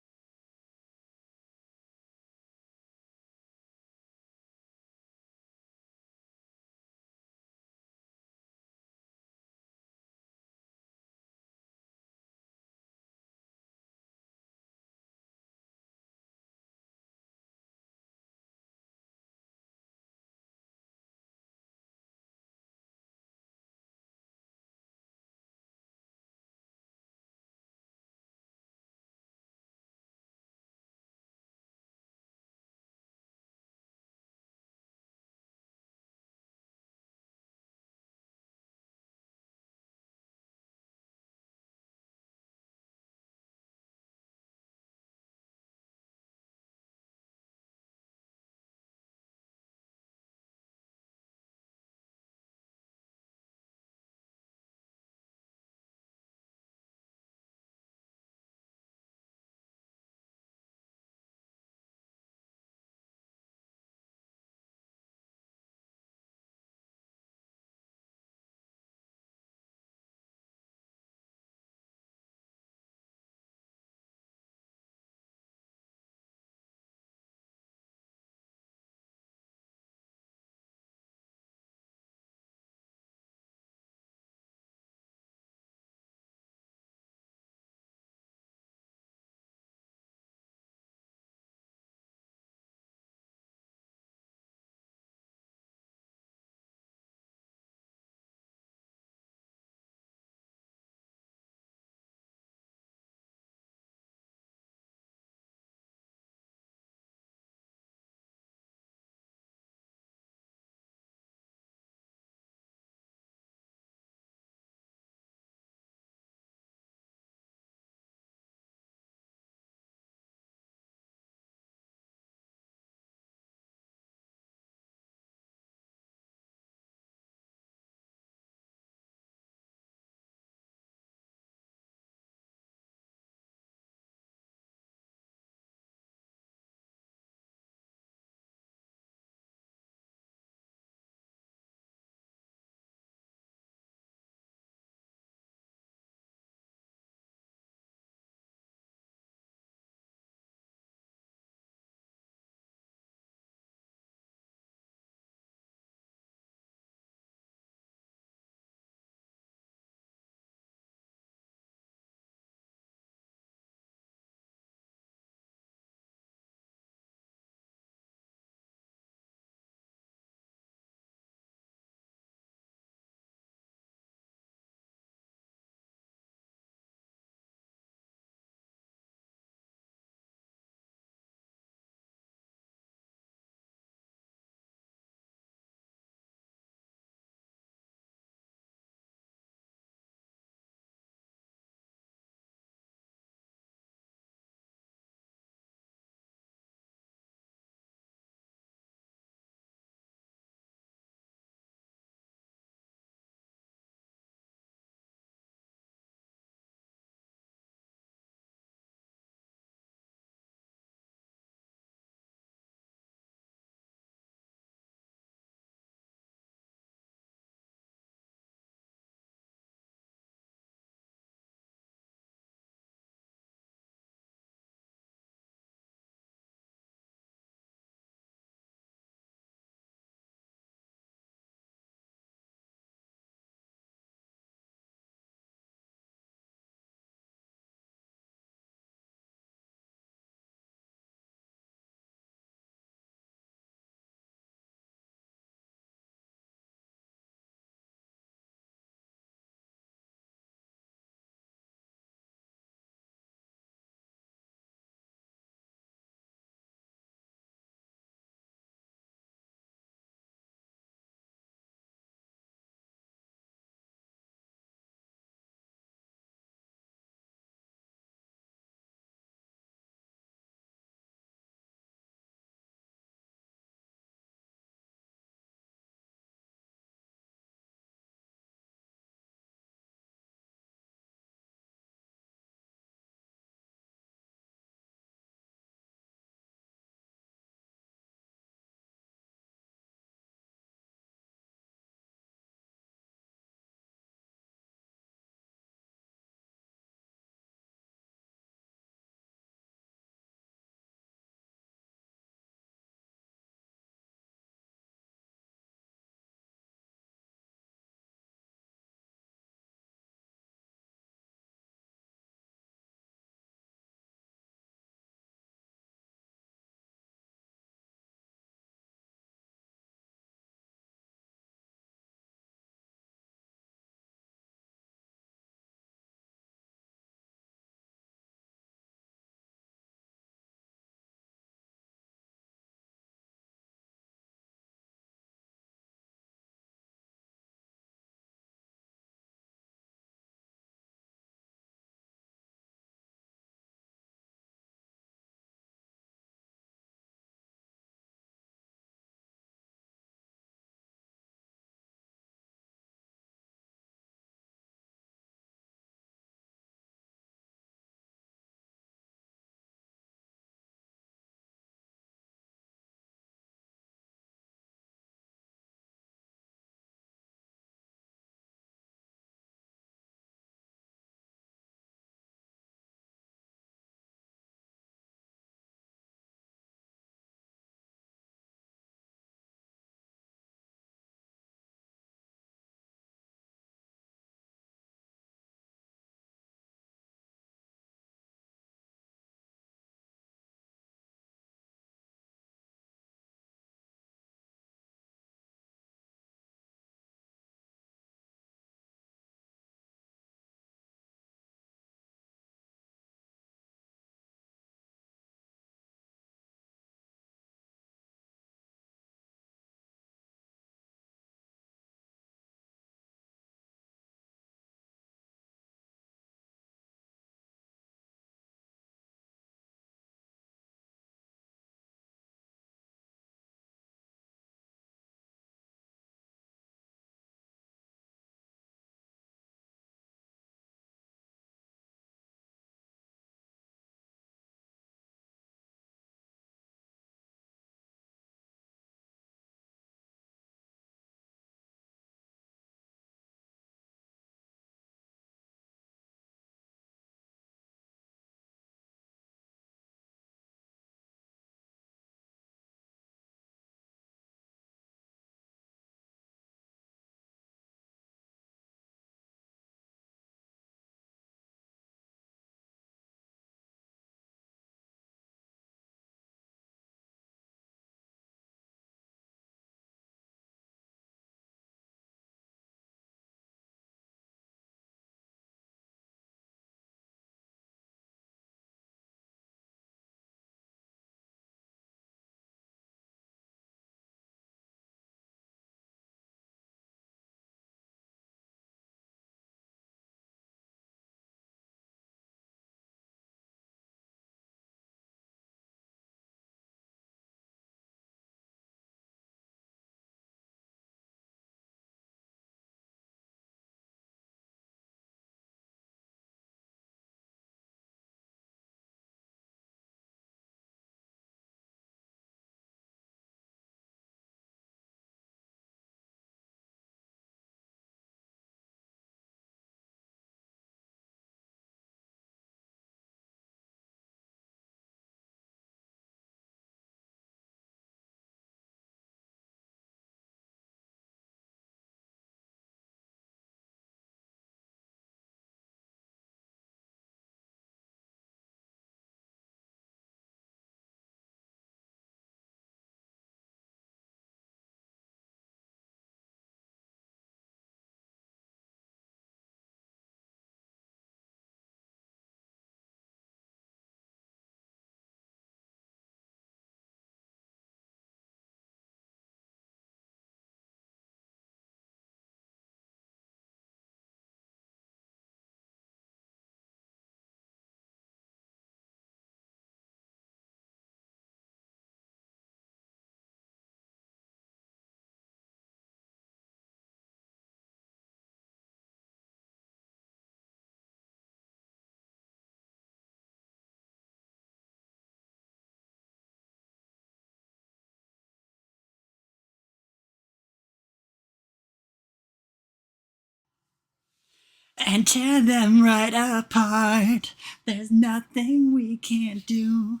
and tear them right apart. There's nothing we can't do.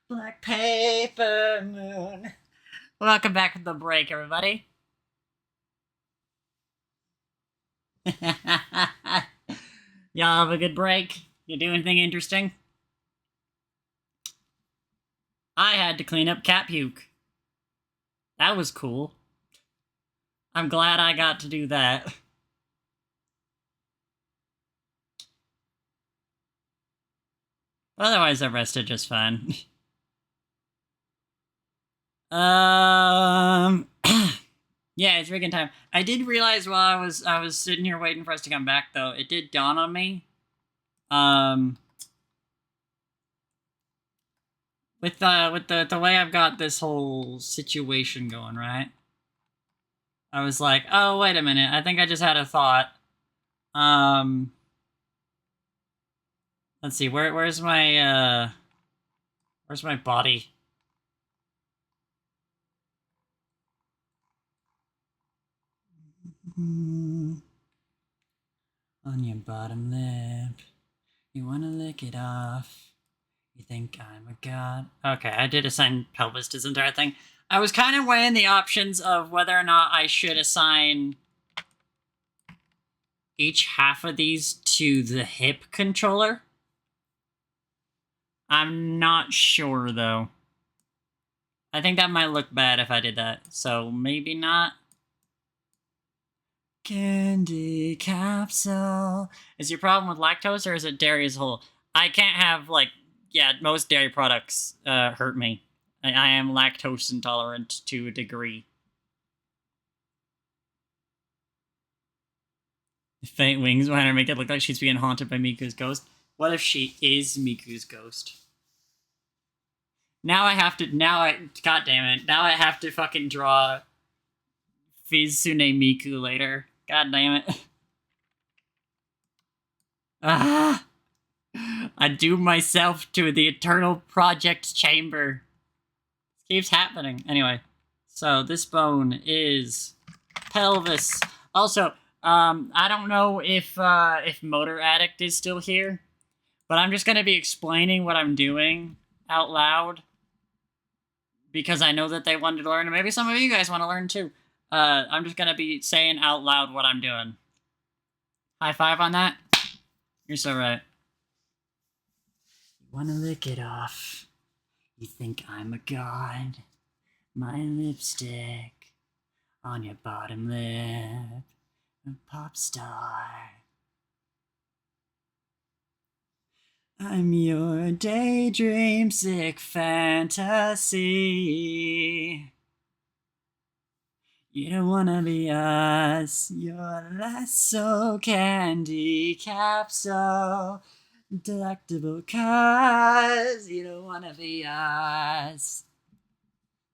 Black paper moon. Welcome back from the break, everybody. Y'all have a good break? You do anything interesting? I had to clean up cat puke. That was cool. I'm glad I got to do that. Otherwise, I rested just fine. Yeah, it's rigging time. I did realize while I was sitting here waiting for us to come back, though, it did dawn on me. With the way I've got this whole situation going, right? I was like, oh, wait a minute. I think I just had a thought. Let's see. Where's my body? On your bottom lip. You wanna lick it off. You think I'm a god? Okay, I did assign pelvis to this entire thing. I was kind of weighing the options of whether or not I should assign each half of these to the hip controller. I'm not sure, though. I think that might look bad if I did that, so maybe not. Candy capsule. Is your problem with lactose, or is it dairy as a whole? I can't have, like, yeah, most dairy products hurt me. I am lactose intolerant to a degree. Faint wings behind her make it look like she's being haunted by Miku's ghost. What if she is Miku's ghost? God damn it, now I have to fucking draw Fizz Miku later. God damn it. Ah! I doom myself to the eternal project chamber. This keeps happening. Anyway, so this bone is pelvis. Also, I don't know if Motor Addict is still here, but I'm just gonna be explaining what I'm doing out loud because I know that they wanted to learn, and maybe some of you guys want to learn too. I'm just gonna be saying out loud what I'm doing. High five on that. You're so right. You wanna lick it off. You think I'm a god. My lipstick on your bottom lip. A pop star. I'm your daydream sick fantasy. You don't wanna be us. Your lasso candy capsule. Delectable cause you don't wanna be us.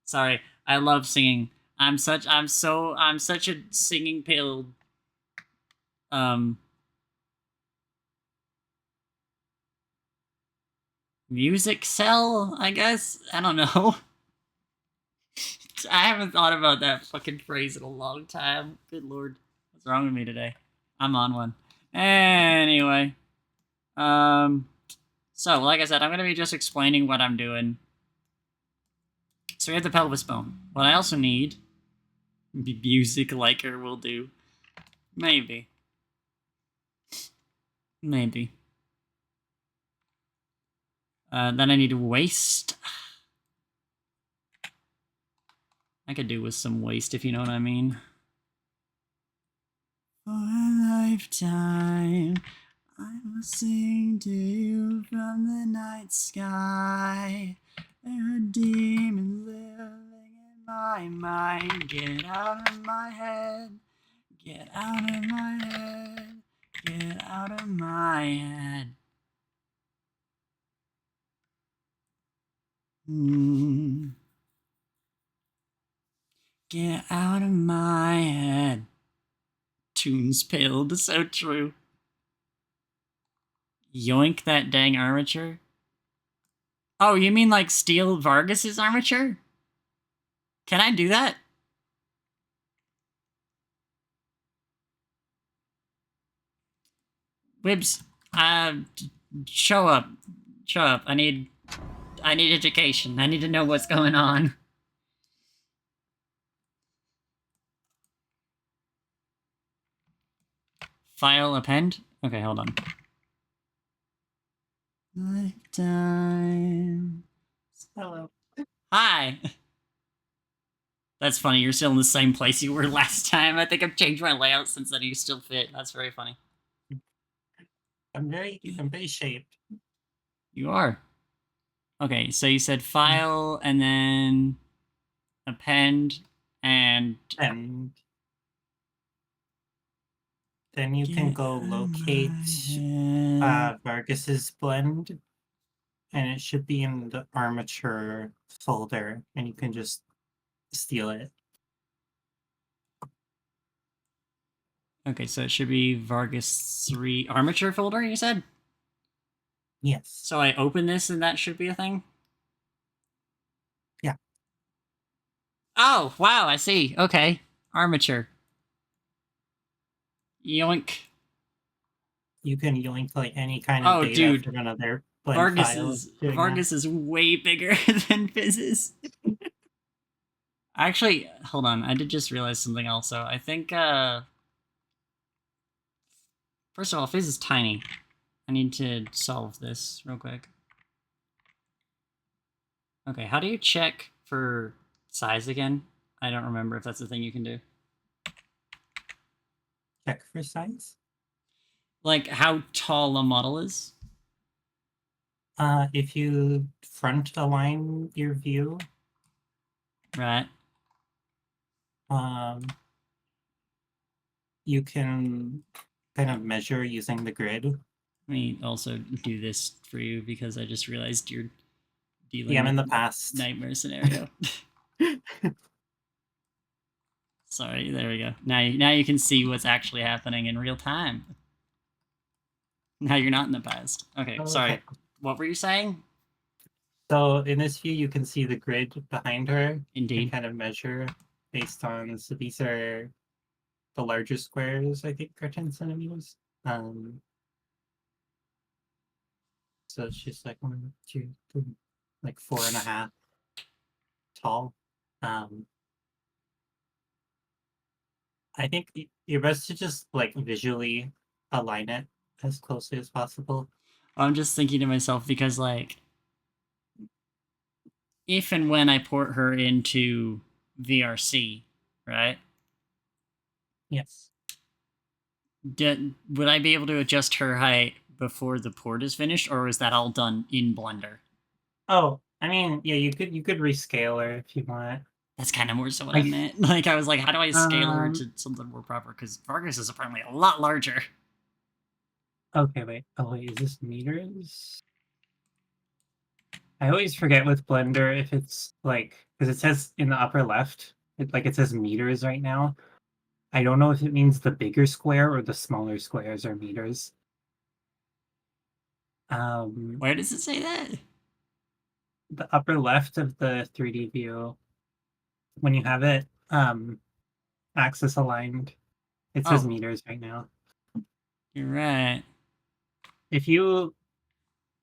Sorry, I love singing. I'm such a singing pill. Music cell, I guess? I don't know. I haven't thought about that fucking phrase in a long time. Good lord. What's wrong with me today? I'm on one. Anyway. So, like I said, I'm going to be just explaining what I'm doing. So we have the pelvis bone. What I also need... Music liker will do. Maybe. Maybe. Then I need waist. I could do with some waist, if you know what I mean. For a lifetime, I will sing to you from the night sky. There are demons living in my mind. Get out of my head. Get out of my head. Get out of my head. Get out of my head. Tunes pilled, so true. Yoink that dang armature. Oh, you mean like steal Vargas's armature? Can I do that? Wibs, show up. Show up. I need education. I need to know what's going on. File append? Okay, hold on. Lifetime. Hello. Hi! That's funny, you're still in the same place you were last time. I think I've changed my layout since then, you still fit. That's very funny. I'm very shaped. You are. Okay, so you said file and then append and And then you can go locate Vargas's blend, and it should be in the armature folder, and you can just steal it. Okay, so it should be Vargas 3 armature folder, you said? Yes. So I open this and that should be a thing? Yeah. Oh, wow, I see. Okay. Armature. Yoink. You can yoink like any kind of Oh, data dude. from another blend file. Vargas is way bigger than Fizz's. Actually, hold on. I did just realize something also. I think, first of all, Fizz is tiny. I need to solve this real quick. Okay, how do you check for size again? I don't remember if that's the thing you can do. Check for size. Like, how tall a model is? If you front align your view, Right. you can kind of measure using the grid. Let me also do this for you because I just realized you're dealing Yeah, I'm in with the past. nightmare scenario. Sorry, there we go. Now you can see what's actually happening in real time. Now you're not in the past. Okay, Oh, sorry. okay. What were you saying? So in this view, you can see the grid behind her. Indeed. And kind of measure based on, so these are the larger squares, I think, are 10 centimeters. So she's like 1, 2, 3, like 4.5 tall. I think you're best to just like visually align it as closely as possible. I'm just thinking to myself because, like, if and when I port her into VRC, right? Yes. Would I be able to adjust her height before the port is finished, or is that all done in Blender? Oh, I mean, yeah, you could rescale her if you want. That's kind of more so what I meant. Like, I was like, how do I scale her to something more proper? Because Vargas is apparently a lot larger. Okay, wait. Oh, wait, is this meters? I always forget with Blender if it's like, because it says in the upper left, it says meters right now. I don't know if it means the bigger square or the smaller squares are meters. Where does it say that? The upper left of the 3D view, when you have it axis aligned, it says meters right now. You're right. If you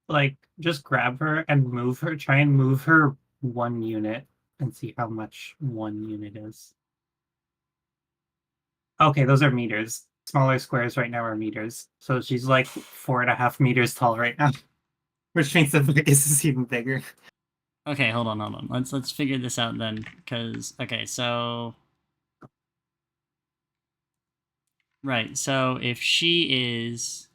like just grab her and move her, try and move her 1 unit and see how much 1 unit is. Okay, those are meters. Smaller squares right now are meters. So she's like 4.5 meters tall right now. Which means the Vegas is even bigger. Okay, hold on. Let's figure this out then, because okay, so right, so if she is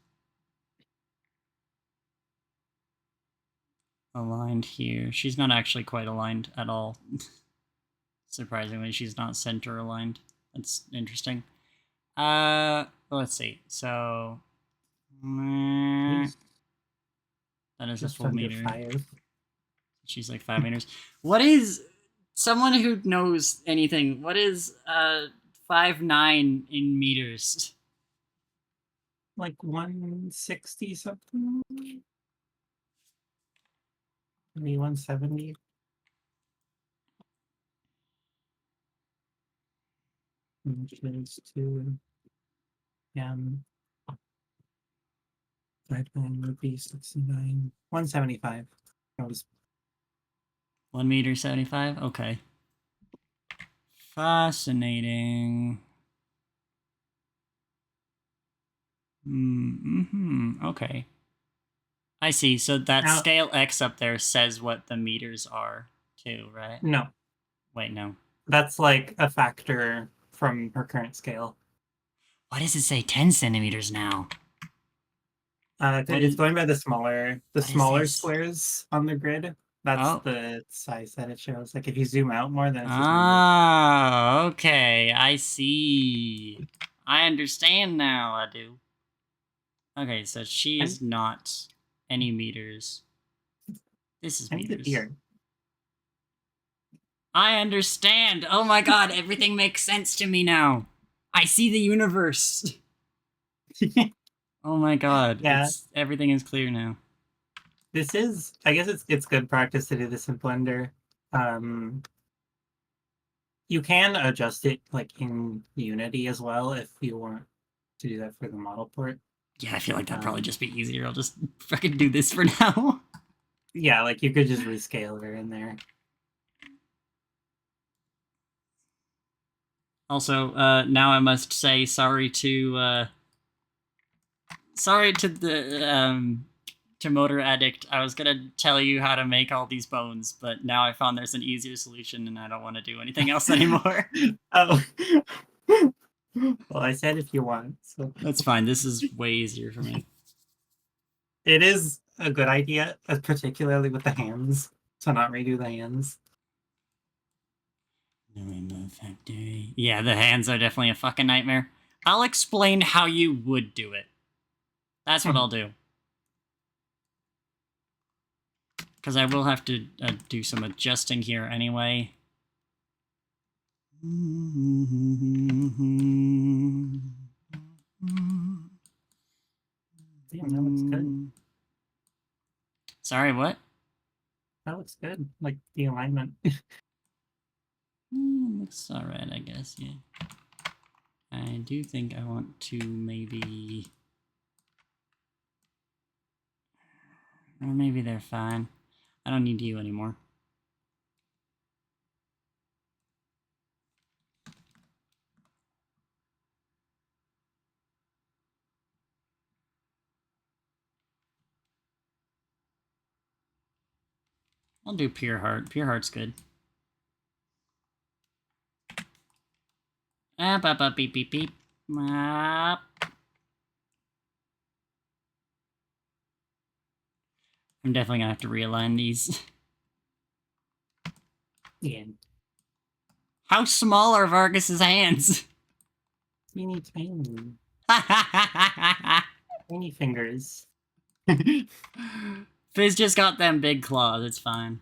aligned here, she's not actually quite aligned at all. Surprisingly, she's not center aligned. That's interesting. Let's see. So that is a Just full under meter. 5. She's like 5 meters. What is someone who knows anything? What is 5'9" in meters? Like 160 something? Maybe 170. Which is 2 m. Pipeline would be 69. 175. That was 1 meter 75? Okay. Fascinating. Okay. I see. So that Now- scale X up there says what the meters are, too, right? no. Wait, no. That's like a factor from her current scale. Why does it say 10 centimeters now? What It's is- going by the smaller what is this? squares on the grid. That's Oh. the size that it shows. Like if you zoom out more, then it's just Ah, okay. I see. I understand now. I do. Okay, so she is not any meters. This is I need it meters. here. I understand. Oh my god, everything makes sense to me now. I see the universe. Oh my god. Yeah. Everything is clear now. This is, I guess it's good practice to do this in Blender. You can adjust it like in Unity as well if you want to do that for the model port. Yeah, I feel like that'd probably just be easier. I'll just fucking do this for now. Yeah, like you could just rescale her in there. Also, now I must say sorry to the to Motor Addict. I was gonna tell you how to make all these bones, but now I found there's an easier solution, and I don't want to do anything else anymore. Oh. Well, I said if you want, so That's fine. This is way easier for me. it is a good idea, particularly with the hands, to not redo the hands. The Rainbow Factory. Yeah, the hands are definitely a fucking nightmare. I'll explain how you would do it. That's what I'll do. Because I will have to do some adjusting here anyway. Damn, that looks good. Sorry, what? That looks good. Like the alignment. Looks alright, I guess, yeah. I do think I want to maybe... Or maybe they're fine. I don't need you anymore. I'll do Pure Heart. Pure Heart's good. Beep, beep, beep. I'm definitely gonna have to realign these. Yeah. How small are Vargas's hands? Teeny tiny. Tiny fingers. Fizz just got them big claws, it's fine.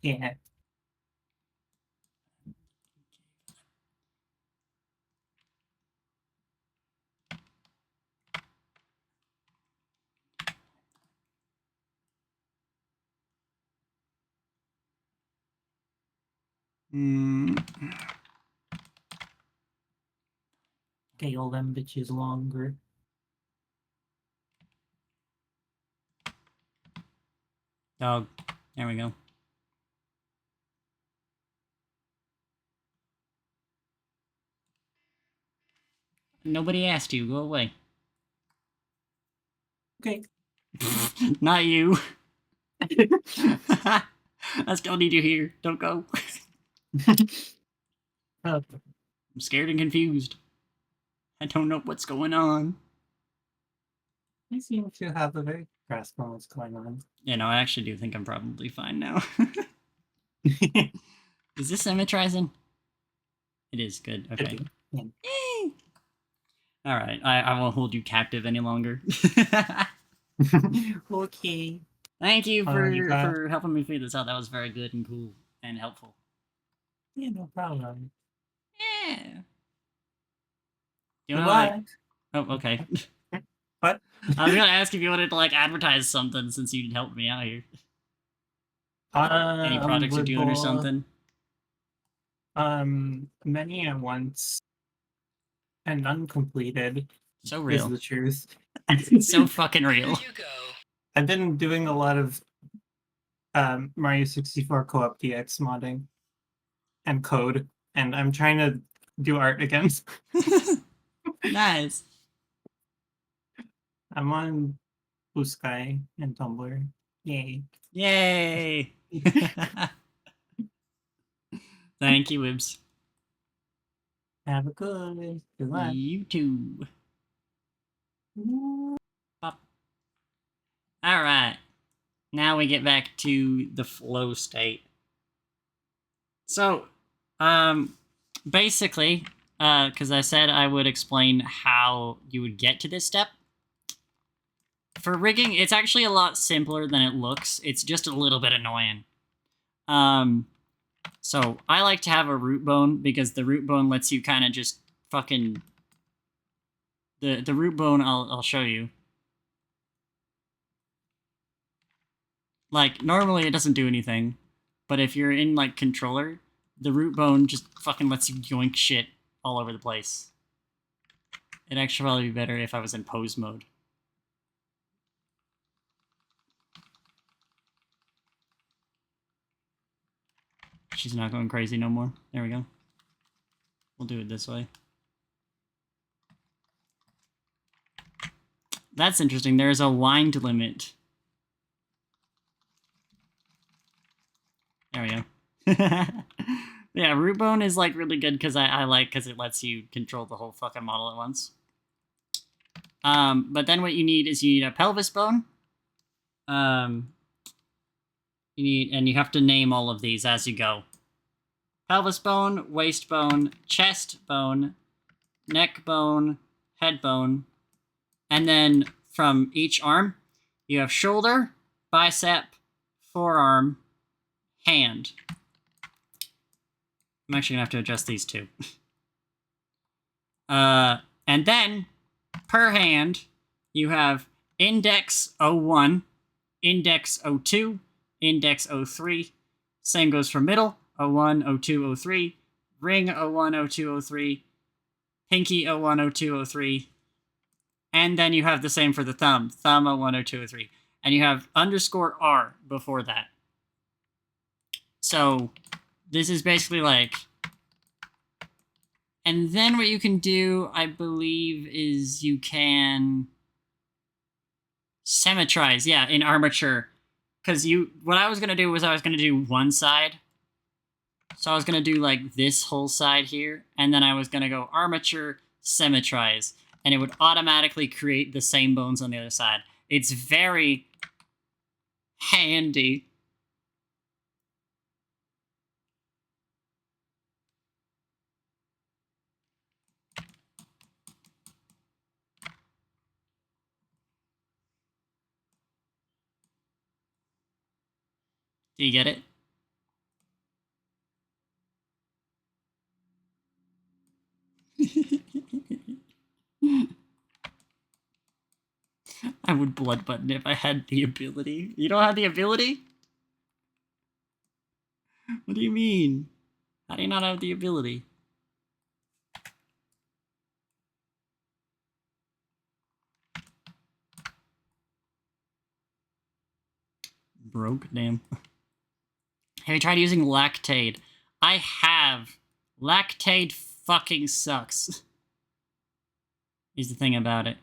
Yeah. Scale them bitches longer. Dog. There we go. Nobody asked you, go away. Okay. Not you. I still need you here. Don't go. Oh, I'm scared and confused. I don't know what's going on. I seem to have a very grasp on what's going on. Yeah, no, I actually do think I'm probably fine now. Is this symmetrizing? It is, good. Okay. Yeah. Alright, I won't hold you captive any longer. Okay. Thank you Oh, for, you got- for helping me figure this out. That was very good and cool and helpful. Yeah, no problem. Yeah. You know, like, Goodbye. oh, okay. What? I was gonna ask if you wanted to like advertise something since you helped me out here. Any projects you're doing or something? Many at once and uncompleted. So is real. the truth. So fucking real. Here you go. I've been doing a lot of Mario 64 co-op DX modding and code, and I'm trying to do art again. Nice. I'm on Blue Sky and Tumblr. Yay. Yay. Thank you, Wibs. Have a good one. You too. Pop. All right. Now we get back to the flow state. So, basically, because I said I would explain how you would get to this step. For rigging, it's actually a lot simpler than it looks. It's just a little bit annoying. So I like to have a root bone because the root bone lets you kind of just fucking... The root bone, I'll show you. Like, normally it doesn't do anything, but if you're in, like, controller, the root bone just fucking lets you yoink shit all over the place. It'd actually probably be better if I was in pose mode. She's not going crazy no more. There we go. We'll do it this way. That's interesting. There is a wind limit. There we go. Yeah, root bone is like really good because I like because it lets you control the whole fucking model at once. But then what you need is you need a pelvis bone. You have to name all of these as you go. Pelvis bone, waist bone, chest bone, neck bone, head bone, and then from each arm, you have shoulder, bicep, forearm, hand. I'm actually gonna have to adjust these two. And then, per hand, you have index 01, index 02, index 03. Same goes for middle, 01, 02, 03, ring 01, 02, 03, pinky 01, 02, 03. And then you have the same for the thumb, thumb 01, 02, 03. And you have underscore R before that. So this is basically like... And then what you can do, I believe, is you can symmetrize, yeah, in armature. Because what I was going to do was I was going to do one side. So I was going to do like this whole side here. And then I was going to go armature, symmetrize. And it would automatically create the same bones on the other side. It's very handy. Do you get it? I would blood button if I had the ability. You don't have the ability? What do you mean? How do you not have the ability? Broke? Damn. Have you tried using Lactaid? I have. Lactaid fucking sucks. Is the thing about it.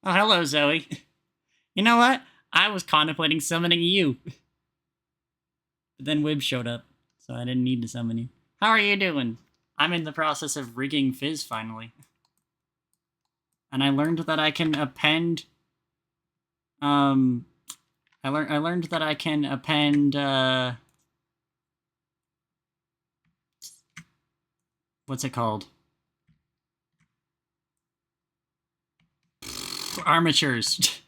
Oh, hello, Zoe. You know what? I was contemplating summoning you. But then Wib showed up, so I didn't need to summon you. How are you doing? I'm in the process of rigging Fizz, finally. And I learned that I can append. I learned that I can append. What's it called? Armatures.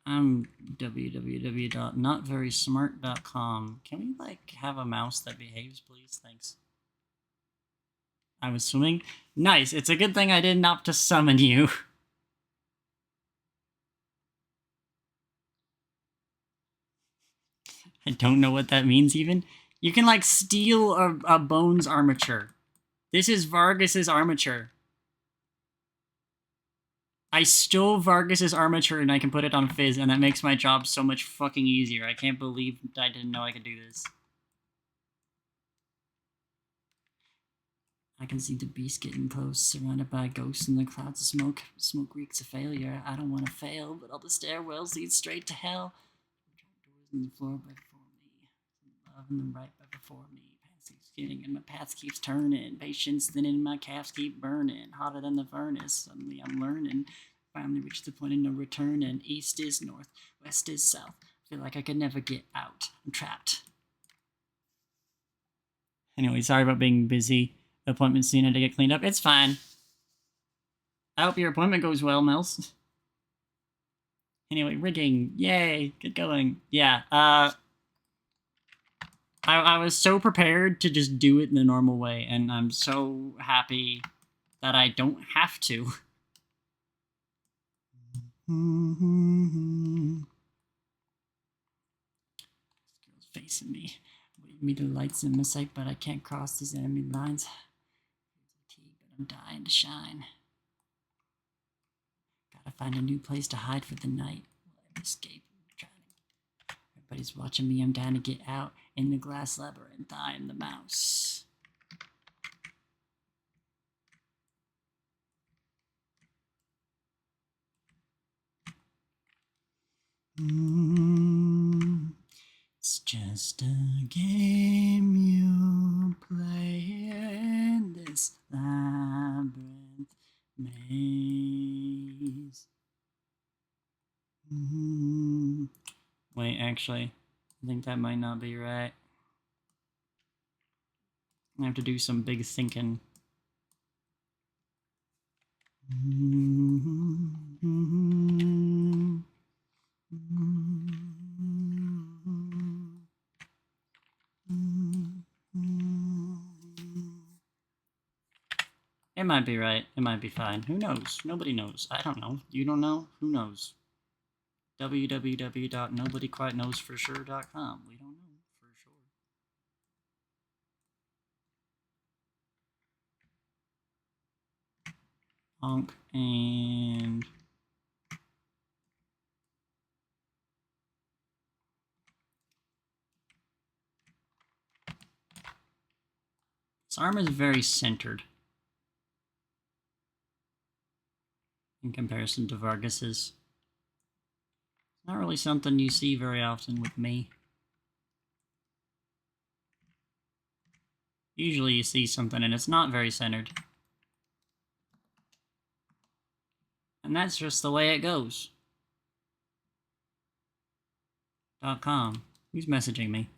www.notverysmart.com. Can we, like, have a mouse that behaves, please? Thanks. I was swimming. Nice. It's a good thing I didn't opt to summon you. I don't know what that means, even. You can, like, steal a Bones armature. This is Vargas's armature. I stole Vargas's armature and I can put it on Fizz, and that makes my job so much fucking easier. I can't believe I didn't know I could do this. I can see the beast getting close, surrounded by ghosts in the clouds of smoke. Smoke reeks of failure. I don't want to fail, but all the stairwells lead straight to hell. Doors in the floor right before me. Love in the right before me. Pants keep skinning and my path keeps turning. Patience thinning, my calves keep burning. Hotter than the furnace. Suddenly I'm learning. Finally reached the point of no return, and east is north, west is south. Feel like I could never get out. I'm trapped. Anyway, sorry about being busy. Appointment soon had to get cleaned up. It's fine. I hope your appointment goes well, Mills. Anyway, rigging. Yay. Get going. Yeah, I was so prepared to just do it in the normal way, and I'm so happy that I don't have to. This girl's facing me. Waiting me to lights in my sight, but I can't cross these enemy lines. Fatigue, but I'm dying to shine. Gotta find a new place to hide for the night. Will I escape? Everybody's watching me. I'm down to get out. In the glass labyrinth, I'm the mouse. It's just a game you play in this labyrinth maze. Wait, actually, I think that might not be right. I have to do some big thinking. It might be right. It might be fine. Who knows? Nobody knows. I don't know. You don't know? Who knows? www.nobodyquiteknowsforsure.com. We don't know for sure. Honk and... This arm is very centered in comparison to Vargas's. Not really something you see very often with me. Usually you see something and it's not very centered. And that's just the way it goes. .com. Who's messaging me?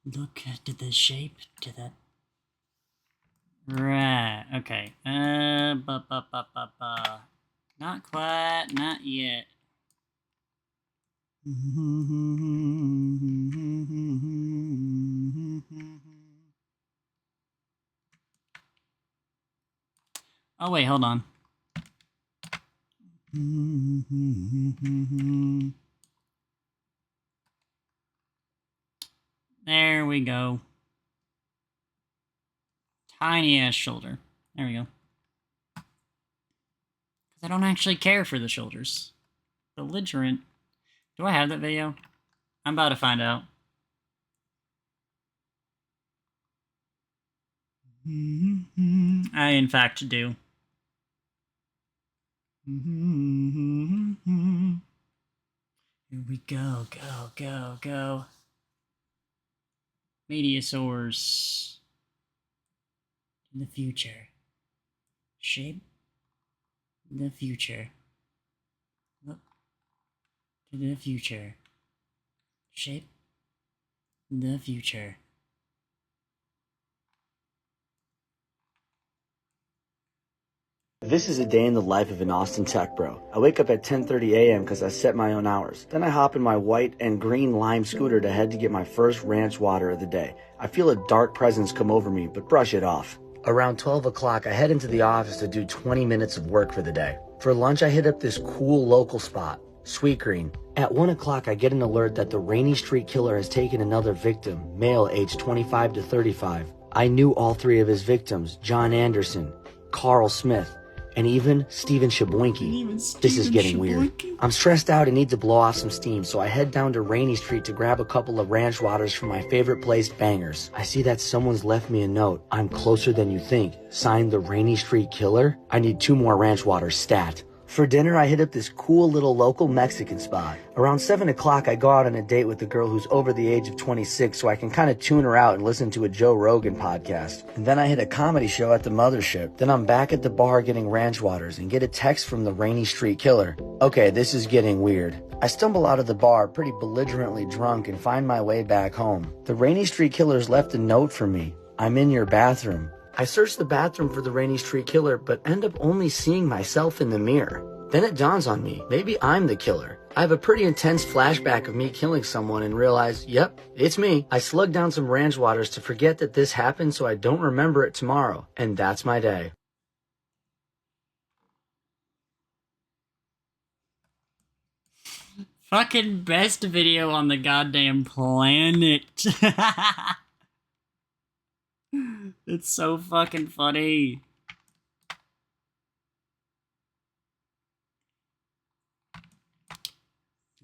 Look at the shape to that. Right, okay. Not quite, not yet. Oh wait, hold on. There we go. Tiny ass shoulder. There we go. Because I don't actually care for the shoulders. Belligerent. Do I have that video? I'm about to find out. I, in fact, do. Here we go, go. Meteosaurs. In the future. Shape. The future. Look. To the future. Shape. The future. This is a day in the life of an Austin tech bro. I wake up at 10:30 a.m. because I set my own hours. Then I hop in my white and green lime scooter to head to get my first ranch water of the day. I feel a dark presence come over me, but brush it off. Around 12 o'clock, I head into the office to do 20 minutes of work for the day. For lunch, I hit up this cool local spot, Sweet Green. At 1 o'clock, I get an alert that the Rainy Street Killer has taken another victim, male aged 25 to 35. I knew all three of his victims, John Anderson, Carl Smith, and even Steven Shaboinky. This is getting weird. I'm stressed out and need to blow off some steam, so I head down to Rainy Street to grab a couple of ranch waters from my favorite place, Bangers. I see that someone's left me a note. I'm closer than you think. Signed, the Rainy Street Killer. I need 2 more ranch waters, stat. For dinner, I hit up this cool little local Mexican spot. Around 7 o'clock, I go out on a date with a girl who's over the age of 26, so I can kind of tune her out and listen to a Joe Rogan podcast. And then I hit a comedy show at the mothership. Then I'm back at the bar getting ranch waters and get a text from the Rainy Street Killer. Okay, this is getting weird. I stumble out of the bar pretty belligerently drunk and find my way back home. The Rainy Street Killer's left a note for me. I'm in your bathroom. I search the bathroom for the Rainy Street Killer, but end up only seeing myself in the mirror. Then it dawns on me, maybe I'm the killer. I have a pretty intense flashback of me killing someone and realize, yep, it's me. I slug down some ranch waters to forget that this happened so I don't remember it tomorrow. And that's my day. Fucking best video on the goddamn planet. It's so fucking funny.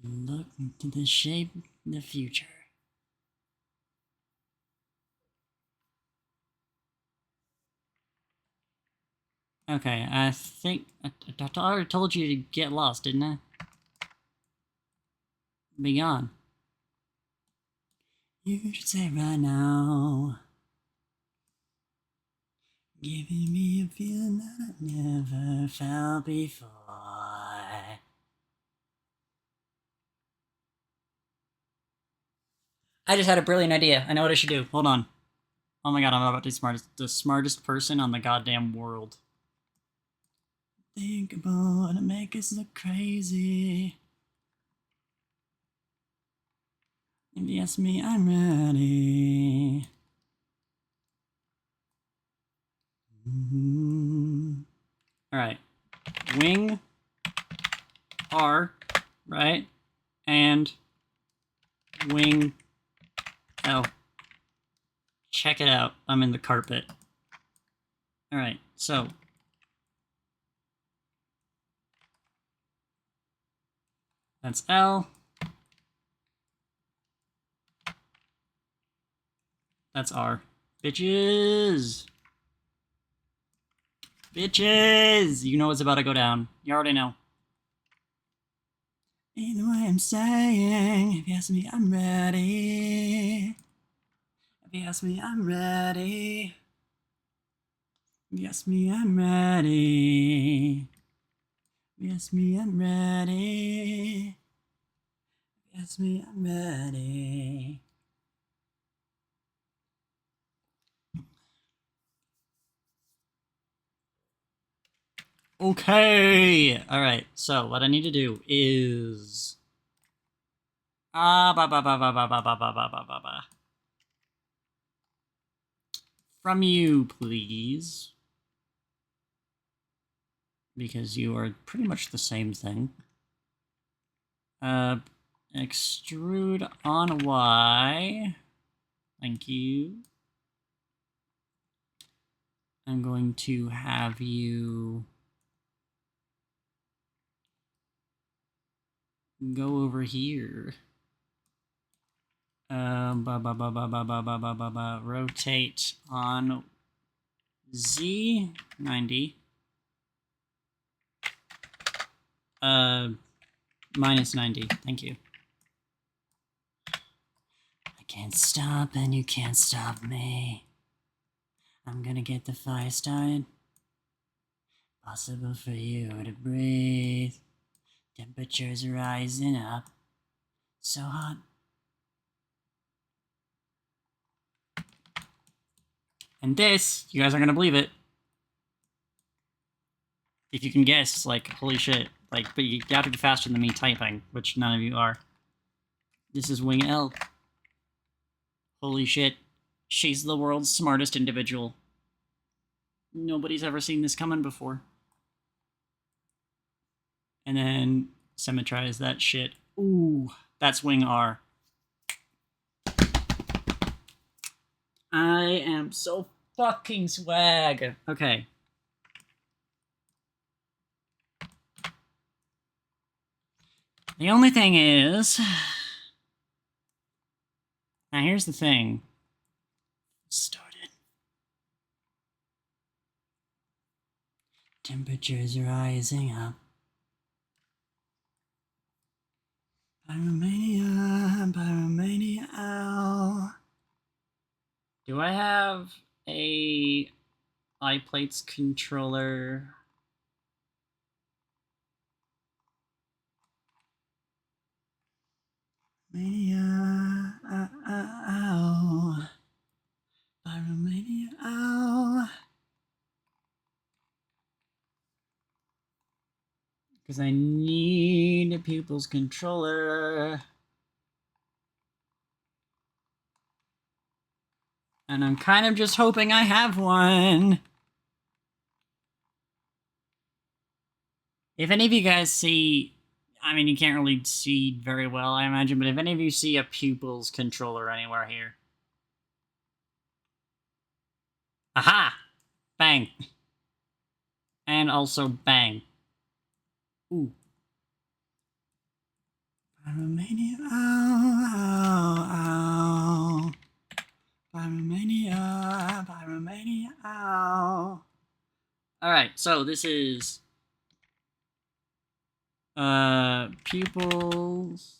Look into the shape of the future. Okay, I think I already told you to get lost, didn't I? Be gone. You should say right now. Giving me a feeling that I never felt before. I just had a brilliant idea. I know what I should do. Hold on. Oh my god, I'm about to be the smartest person on the goddamn world. Think about to make us look crazy. If you ask me, I'm ready. Alright. Wing R, right? And wing L. Check it out. I'm in the carpet. Alright, so. That's L. That's R. Bitches! Bitches! You know what's about to go down. You already know. Either way I'm saying, if you ask me, I'm ready. If you ask me, I'm ready. If you ask me, I'm ready. If you ask me, I'm ready. If you ask me, I'm ready. Okay. All right. So what I need to do is from you, please, because you are pretty much the same thing. Extrude on Y. Thank you. I'm going to have you go over here. Rotate on Z 90. Minus 90. Thank you. I can't stop and you can't stop me. I'm gonna get the fire started. Possible for you to breathe. Temperatures rising up. So hot. And this, you guys aren't gonna believe it. If you can guess, like, holy shit. Like, but you have to be faster than me typing, which none of you are. This is Wing L. Holy shit. She's the world's smartest individual. Nobody's ever seen this coming before. And then symmetrize that shit. Ooh, that's Wing R. I am so fucking swag. Okay. The only thing is... Now here's the thing. Started. Temperatures rising up. Pyromania, pyromania, ow. Do I have a iPlates controller? Mania, ow. Pyromania, ow. Because I need a pupils controller. And I'm kind of just hoping I have one. If any of you guys see... I mean, you can't really see very well, I imagine, but if any of you see a pupils controller anywhere here. Aha! Bang. And also bang. Ooh. Pyromania, ow, ow, ow. Pyromania, pyromania, ow. Alright, so this is... pupils...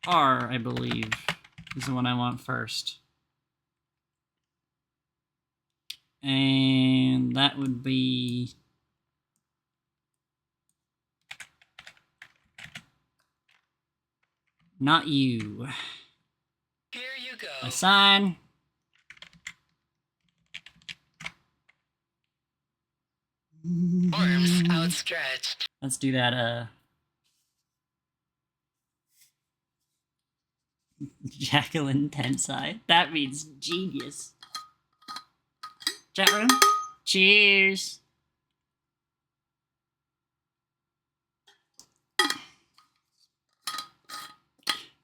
R, I believe, is the one I want first. And that would be... Not you. Here you go. Assign. Arms outstretched. Let's do that, Jacqueline Tensai. That means genius. Chat room. Cheers.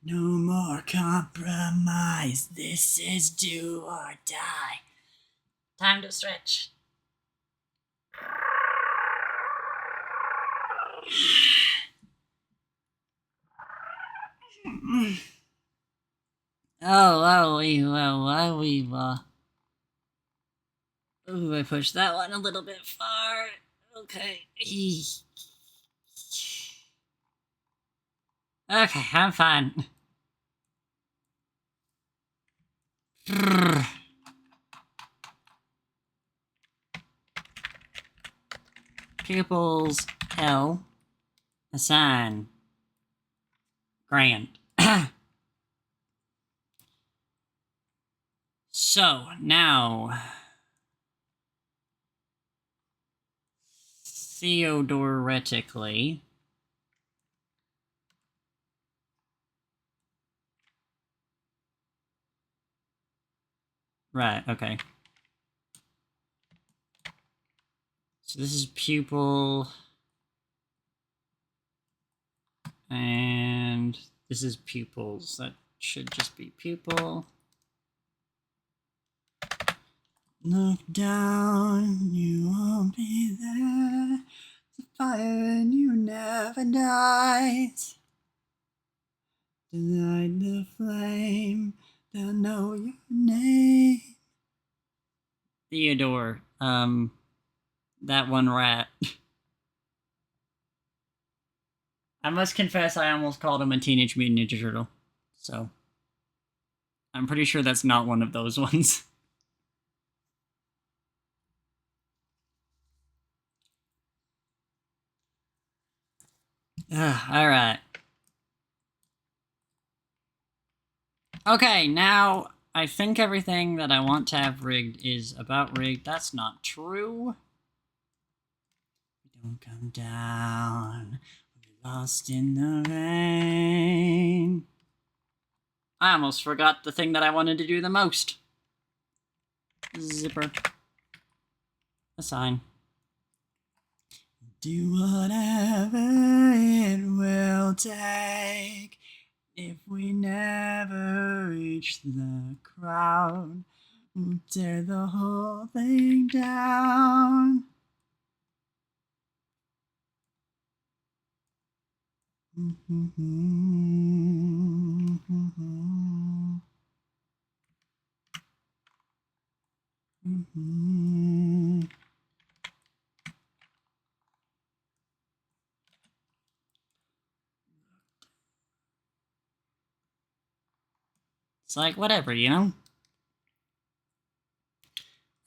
No more compromise. This is do or die. Time to stretch. Ooh, I pushed that one a little bit far. Okay. Okay, I'm fine. Pupils L. Assign. Grand. So, now... Theoretically... Right, okay. So this is pupil... And this is pupils. That should just be pupil. Look down, you won't be there to fire and you never dies. To light the flame, they'll know your name. Theodore, that one rat. I must confess I almost called him a Teenage Mutant Ninja Turtle. So, I'm pretty sure that's not one of those ones. Alright. Okay, now I think everything that I want to have rigged is about rigged. That's not true. Don't come down. We're lost in the rain. I almost forgot the thing that I wanted to do the most. Zipper. Assign. Do whatever it will take. If we never reach the crowd, we'll tear the whole thing down. It's like, whatever, you know?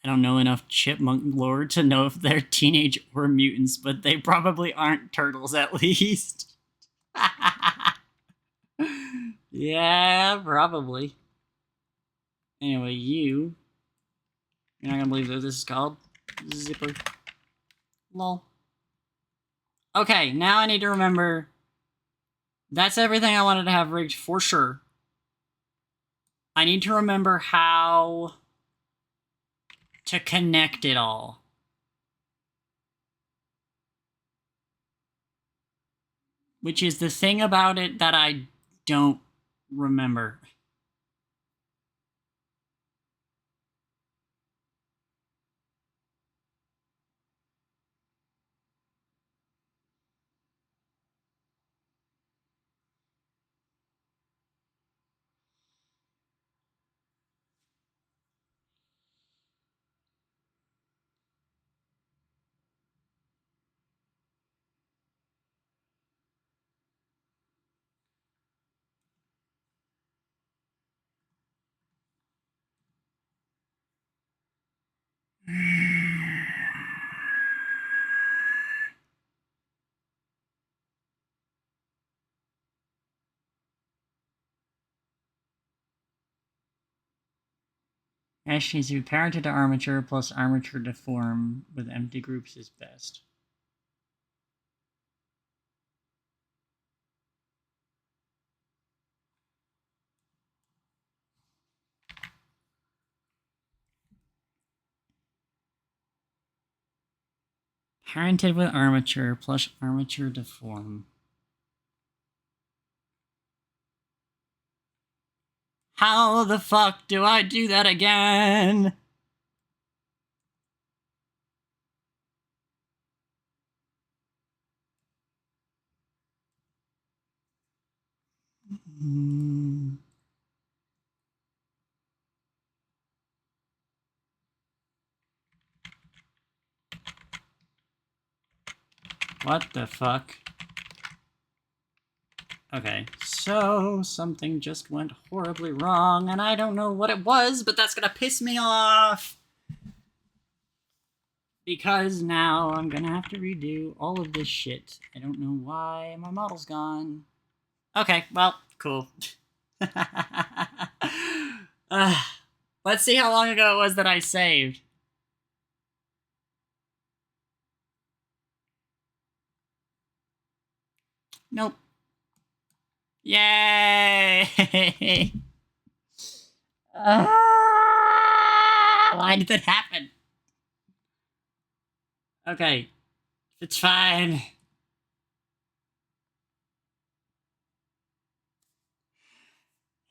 I don't know enough chipmunk lore to know if they're teenage or mutants, but they probably aren't turtles at least. Yeah, probably. Anyway, you're not gonna believe what this is called. Zipper. Lol. Okay, now I need to remember. That's everything I wanted to have rigged for sure. I need to remember how to connect it all. Which is the thing about it that I don't remember. Ash needs to be parented to armature plus armature to form with empty groups is best. Parented with armature plus armature to form. How the fuck do I do that again? What the fuck? Okay, so something just went horribly wrong, and I don't know what it was, but that's gonna piss me off! Because now I'm gonna have to redo all of this shit. I don't know why my model's gone. Okay, well, cool. Let's see how long ago it was that I saved. Nope. Yay! Why did that happen? Okay. It's fine.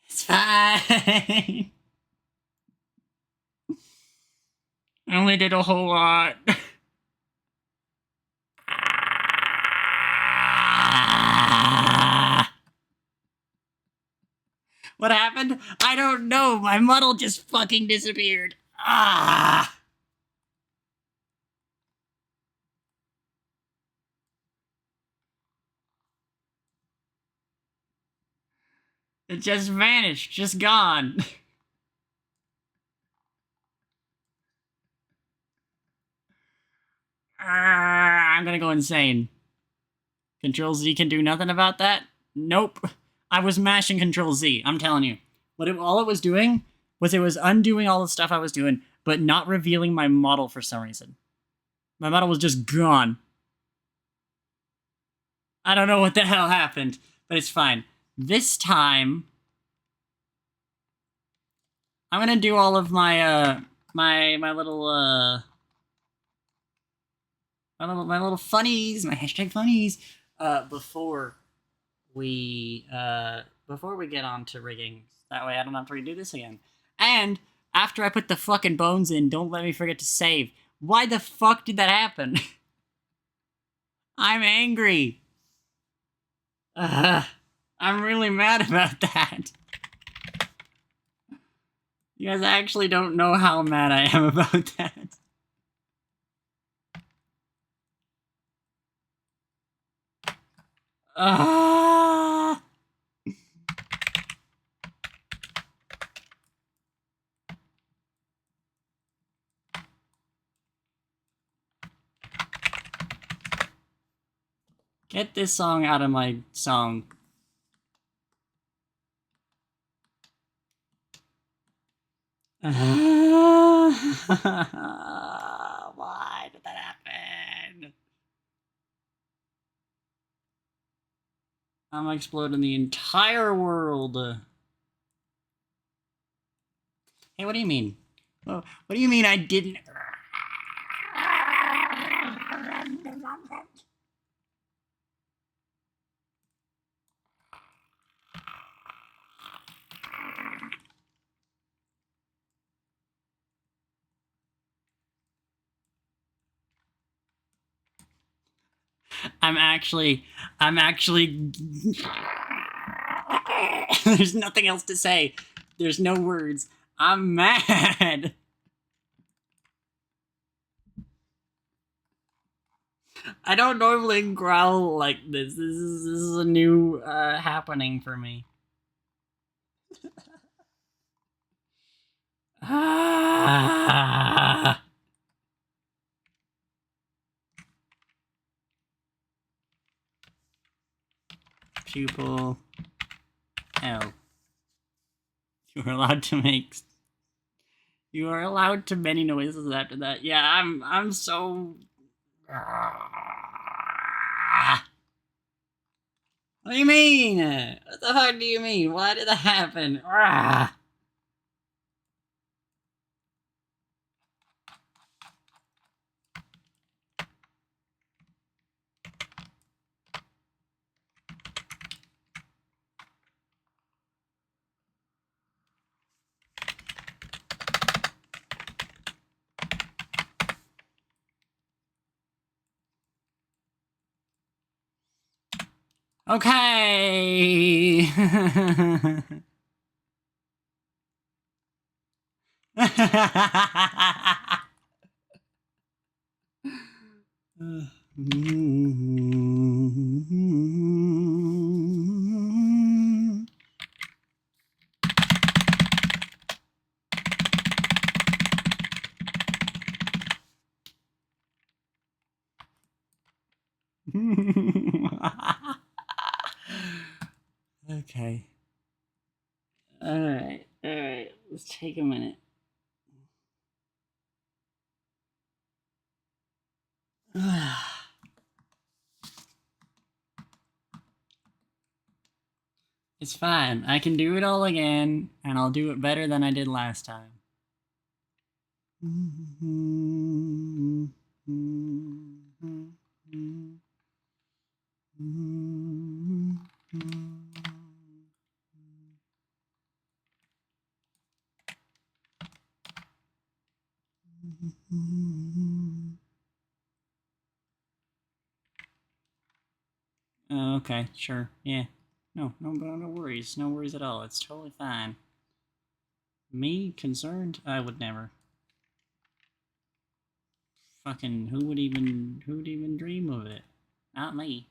It's fine. I only did a whole lot. What happened? I don't know. My model just fucking disappeared. Ah! It just vanished. Just gone. I'm gonna go insane. Control Z can do nothing about that? Nope. I was mashing Control Z, I'm telling you. All it was doing was it was undoing all the stuff I was doing, but not revealing my model for some reason. My model was just gone. I don't know what the hell happened, but it's fine. This time, I'm gonna do all of my, my little funnies, my hashtag funnies, before we get on to rigging. That way I don't have to redo this again. And after I put the fucking bones in, don't let me forget to save. Why the fuck did that happen? I'm angry. I'm really mad about that. You guys actually don't know how mad I am about that. Get this song out of my song. Why did that happen? I'm exploding the entire world. Hey, what do you mean? Oh, what do you mean I didn't? I'm actually there's nothing else to say. There's no words. I'm mad. I don't normally growl like this. This is a new happening for me. Pupil L. You are allowed to make. You are allowed to many noises after that. Yeah, I'm so. What do you mean? What the fuck do you mean? Why did that happen? Okay. Okay. Alright. Let's take a minute. It's fine. I can do it all again, and I'll do it better than I did last time. Okay, sure, yeah. No worries. No worries at all. It's totally fine. Me concerned? I would never. Fucking who would even dream of it? Not me.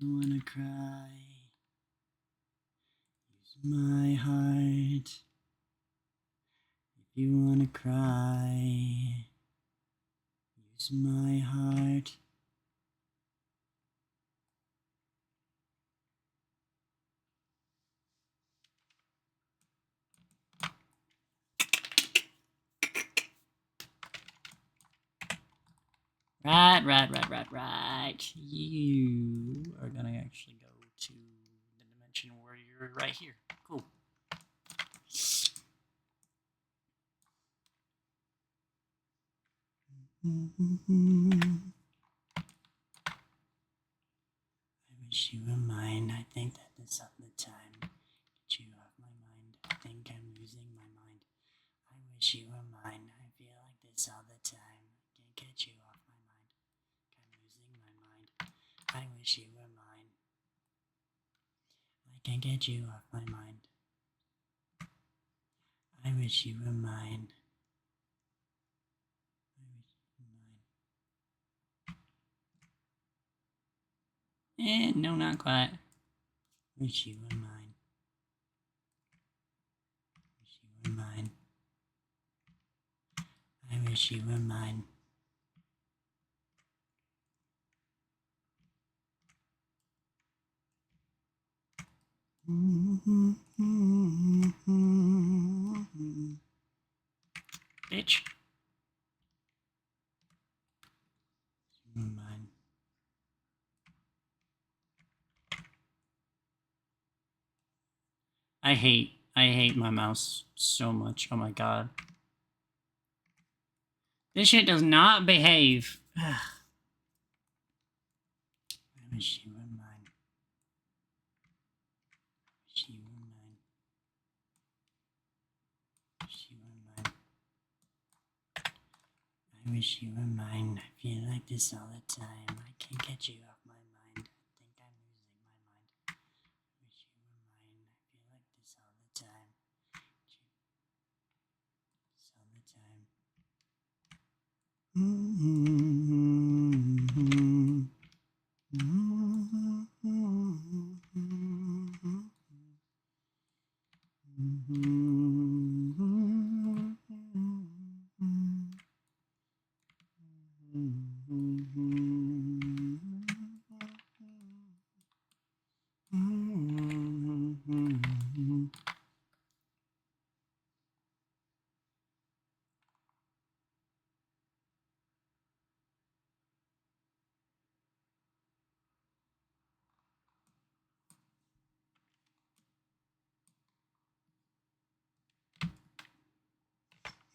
You wanna cry? Use my heart. If you wanna cry, use my heart. Right. You are gonna actually go to the dimension where you're right here. Cool. I wish you were mine. I think that this all the time. Get you off my mind. I think I'm losing my mind. I wish you were mine. I feel like this all the time. Can't get you off my mind. I'm losing my mind. I wish you were mine. I can't get you off my mind. I wish you were mine. I wish you were mine. No, not quite. Wish you were mine. Wish you were mine. I wish you were mine. Bitch. You were mine. I hate my mouse so much. Oh my god. This shit does not behave. I wish you were mine. Wish you were mine. Wish you were mine. I wish you were mine. I feel like this all the time. I can't get you off my mind. I think I'm losing my mind.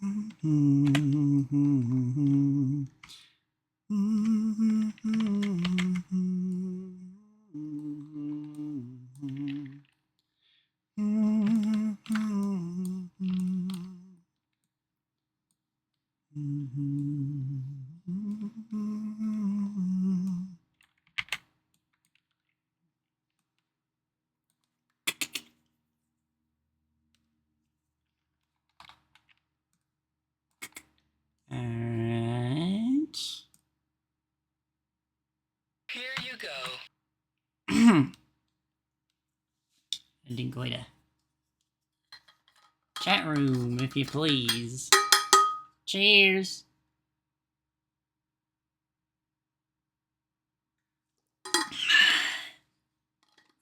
Alright. Here you go. Lingoida. Chat room, if you please. Cheers.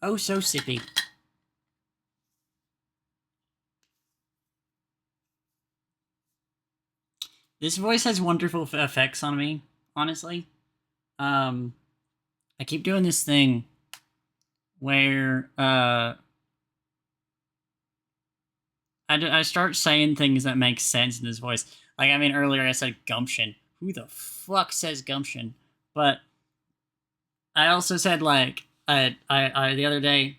Oh, so sippy. This voice has wonderful effects on me, honestly. I keep doing this thing where I start saying things that make sense in this voice. Like, I mean, earlier I said gumption. Who the fuck says gumption? But I also said, like, I the other day,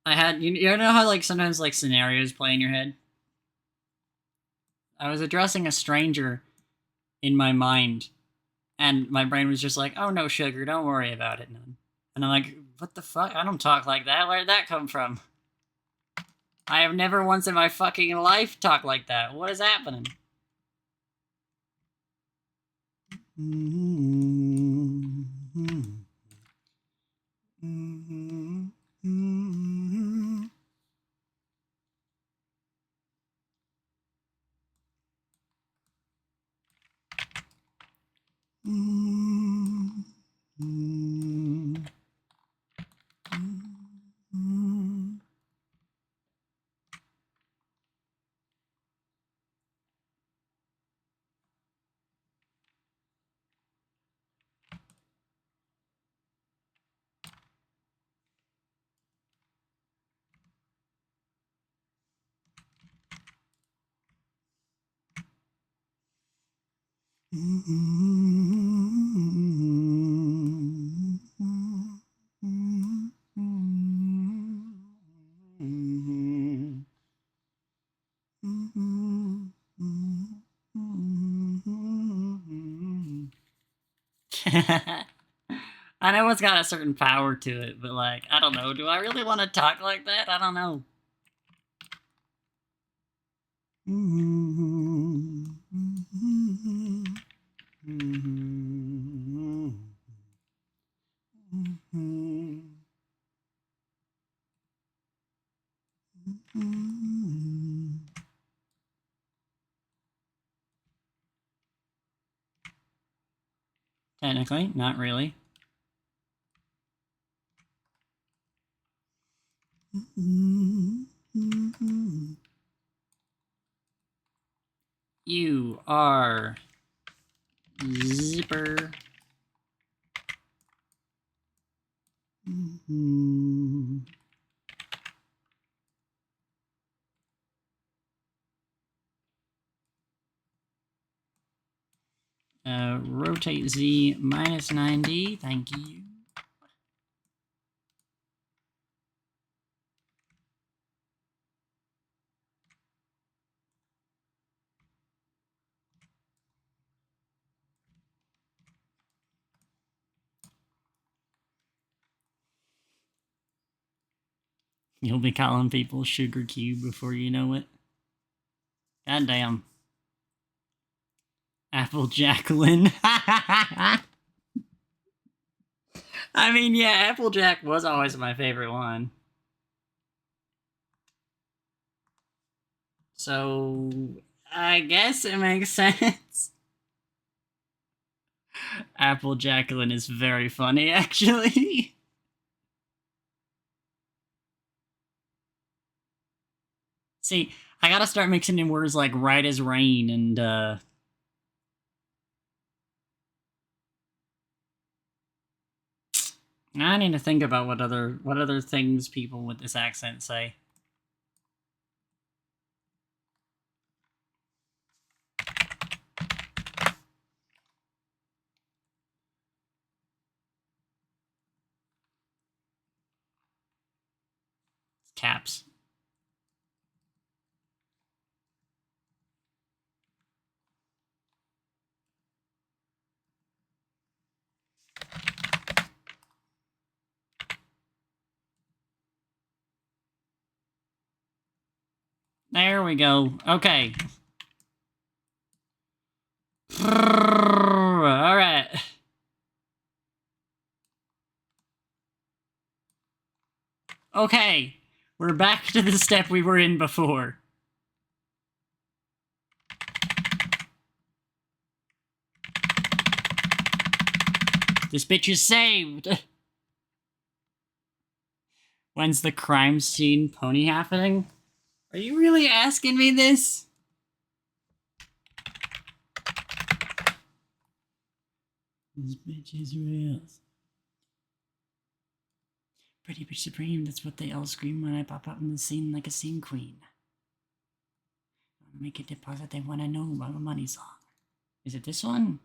I had, you know how, like, sometimes, like, scenarios play in your head? I was addressing a stranger in my mind, and my brain was just like, oh, no, sugar, don't worry about it, none. And I'm like, what the fuck? I don't talk like that. Where did that come from? I have never once in my fucking life talked like that. What is happening? I know it's got a certain power to it, but, like, I don't know. Do I really want to talk like that? I don't know. Technically, not really. You are zipper. Rotate Z minus 90. Thank you. You'll be calling people Sugar Cube before you know it. Goddamn. Apple Jacqueline. I mean, yeah, Applejack was always my favorite one. So, I guess it makes sense. Apple Jacqueline is very funny, actually. See, I gotta start mixing in words like right as rain and, I need to think about what other things people with this accent say. There we go. Okay. Alright. Okay. We're back to the step we were in before. This bitch is saved! When's the crime scene pony happening? Are you really asking me this? This bitch is real. Pretty bitch supreme, that's what they all scream when I pop out in the scene like a scene queen. Make a deposit, they want to know about a money song. Is it this one?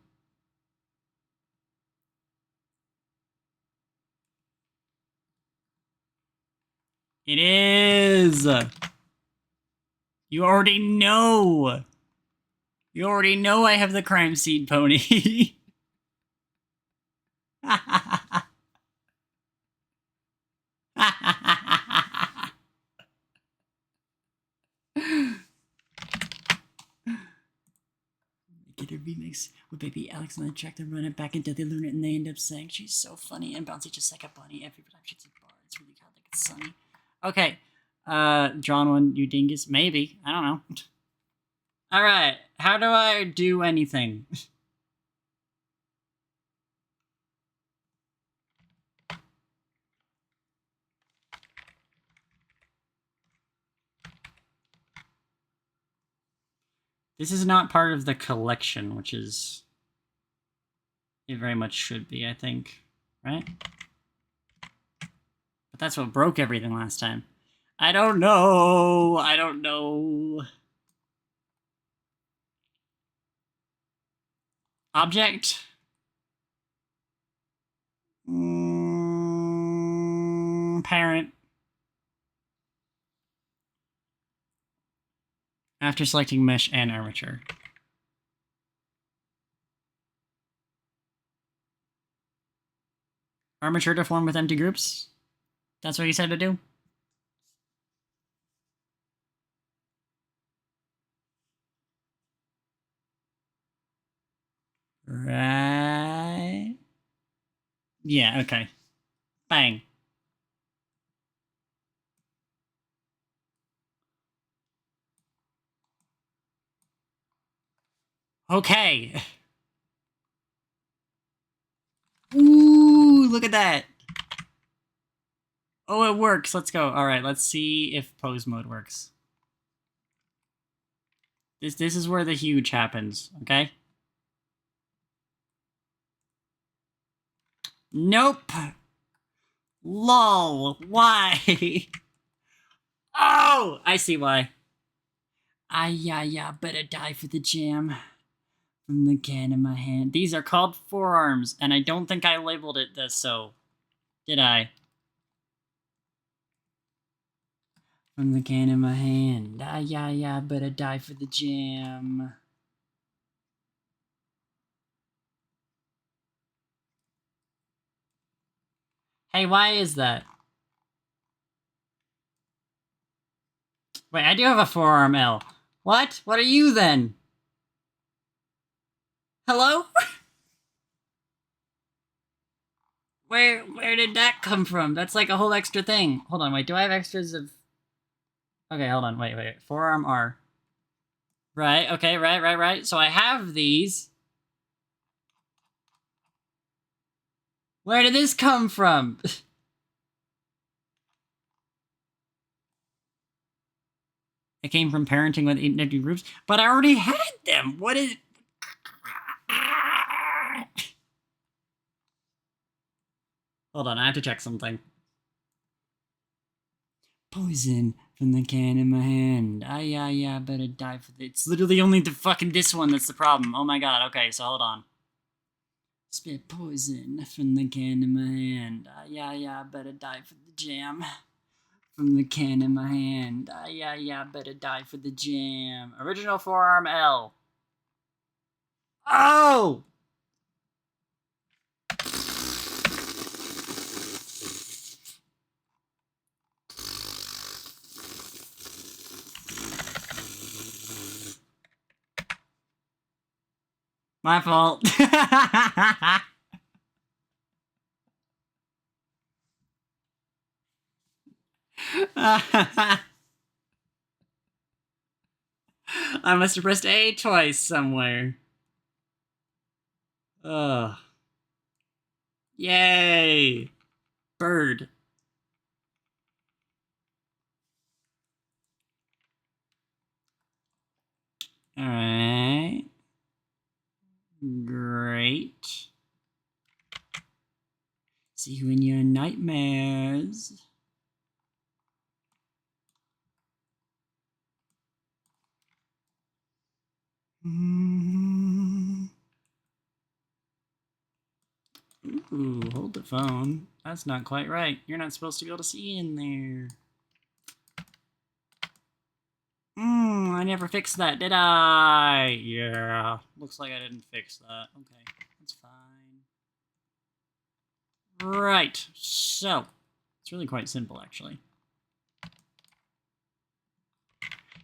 It is! You already know! You already know I have the crime scene pony. Get a remix with baby Alex on the track to run it back until they learn it and they end up saying she's so funny and bouncy just like a bunny every time she's in bar. It's really hot like it's sunny. Okay. Drawn one, you dingus. Maybe. I don't know. Alright. How do I do anything? This is not part of the collection, which is... It very much should be, I think. Right? But that's what broke everything last time. I don't know! I don't know... Object? Parent. After selecting mesh and armature. Armature to form with empty groups? That's what you said to do? Right. Yeah, okay. Bang. Okay. Ooh, look at that. Oh, it works. Let's go. All right, let's see if pose mode works. This is where the huge happens, okay? Nope. Lol. Why? Oh, I see why. Yeah, better die for the jam. From the can in my hand. These are called forearms, and I don't think I labeled it this, so... Did I? From the can in my hand. Yeah, better die for the jam. Hey, why is that? Wait, I do have a forearm L. What? What are you then? Hello? Where did that come from? That's like a whole extra thing. Hold on, wait, do I have extras of... Okay, hold on, wait. Forearm R. Right, okay, right. So I have these. Where did this come from? It came from parenting with empty groups, but I already had them. What is... Hold on, I have to check something. Poison from the can in my hand. Yeah, better die for this. It's literally only the fucking this one that's the problem. Oh my god, okay, so hold on. Spit poison from the can in my hand. Yeah, better die for the jam. From the can in my hand. Yeah, better die for the jam. Original forearm L. Oh! My fault. I must have pressed A twice somewhere. Ugh. Yay! Bird. Alright. Great. See you in your nightmares. Ooh, hold the phone. That's not quite right. You're not supposed to be able to see in there. I never fixed that, did I? Yeah. Looks like I didn't fix that. Okay, that's fine. Right, so. It's really quite simple, actually.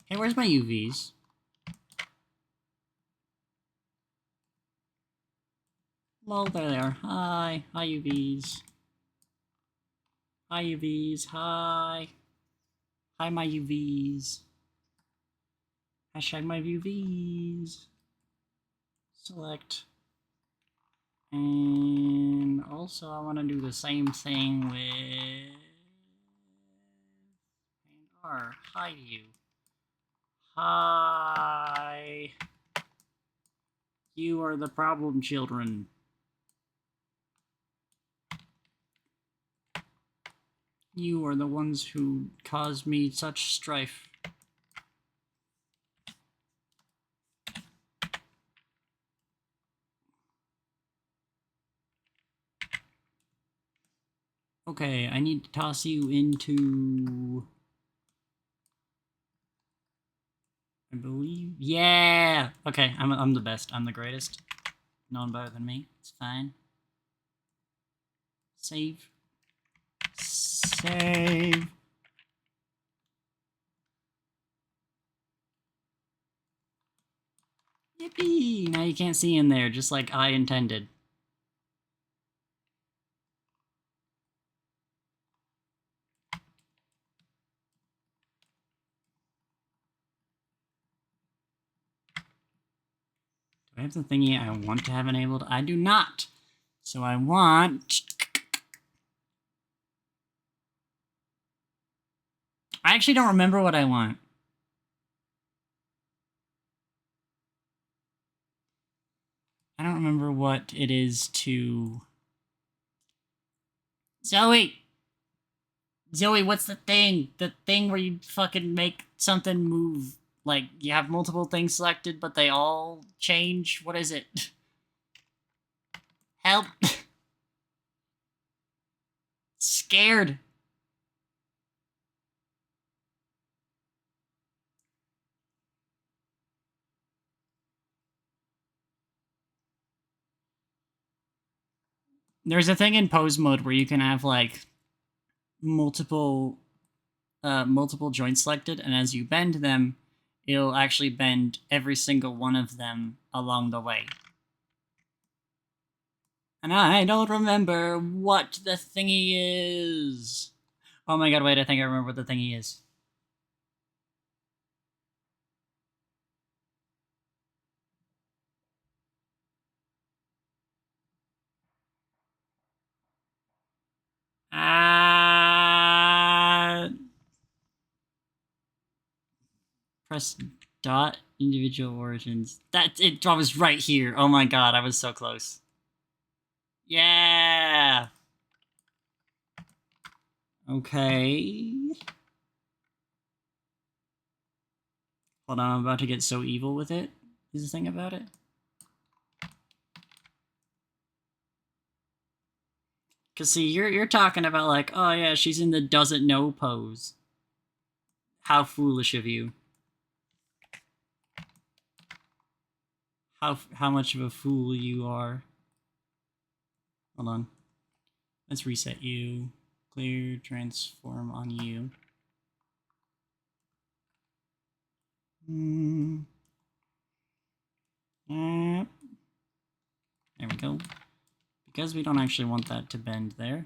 Hey, where's my UVs? Lol, there they are. Hi. Hi, UVs. Hi, UVs. Hi. Hi, my UVs. Hashtag my UVs. Select. And also I want to do the same thing with R. Hi, you. Hi. You are the problem children. You are the ones who cause me such strife. Okay, I need to toss you into... I believe... Yeah! Okay, I'm the best. I'm the greatest. No one better than me. It's fine. Save. Save. Yippee! Now you can't see in there, just like I intended. Do I have the thingy I want to have enabled? I do not! So I want... I actually don't remember what I want. I don't remember what it is to... Zoe! Zoe, what's the thing? The thing where you fucking make something move. Like, you have multiple things selected, but they all change? What is it? Help! Scared. There's a thing in pose mode where you can have, like, multiple joints selected, and as you bend them, it'll actually bend every single one of them along the way. And I don't remember what the thingy is. Oh my god, wait, I think I remember what the thingy is. Press dot individual origins. That it was right here. Oh my god, I was so close. Yeah. Okay. Hold on, I'm about to get so evil with it. Is the thing about it? Cause see, you're talking about like, oh yeah, she's in the doesn't know pose. How foolish of you. How much of a fool you are. Hold on. Let's reset you. Clear, transform on you. There we go. Because we don't actually want that to bend there.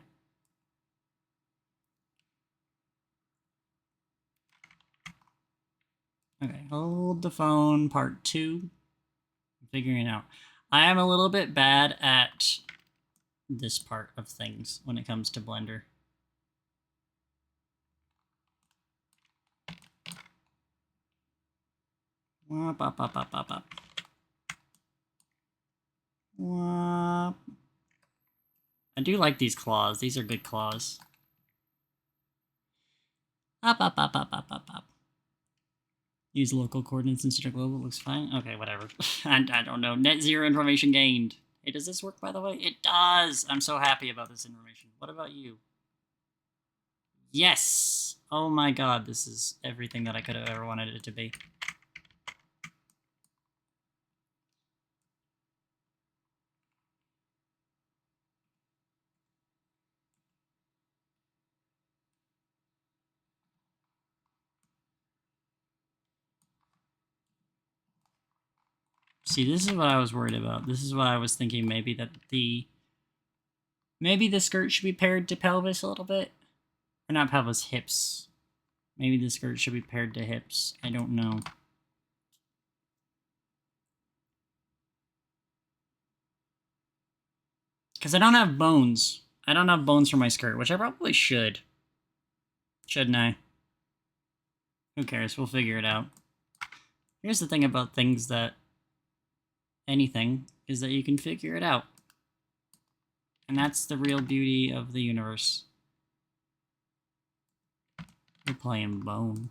Okay, hold the phone, part 2. I'm figuring it out. I am a little bit bad at this part of things when it comes to Blender. Wop, up, up, up, up, up. Wop. I do like these claws. These are good claws. Up, up, up, up, up, up, up. Use local coordinates instead of global. Looks fine. Okay, whatever. I don't know. Net zero information gained. Hey, does this work, by the way? It does! I'm so happy about this information. What about you? Yes! Oh my god, this is everything that I could have ever wanted it to be. See, this is what I was worried about. This is what I was thinking, maybe that maybe the skirt should be paired to pelvis a little bit. Or not pelvis, hips. Maybe the skirt should be paired to hips. I don't know. Because I don't have bones. I don't have bones for my skirt, which I probably should. Shouldn't I? Who cares? We'll figure it out. Here's the thing about things that... anything, is that you can figure it out. And that's the real beauty of the universe. We're playing bone.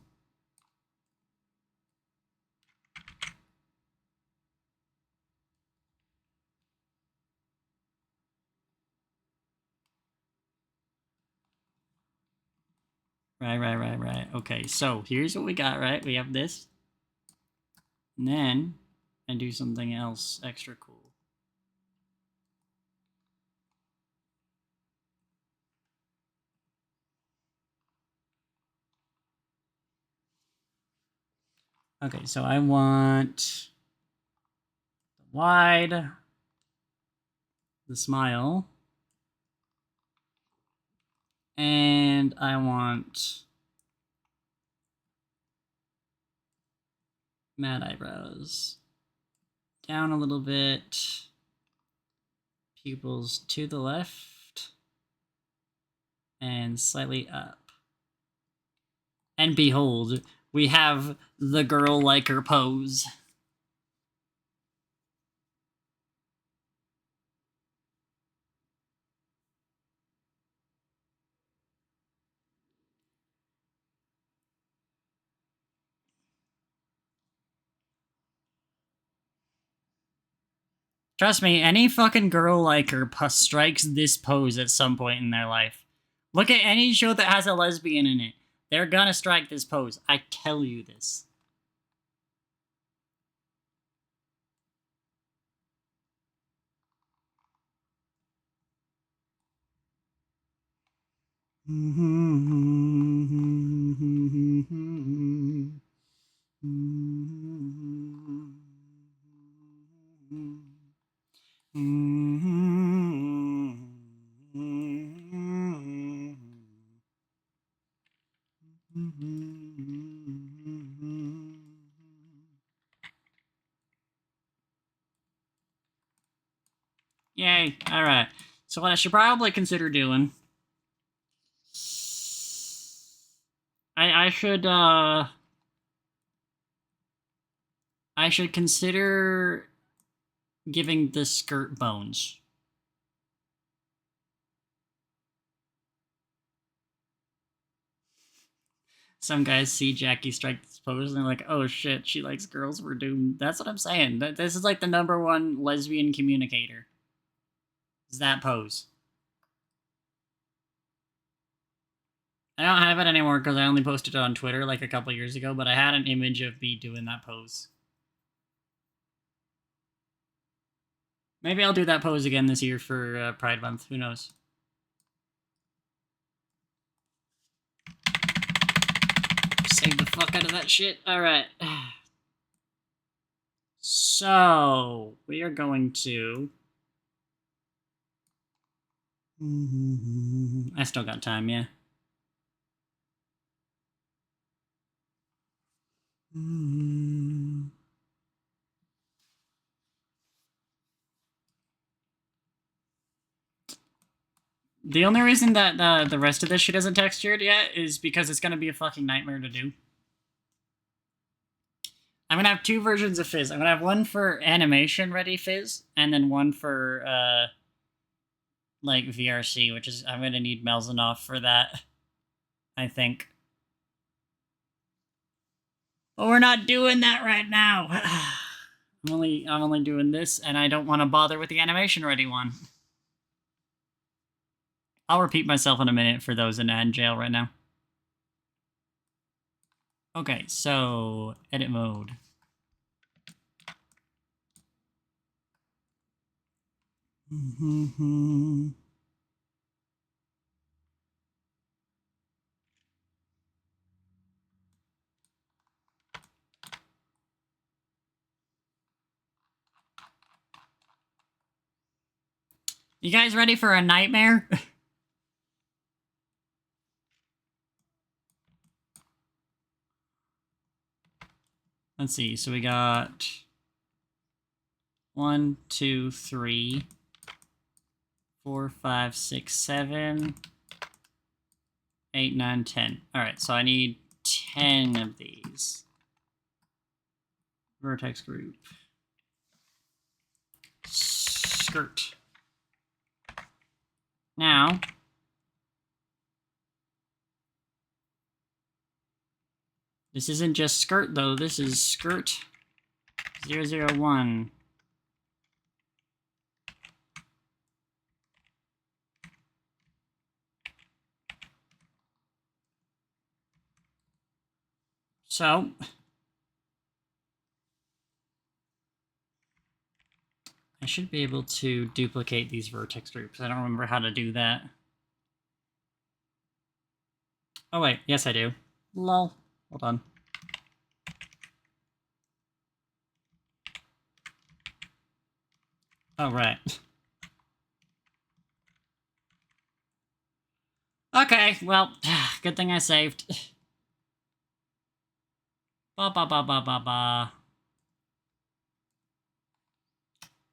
Right. Okay, so here's what we got, right? We have this. And then, I do something else extra cool. Okay, so I want the wide, the smile, and I want matte eyebrows. Down a little bit, pupils to the left, and slightly up. And behold, we have the girl liker pose. Trust me, any fucking girl liker strikes this pose at some point in their life. Look at any show that has a lesbian in it. They're gonna strike this pose. I tell you this. Yay, alright. So what I should probably consider doing... I should consider giving the skirt bones. Some guys see Jackie strike this pose and they're like, oh shit, she likes girls, we're doomed. That's what I'm saying. This is like the #1 lesbian communicator. Is that pose. I don't have it anymore because I only posted it on Twitter like a couple years ago, but I had an image of me doing that pose. Maybe I'll do that pose again this year for Pride Month. Who knows? Save the fuck out of that shit. Alright. So, we are going to I still got time, yeah. The only reason that the rest of this shit isn't textured yet is because it's gonna be a fucking nightmare to do. I'm gonna have 2 versions of Fizz. I'm gonna have one for animation ready Fizz, and then one for like VRC, which is I'm gonna need Melzanoff for that, I think. But we're not doing that right now. I'm only doing this, and I don't want to bother with the animation ready one. I'll repeat myself in a minute for those in jail right now. Okay, so edit mode. You guys ready for a nightmare? Let's see. So we got 1, 2, 3, 4, 5, 6, 7, 8, 9, 10. All right, so I need 10 of these. Vertex group. Skirt. Now, this isn't just skirt though, this is skirt 001. So, I should be able to duplicate these vertex groups. I don't remember how to do that. Oh wait, yes I do. Lol. Hold on. Oh, right. Okay, well, good thing I saved. Ba ba ba ba ba ba.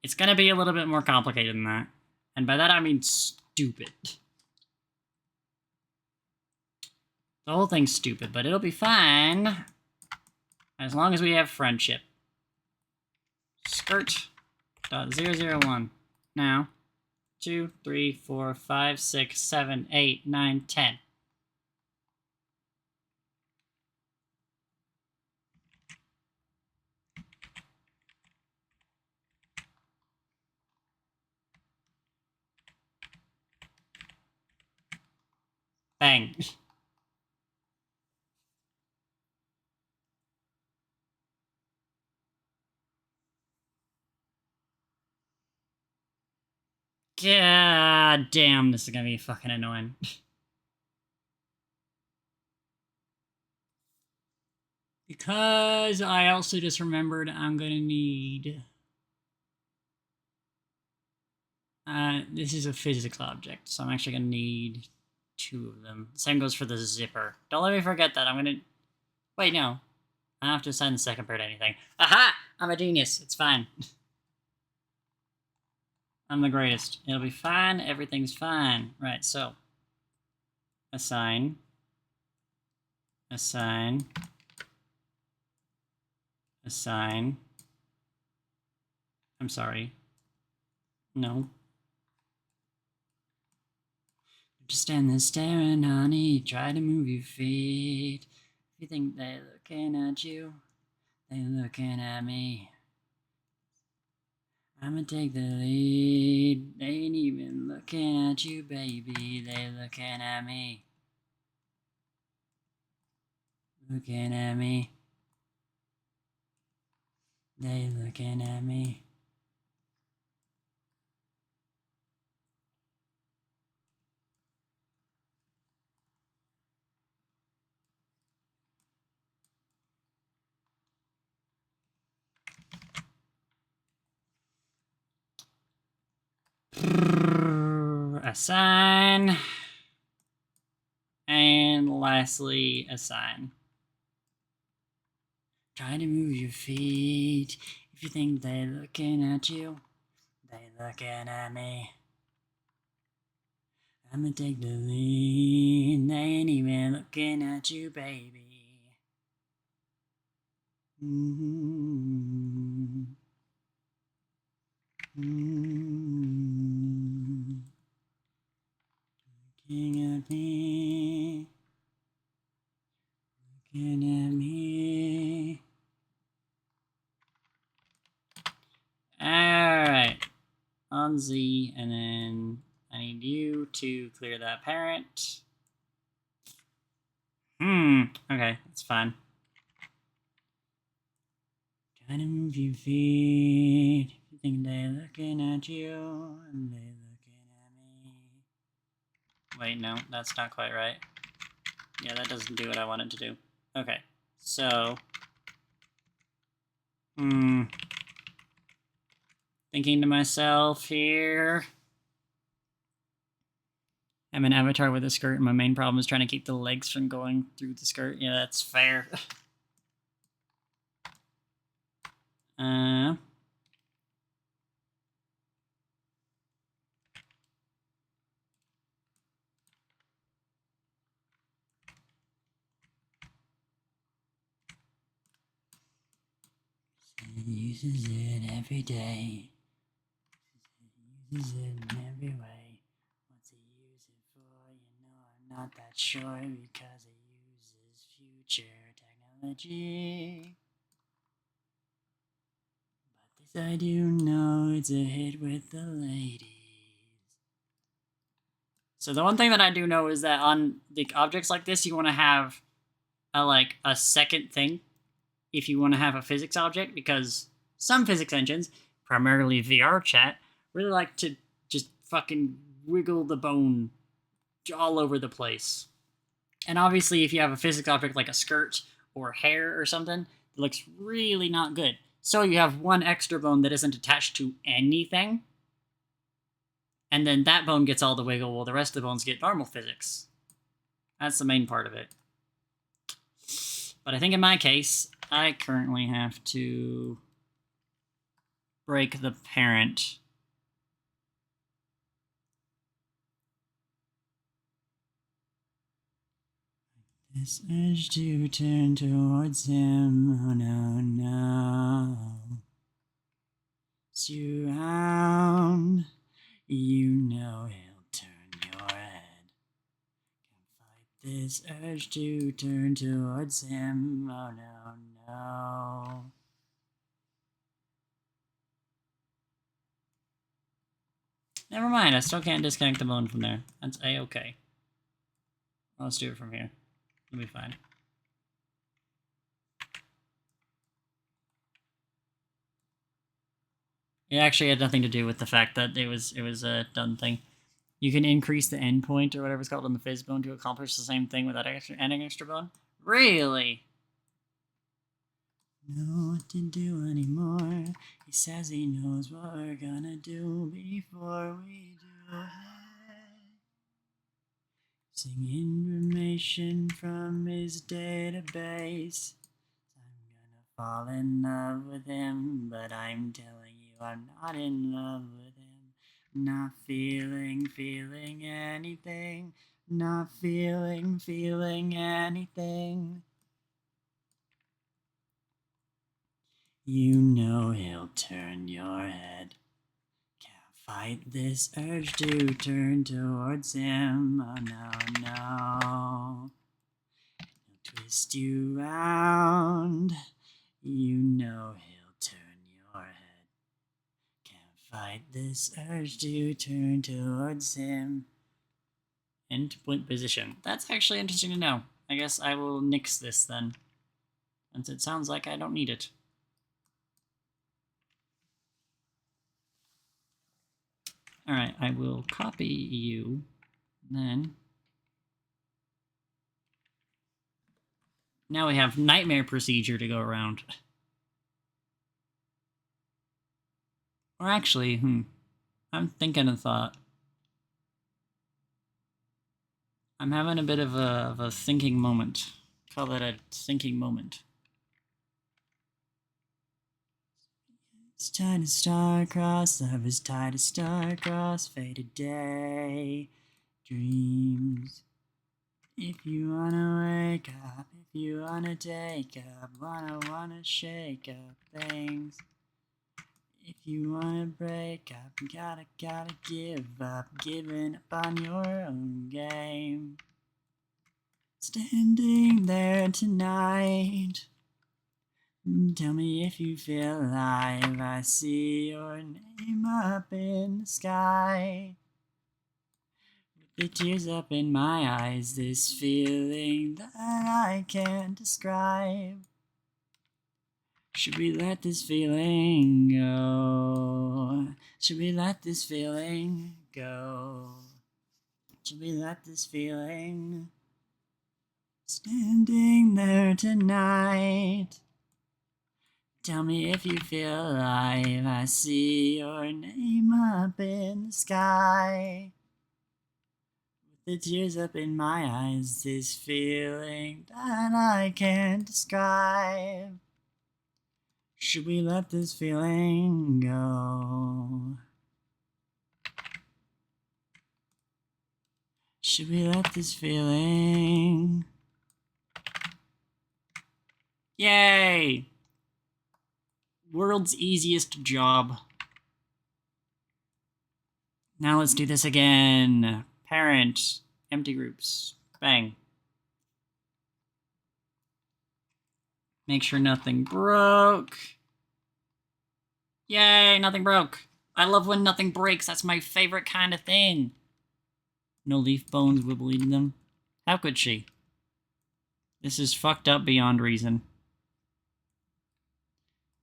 It's gonna be a little bit more complicated than that. And by that I mean stupid. The whole thing's stupid, but it'll be fine. As long as we have friendship. Skirt.001. Now, 2, 3, 4, 5, 6, 7, 8, 9, 10. Bang. God damn, this is gonna be fucking annoying. Because I also just remembered I'm gonna need... this is a physics object, so I'm actually gonna need 2 of them. Same goes for the zipper. Don't let me forget that. I'm gonna... Wait, no. I don't have to assign the second pair to anything. Aha! I'm a genius. It's fine. I'm the greatest. It'll be fine. Everything's fine. Right, so. Assign. Assign. Assign. I'm sorry. No. Just stand there staring, honey. Try to move your feet. If you think they're looking at you, they're looking at me. I'ma take the lead. They ain't even looking at you, baby. They looking at me. Looking at me. They looking at me. assign. And lastly, assign. Try to move your feet. If you think they're looking at you, they're looking at me. I'ma take the lead. They ain't even looking at you, baby. Mm-hmm. Mm-hmm. Looking at me. Looking at me. Alright. On Z, and then I need you to clear that parent. Okay, that's fine. Trying to move your feet. You think they're looking at you, and they're looking at me. Wait, no, that's not quite right. Yeah, that doesn't do what I want it to do. Okay, so... Thinking to myself here... I'm an avatar with a skirt, and my main problem is trying to keep the legs from going through the skirt. Yeah, that's fair. He uses it every day. He uses it in every way. What's he use it for? You know, I'm not that sure because he uses future technology. But this I do know, it's a hit with the ladies. So the one thing that I do know is that on the objects like this, you want to have a second thing if you want to have a physics object, because some physics engines, primarily VR chat, really like to just fucking wiggle the bone all over the place. And obviously, if you have a physics object like a skirt or hair or something, it looks really not good. So you have one extra bone that isn't attached to anything, and then that bone gets all the wiggle while the rest of the bones get normal physics. That's the main part of it. But I think in my case, I currently have to break the parent. This urge to turn towards him, oh no, no. Surround, you know he'll turn your head. Can't fight this urge to turn towards him, oh no, no. Never mind, I still can't disconnect the bone from there. That's A-okay. Let's do it from here. It'll be fine. It actually had nothing to do with the fact that it was a done thing. You can increase the endpoint or whatever it's called on the Fizz bone to accomplish the same thing without adding extra bone? Really? Know what to do anymore. He says he knows what we're gonna do before we do it. Sing information from his database. I'm gonna fall in love with him, but I'm telling you I'm not in love with him. Not feeling anything. Not feeling anything. You know he'll turn your head. Can't fight this urge to turn towards him. Oh no, no. He'll twist you round. You know he'll turn your head. Can't fight this urge to turn towards him. Into point position. That's actually interesting to know. I guess I will nix this then, since it sounds like I don't need it. Alright, I will copy you, then. Now we have nightmare procedure to go around. Or actually, I'm thinking a thought. I'm having a bit of a thinking moment. Call that a thinking moment. It's time to star-cross, love is tied to star-cross, faded day, dreams. If you wanna wake up, if you wanna take up, wanna shake up things. If you wanna break up, you gotta give up, giving up on your own game. Standing there tonight, tell me if you feel alive. I see your name up in the sky. With the tears up in my eyes, this feeling that I can't describe. Should we let this feeling go? Should we let this feeling go? Should we let this feeling? Standing there tonight, tell me if you feel alive. I see your name up in the sky. With the tears up in my eyes, this feeling that I can't describe. Should we let this feeling go? Should we let this feeling? Yay! World's easiest job. Now let's do this again. Parent, empty groups. Bang. Make sure nothing broke. Yay, nothing broke. I love when nothing breaks. That's my favorite kind of thing. No leaf bones wibbling them. How could she? This is fucked up beyond reason.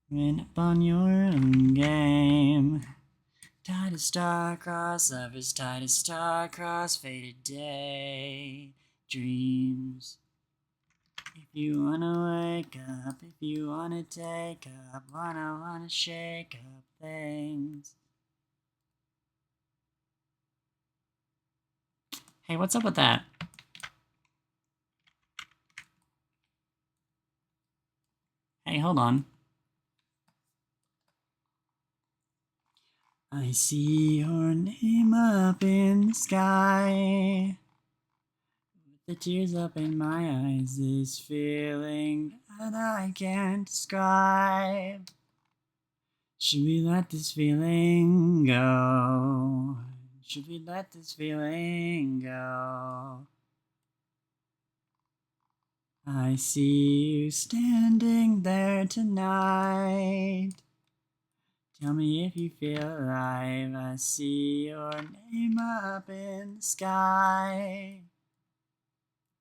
Win up on your own game. Tied to star-cross, love is tied to star-cross, faded day, dreams. If you wanna wake up, if you wanna take up, wanna shake up things. Hey, what's up with that? Hey, hold on. I see your name up in the sky. With the tears up in my eyes, this feeling that I can't describe. Should we let this feeling go? Should we let this feeling go? I see you standing there tonight. Tell me if you feel alive. I see your name up in the sky.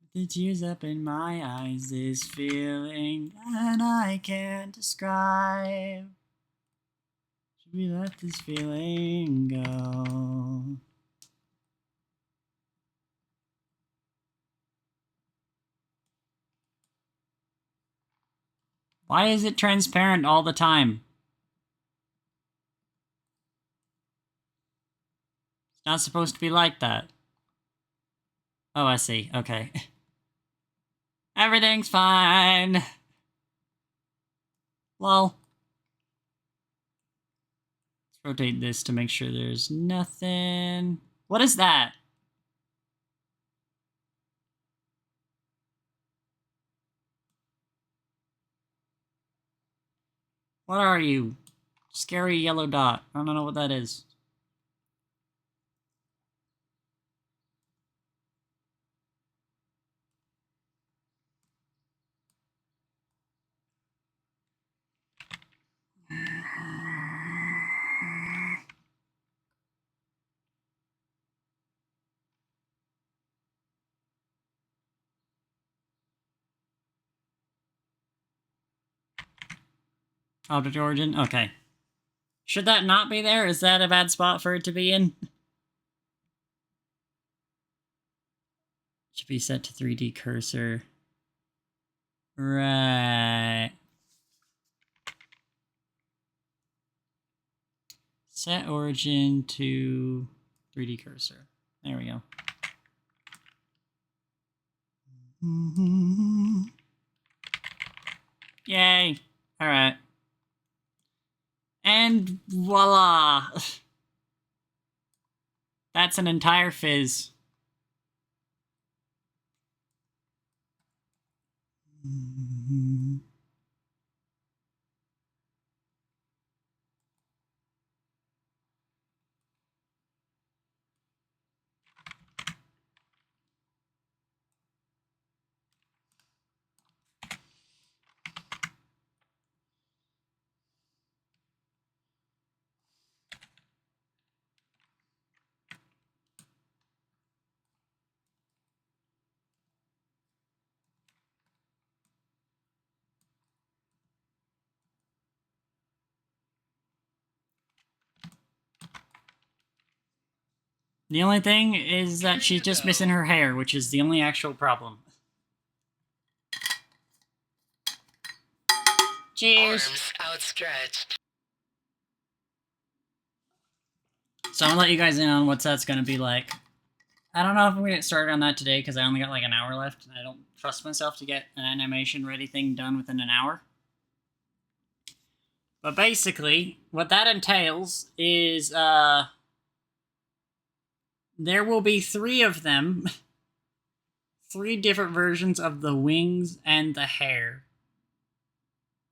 With the tears up in my eyes, this feeling that I can't describe. Should we let this feeling go? Why is it transparent all the time? It's not supposed to be like that. Oh, I see. Okay. Everything's fine. Lol. Let's rotate this to make sure there's nothing. What is that? What are you? Scary yellow dot. I don't know what that is. Object origin? Okay. Should that not be there? Is that a bad spot for it to be in? Should be set to 3D cursor. Right. Set origin to 3D cursor. There we go. Yay. Alright. And voila! That's an entire fizz. The only thing is that she's just missing her hair, which is the only actual problem. Cheers! Arms outstretched. So I'm gonna let you guys in on what that's gonna be like. I don't know if I'm gonna get started on that today because I only got like an hour left, and I don't trust myself to get an animation ready thing done within an hour. But basically, what that entails is there will be 3 of them. 3 different versions of the wings and the hair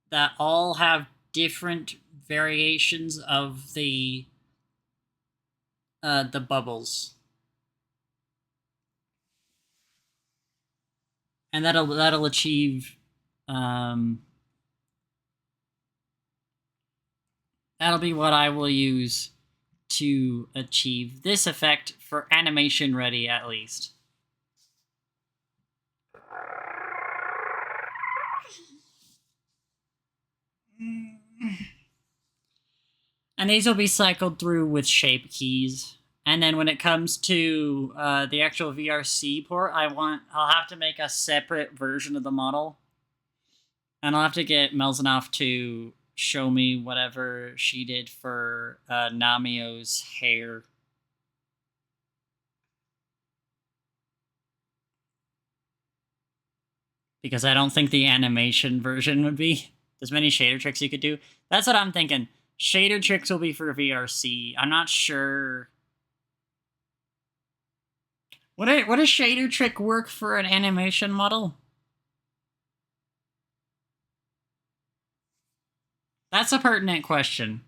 that all have different variations of the bubbles. And that'll achieve that'll be what I will use to achieve this effect for animation ready at least. And these will be cycled through with shape keys. And then when it comes to the actual VRC port, I'll have to make a separate version of the model. And I'll have to get Melzanoff to show me whatever she did for Namio's hair. Because I don't think the animation version would be. There's many shader tricks you could do. That's what I'm thinking. Shader tricks will be for VRC. I'm not sure. Would a shader trick work for an animation model? That's a pertinent question.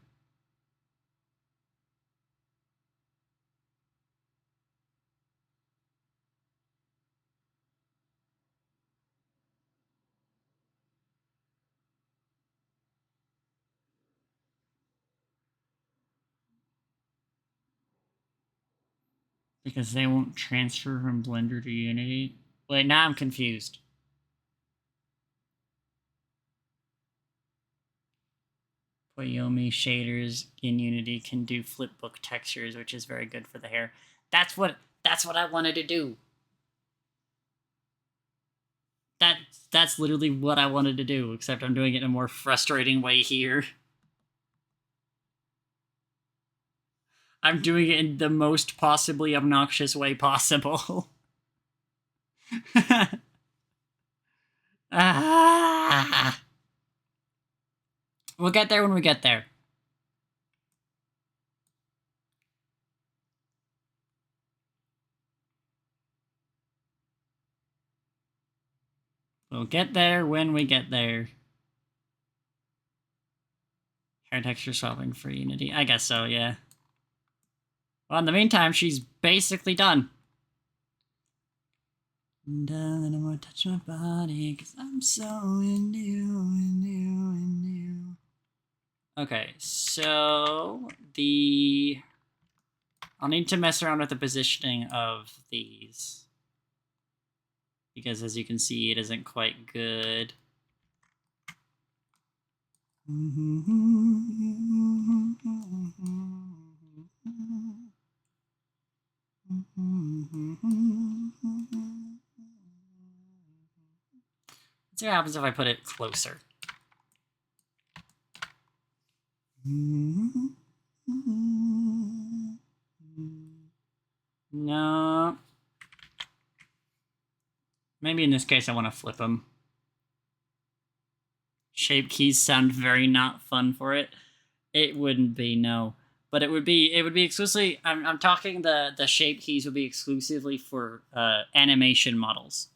Because they won't transfer from Blender to Unity? Wait, now I'm confused. Koyomi shaders in Unity can do flipbook textures, which is very good for the hair. That's what I wanted to do. That's literally what I wanted to do, except I'm doing it in a more frustrating way here. I'm doing it in the most possibly obnoxious way possible. Ah. We'll get there when we get there. We'll get there when we get there. Hair texture swapping for Unity. I guess so, yeah. Well, in the meantime, she's basically done. And I don't want to touch my body, because I'm so into you. Okay, so I'll need to mess around with the positioning of these. Because as you can see, it isn't quite good. Let's see what happens if I put it closer. No. Maybe in this case I want to flip them. Shape keys sound very not fun for it. It wouldn't be, no. But it would be exclusively, I'm talking the shape keys would be exclusively for animation models.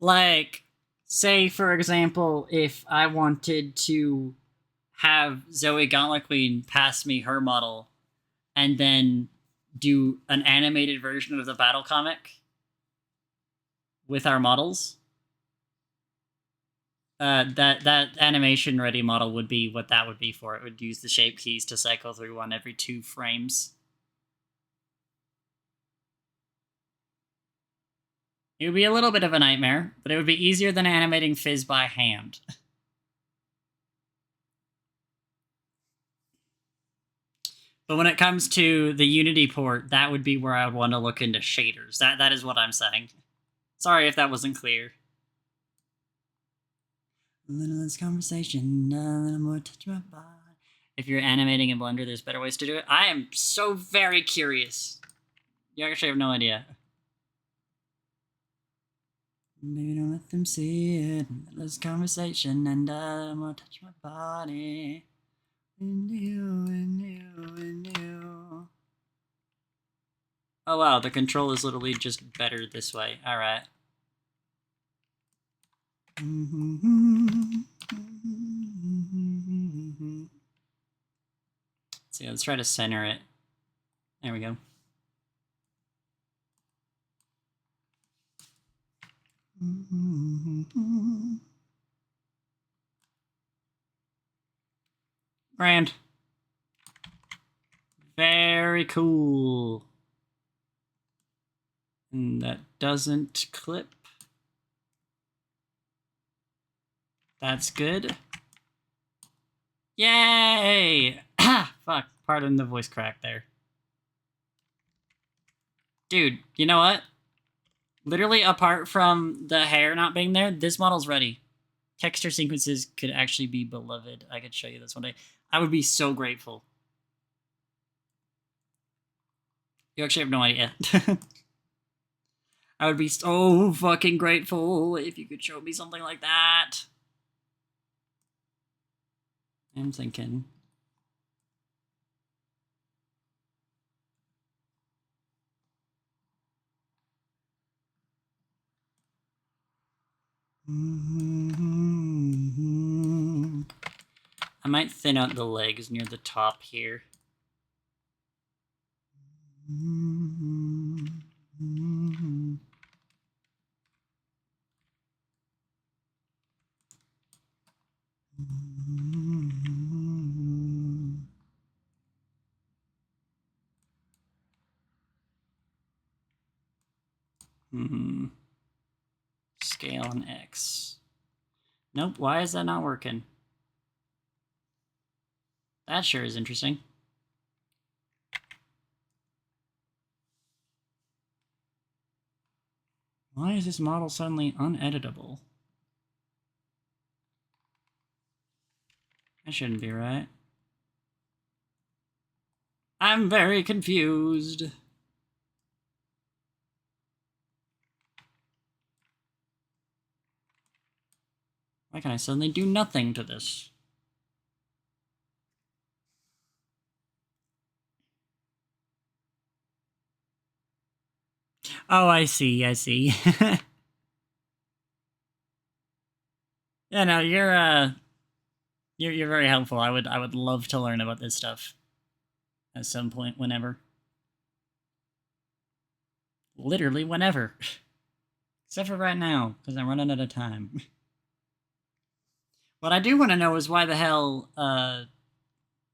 Like, say for example, if I wanted to have Zoe Gauntlet Queen pass me her model and then do an animated version of the battle comic with our models, that animation ready model would be what that would be for. It would use the shape keys to cycle through one every 2 frames. It would be a little bit of a nightmare, but it would be easier than animating Fizz by hand. But when it comes to the Unity port, that would be where I would want to look into shaders. That is what I'm saying. Sorry if that wasn't clear. A little less conversation, a little more touch my body. If you're animating in Blender, there's better ways to do it. I am so very curious. You actually have no idea. Maybe don't let them see it. Less conversation and a little more touch my body. And you. Oh wow, the control is literally just better this way. Alright. See, let's try to center it. There we go. Grand. Very cool. And that doesn't clip. That's good. Yay! Ah, fuck. Pardon the voice crack there. Dude, you know what? Literally, apart from the hair not being there, this model's ready. Texture sequences could actually be beloved. I could show you this one day. I would be so grateful. You actually have no idea. I would be so fucking grateful if you could show me something like that. I'm thinking. I might thin out the legs near the top here. Scale on X. Nope, why is that not working? That sure is interesting. Why is this model suddenly uneditable? That shouldn't be right. I'm very confused. Why can I suddenly do nothing to this? Oh, I see, I see. Yeah, no, you're very helpful. I would love to learn about this stuff at some point, whenever. Literally whenever. Except for right now, because I'm running out of time. What I do want to know is why the hell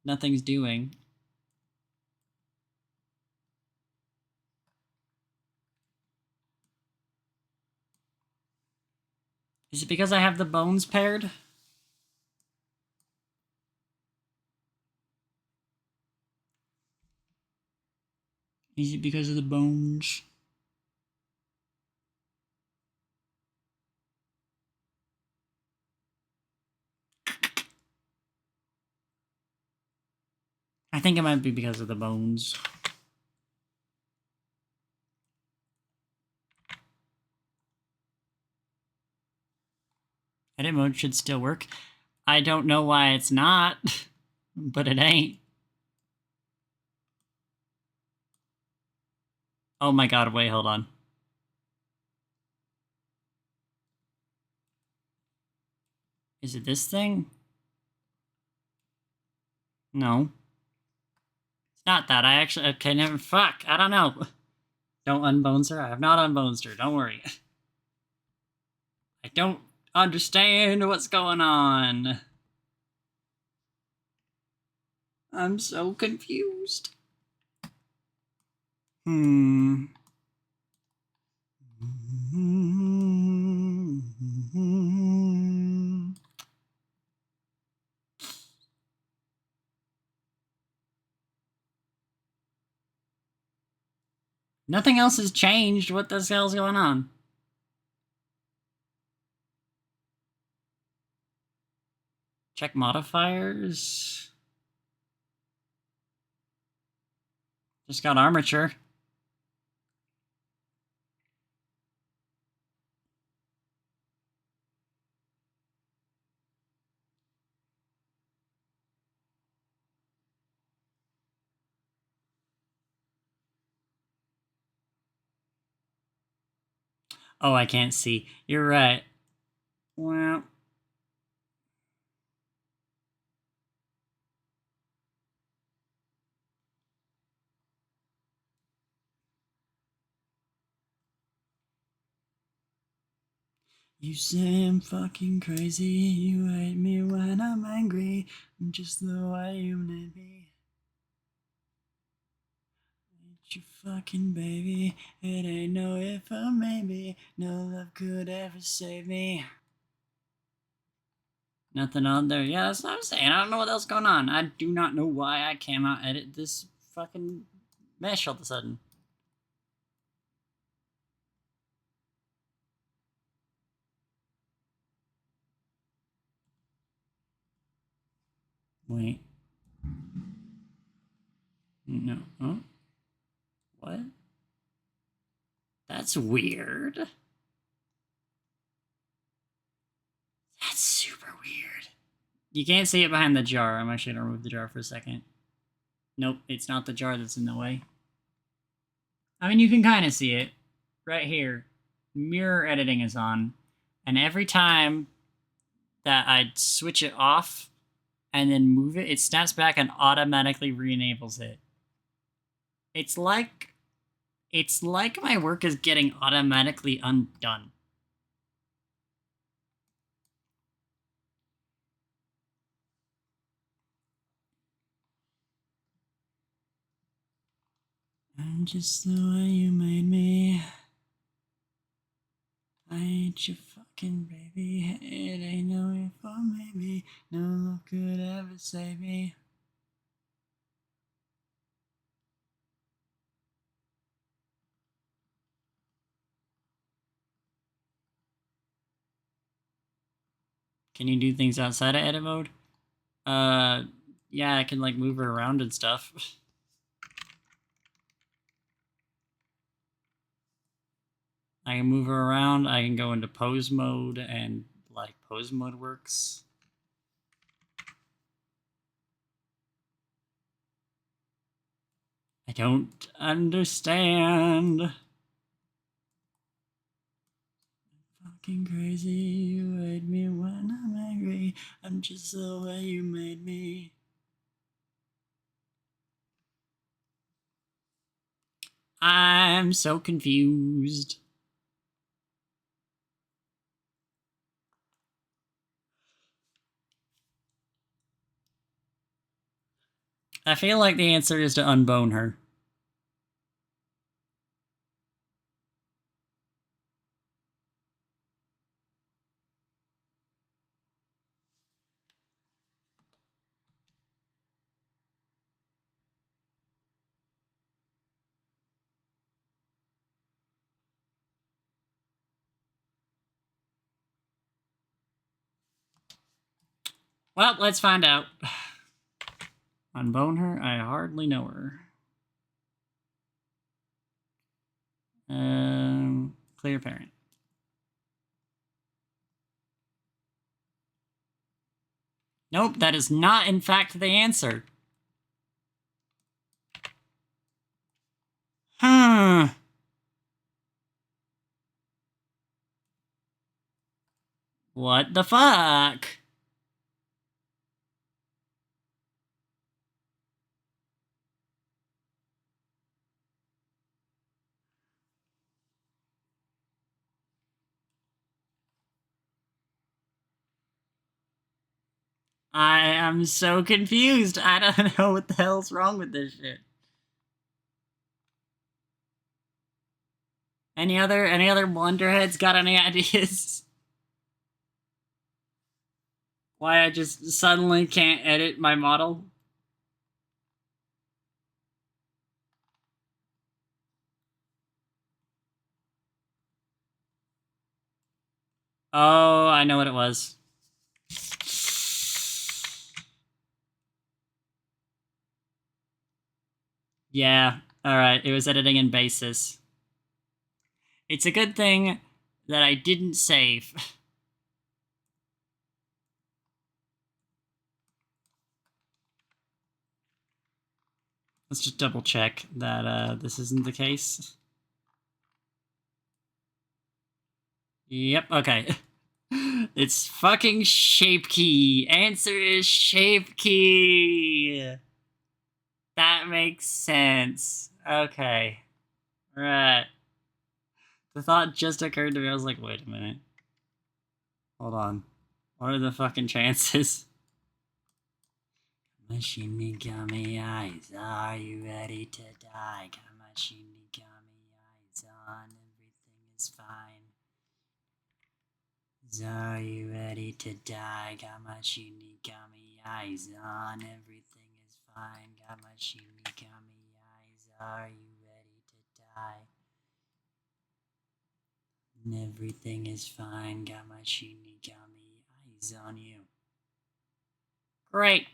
nothing's doing. Is it because I have the bones paired? Is it because of the bones? I think it might be because of the bones. Edit mode should still work. I don't know why it's not, but it ain't. Oh my god, wait, hold on. Is it this thing? No. It's not that. I actually... Okay, never... Fuck, I don't know. Don't unbones her? I have not unbones her, don't worry. I don't understand what's going on. I'm so confused. Nothing else has changed. What the hell's going on? Check modifiers. Just got armature. Oh, I can't see. You're right. Well... You say I'm fucking crazy. You hate me when I'm angry. I'm just the way you made me. Ain't you fucking baby? It ain't no if or maybe. No love could ever save me. Nothing on there. Yeah, that's what I'm saying. I don't know what else going on. I do not know why I cannot edit this fucking mesh all of a sudden. Wait. No. Oh. What? That's weird. That's super weird. You can't see it behind the jar. I'm actually gonna remove the jar for a second. Nope, it's not the jar that's in the way. I mean, you can kind of see it. Right here. Mirror editing is on. And every time that I switch it off and then move it, it snaps back and automatically re-enables it. It's like my work is getting automatically undone. I'm just the way you made me. I ain't your fucking baby. It ain't no if or maybe. No love could ever save me. Can you do things outside of edit mode? Yeah, I can like move her around and stuff. I can move her around. I can go into pose mode and like pose mode works. I don't understand. Fucking crazy, you hate me when I'm angry. I'm just the way you made me. I'm so confused. I feel like the answer is to unbone her. Well, let's find out. Unbone her? I hardly know her. Clear parent. Nope, that is not, in fact, the answer. What the fuck? I am so confused. I don't know what the hell's wrong with this shit. Any other blunderheads got any ideas? Why I just suddenly can't edit my model? Oh, I know what it was. Yeah, alright, it was editing in basis. It's a good thing that I didn't save. Let's just double check that this isn't the case. Yep, okay. It's fucking shape key. Answer is shape key. That makes sense. Okay. Right. The thought just occurred to me. I was like, wait a minute. Hold on. What are the fucking chances? Machine gummy eyes, are you ready to die? Got machine gummy eyes on, everything is fine. Are you ready to die? Got machine gummy eyes on, everything is fine. Got machine gummy eyes, are you ready to die? And everything is fine. Got machine gummy eyes on you. Great.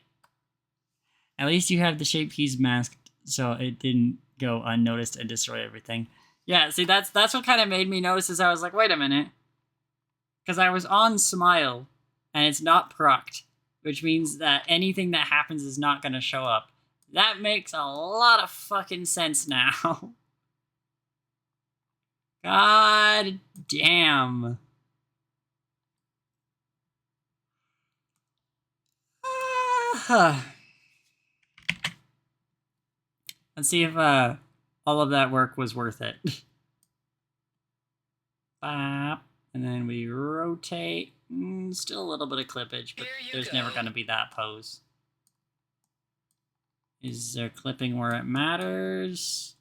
At least you have the shape keys masked, so it didn't go unnoticed and destroy everything. Yeah, see, that's what kind of made me notice is I was like, wait a minute. Because I was on Smile, and it's not procced, which means that anything that happens is not going to show up. That makes a lot of fucking sense now. God damn. Let's see if all of that work was worth it. Bop. And then we rotate. Still a little bit of clippage, but there's never going to be that pose. Is there clipping where it matters?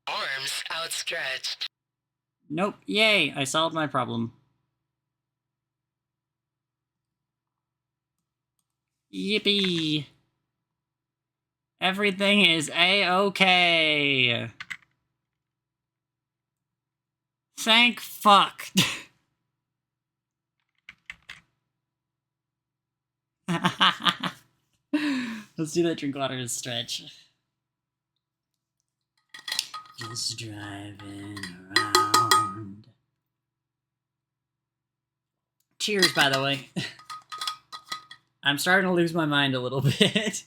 Arms outstretched. Nope. Yay, I solved my problem. Yippee. Everything is A-okay. Thank fuck. Let's do that drink water and stretch. Just driving around. Cheers, by the way. I'm starting to lose my mind a little bit.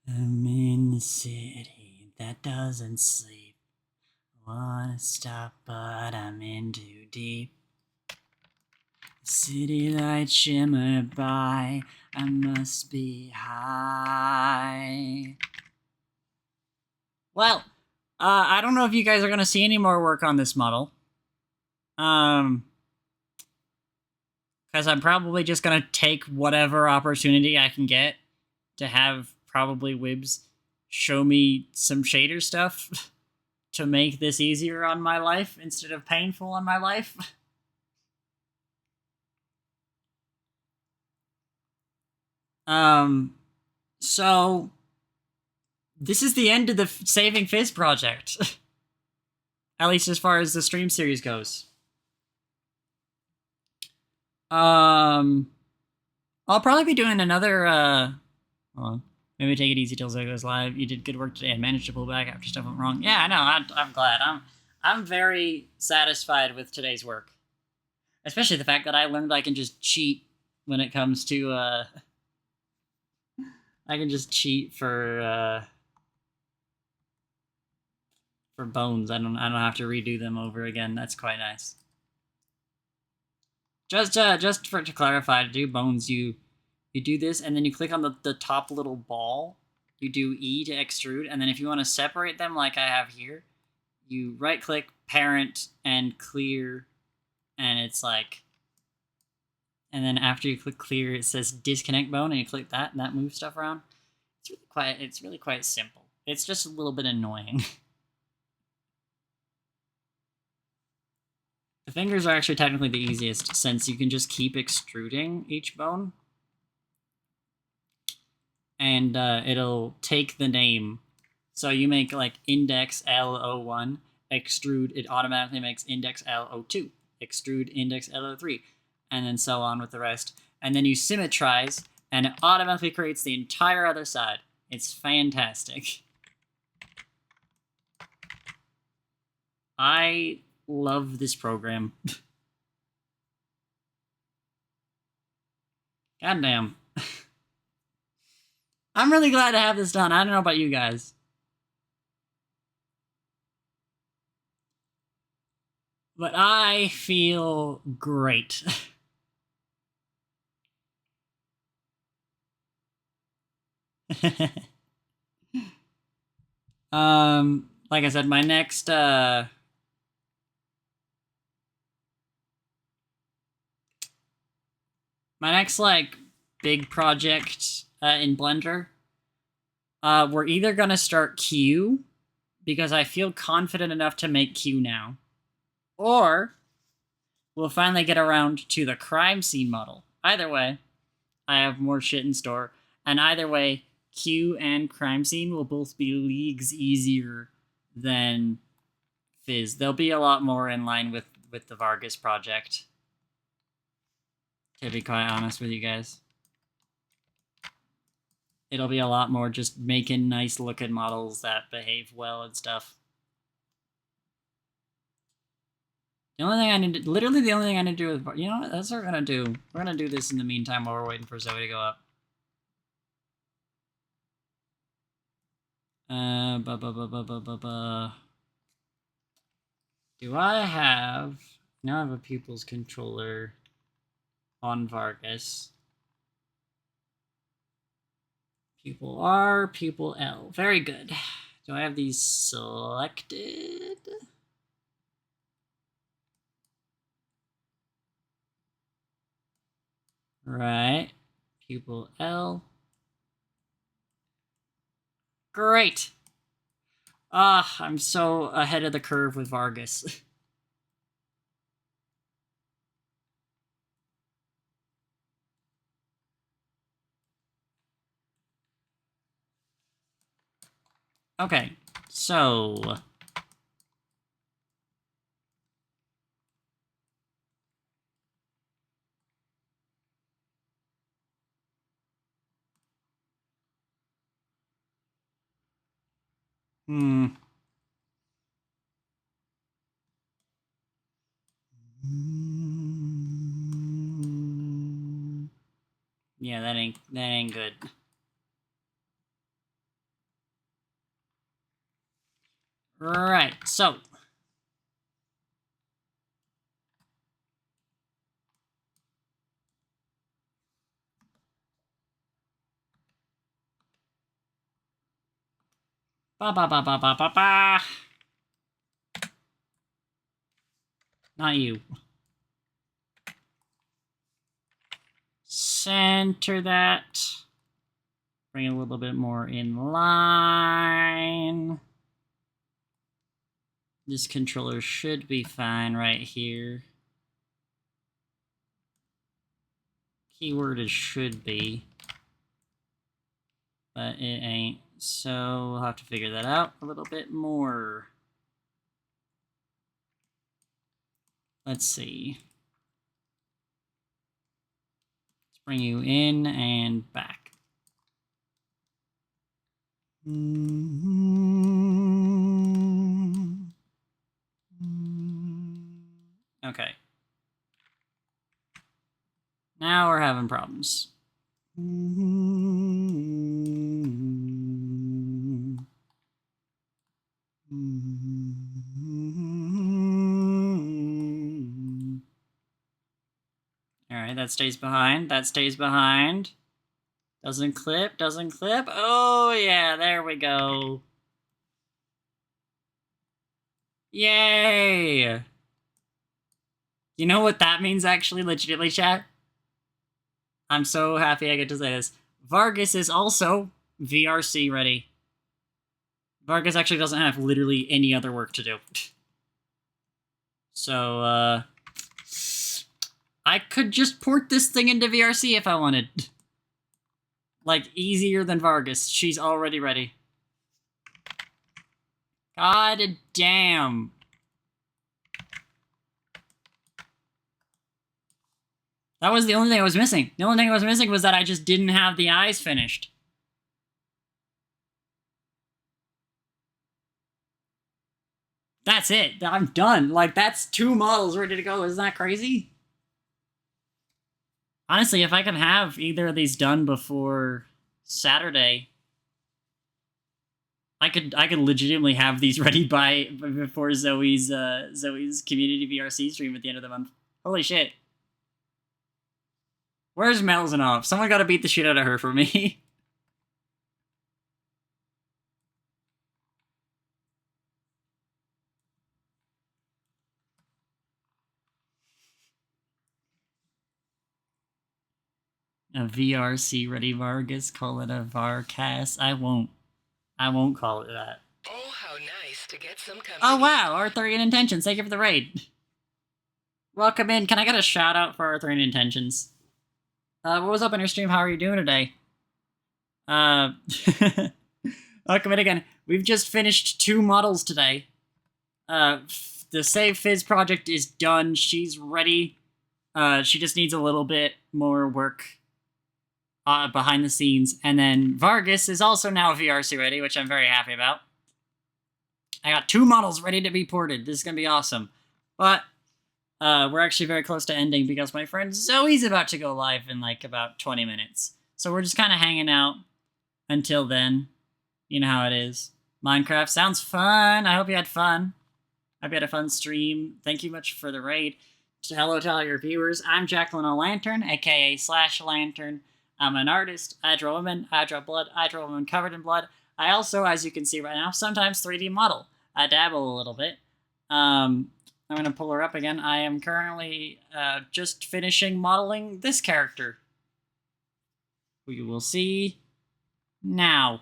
I'm in the city that doesn't sleep. Wanna stop, but I'm in too deep. City lights shimmer by, I must be high. Well, I don't know if you guys are gonna see any more work on this model. Because I'm probably just gonna take whatever opportunity I can get to have probably Wibbs show me some shader stuff to make this easier on my life instead of painful on my life. So this is the end of the Saving Fizz project. At least as far as the stream series goes. I'll probably be doing another, hold on. Maybe take it easy till Zoe goes live. You did good work today. I managed to pull back after stuff went wrong. Yeah, I know. I'm glad. I'm very satisfied with today's work. Especially the fact that I learned I can just cheat when it comes to, I can just cheat for bones. I don't have to redo them over again. That's quite nice. Just to clarify, to do bones, you do this, and then you click on the top little ball. You do E to extrude, and then if you want to separate them like I have here, you right-click, parent, and clear, and it's like... And then after you click clear, it says disconnect bone, and you click that, and that moves stuff around. It's really quite simple. It's just a little bit annoying. The fingers are actually technically the easiest, since you can just keep extruding each bone. And it'll take the name. So you make like index L01, extrude, it automatically makes index L02, extrude index L03, and then so on with the rest. And then you symmetrize, and it automatically creates the entire other side. It's fantastic. I love this program. Goddamn. I'm really glad to have this done. I don't know about you guys. But I feel great. Like I said, my next like big project in Blender, we're either gonna start Q, because I feel confident enough to make Q now, or we'll finally get around to the crime scene model. Either way, I have more shit in store, and either way, Q and crime scene will both be leagues easier than Fizz. They'll be a lot more in line with the Vargas project, to be quite honest with you guys. It'll be a lot more just making nice looking models that behave well and stuff. The only thing I need to, literally the only thing I need to do is, you know what, that's what we're gonna do. We're gonna do this in the meantime while we're waiting for Zoe to go up. Do I have, now I have a pupils controller on Vargas. Pupil R, pupil L. Very good. Do I have these selected? Right. Pupil L. Great. Ah, I'm so ahead of the curve with Vargas. Okay, so... Yeah, that ain't good. Right, so... Ba ba ba ba ba ba ba. Not you. Center that. Bring it a little bit more in line. This controller should be fine right here. Keyword is should be. But it ain't. So we'll have to figure that out a little bit more. let's see. Let's bring you in and back. Okay. Now we're having problems. Alright, that stays behind. That stays behind. Doesn't clip, doesn't clip. Oh, yeah, there we go. Yay! You know what that means, actually, legitimately, chat? I'm so happy I get to say this. Vargas is also VRC ready. Vargas actually doesn't have literally any other work to do. So, I could just port this thing into VRC if I wanted. Like, easier than Vargas. She's already ready. God damn. That was the only thing I was missing. The only thing I was missing was that I just didn't have the eyes finished. That's it. I'm done. Like, that's 2 models ready to go. Isn't that crazy? Honestly, if I can have either of these done before Saturday, I could legitimately have these ready before Zoe's community VRC stream at the end of the month. Holy shit. Where's Malzanoff? Someone gotta beat the shit out of her for me. A VRC ready Vargas, call it a Varcast. I won't call it that. Oh, how nice to get some company. Oh wow, Arthurian Intentions, thank you for the raid. Welcome in. Can I get a shout out for Arthurian Intentions? What was up in your stream? How are you doing today? Welcome in again. We've just finished 2 models today. The Save Fizz project is done. She's ready. She just needs a little bit more work behind the scenes. And then Vargas is also now VRC ready, which I'm very happy about. I got 2 models ready to be ported. This is going to be awesome. But we're actually very close to ending because my friend Zoe's about to go live in like about 20 minutes. So we're just kind of hanging out until then. You know how it is. Minecraft sounds fun. I hope you had fun. I hope you had a fun stream. Thank you much for the raid. Hello to all your viewers. I'm Jacqueline O'Lantern, aka Slash Lantern. I'm an artist. I draw women. I draw blood. I draw women covered in blood. I also, as you can see right now, sometimes 3D model. I dabble a little bit. I'm going to pull her up again. I am currently just finishing modeling this character, who you will see now.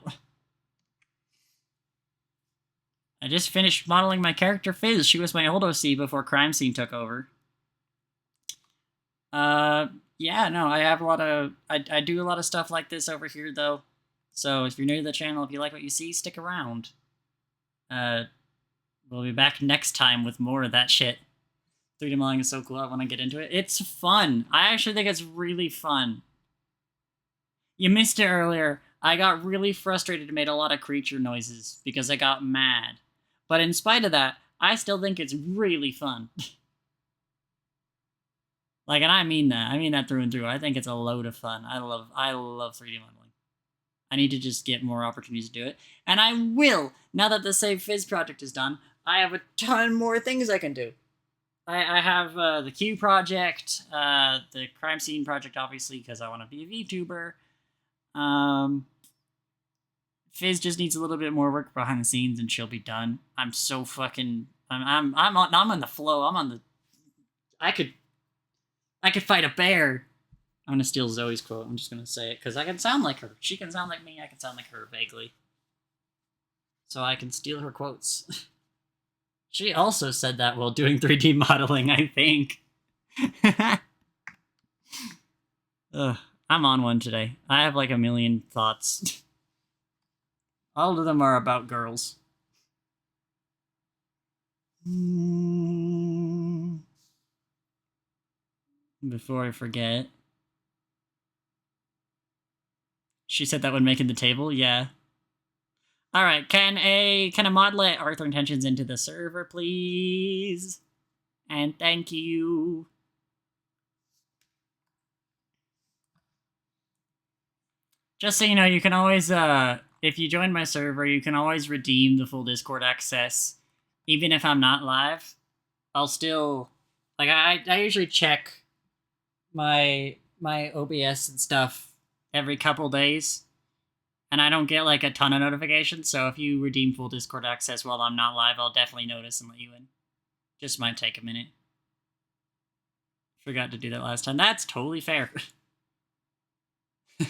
I just finished modeling my character Fizz. She was my old OC before Crime Scene took over. Yeah, no, I have a lot of... I do a lot of stuff like this over here, though. So if you're new to the channel, if you like what you see, stick around. We'll be back next time with more of that shit. 3D modeling is so cool, I want to get into it. It's fun. I actually think it's really fun. You missed it earlier. I got really frustrated and made a lot of creature noises because I got mad. But in spite of that, I still think it's really fun. Like, and I mean that. I mean that through and through. I think it's a load of fun. I love 3D modeling. I need to just get more opportunities to do it. And I will! Now that the Save Fizz project is done, I have a ton more things I can do. I have the Q project, the Crime Scene project, obviously, because I want to be a VTuber. Fizz just needs a little bit more work behind the scenes, and she'll be done. I'm so fucking... I'm on the flow. I'm on the... I could fight a bear. I'm gonna steal Zoe's quote. I'm just gonna say it because I can sound like her. She can sound like me. I can sound like her vaguely. So I can steal her quotes. She also said that while doing 3D modeling, I think. Ugh, I'm on one today. I have like a million thoughts. All of them are about girls. before I forget. She said that when making the table, yeah. Alright, can a mod let Arthur Intentions into the server, please? And thank you. Just so you know, you can always, if you join my server, you can always redeem the full Discord access. Even if I'm not live, I'll still, like, I usually check my OBS and stuff every couple days. And I don't get, like, a ton of notifications, so if you redeem full Discord access while I'm not live, I'll definitely notice and let you in. Just might take a minute. Forgot to do that last time. That's totally fair.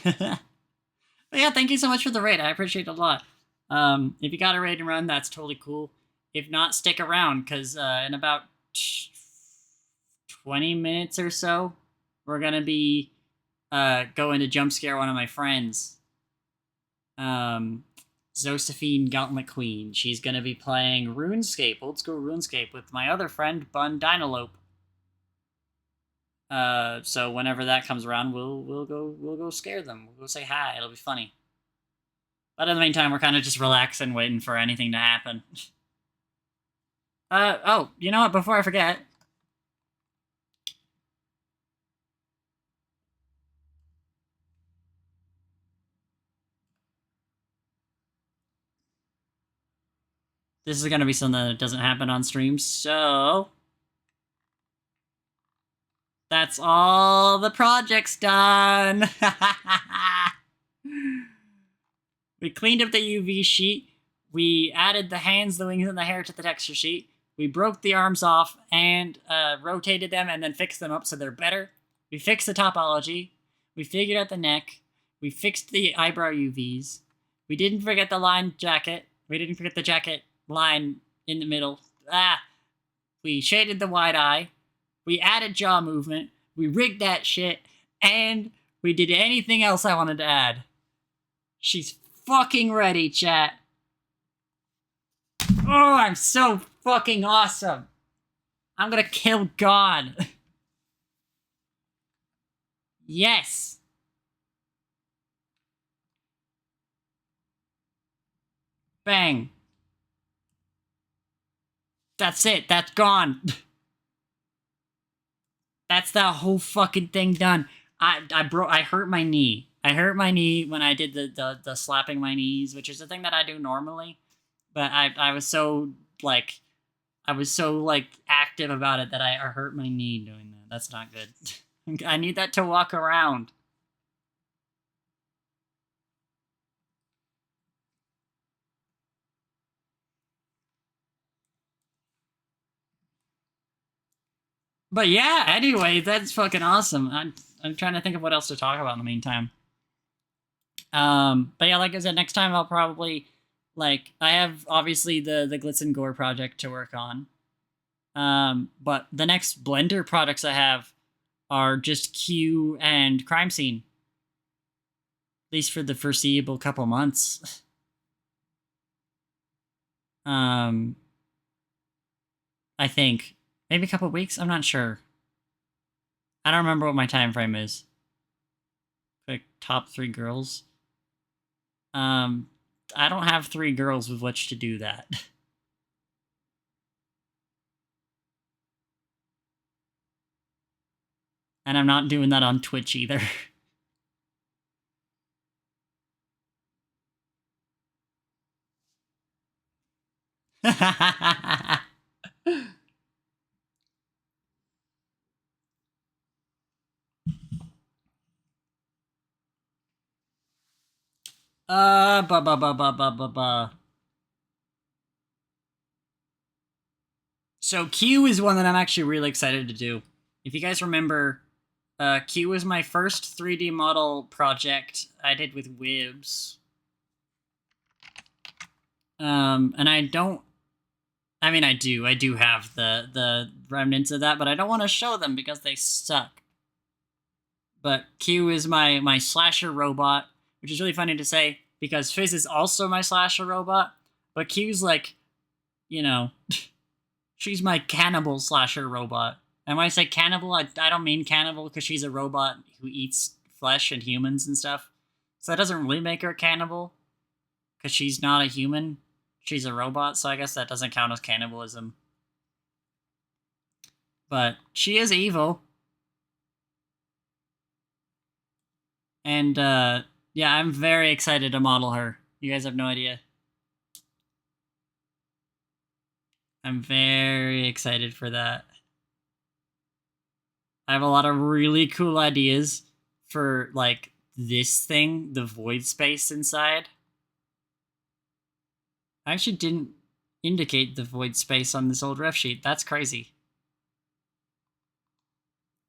But yeah, thank you so much for the raid. I appreciate it a lot. If you got a raid and run, that's totally cool. If not, stick around, because in about 20 minutes or so, we're going to be going to jump scare one of my friends. Josephine Gauntlet Queen. She's gonna be playing RuneScape, old school RuneScape, with my other friend Bun Dynalope. So whenever that comes around, we'll go scare them. We'll go say hi. It'll be funny. But in the meantime, we're kind of just relaxing, waiting for anything to happen. Oh, you know what? Before I forget. This is going to be something that doesn't happen on stream, so... That's all the projects done! We cleaned up the UV sheet. We added the hands, the wings, and the hair to the texture sheet. We broke the arms off and rotated them and then fixed them up so they're better. We fixed the topology. We figured out the neck. We fixed the eyebrow UVs. We didn't forget the line jacket. We didn't forget the jacket line in the middle. We shaded the wide eye. We added jaw movement. We rigged that shit. And we did anything else I wanted to add. She's fucking ready, chat. Oh, I'm so fucking awesome. I'm gonna kill God. Yes. Bang. That's it. That's gone. That's the whole fucking thing done. I hurt my knee. I hurt my knee when I did the slapping my knees, which is a thing that I do normally. But I was so active about it that I hurt my knee doing that. That's not good. I need that to walk around. But yeah, anyway, that's fucking awesome. I'm trying to think of what else to talk about in the meantime. But yeah, like I said, next time I'll probably, like, I have obviously the Glitz and Gore project to work on. But the next Blender projects I have are just Q and Crime Scene. At least for the foreseeable couple months. I think. Maybe a couple weeks? I'm not sure. I don't remember what my time frame is. Quick, top 3 girls. I don't have 3 girls with which to do that. And I'm not doing that on Twitch either. So Q is one that I'm actually really excited to do. If you guys remember, Q was my first 3D model project I did with Wibs. And I mean, I do have the remnants of that, but I don't want to show them because they suck. But Q is my slasher robot, which is really funny to say because Fizz is also my slasher robot, but Q's like, you know, she's my cannibal slasher robot. And when I say cannibal, I don't mean cannibal because she's a robot who eats flesh and humans and stuff. So that doesn't really make her a cannibal because she's not a human. She's a robot, so I guess that doesn't count as cannibalism. But she is evil. And, yeah, I'm very excited to model her. You guys have no idea. I'm very excited for that. I have a lot of really cool ideas for, like, this thing, the void space inside. I actually didn't indicate the void space on this old ref sheet. That's crazy.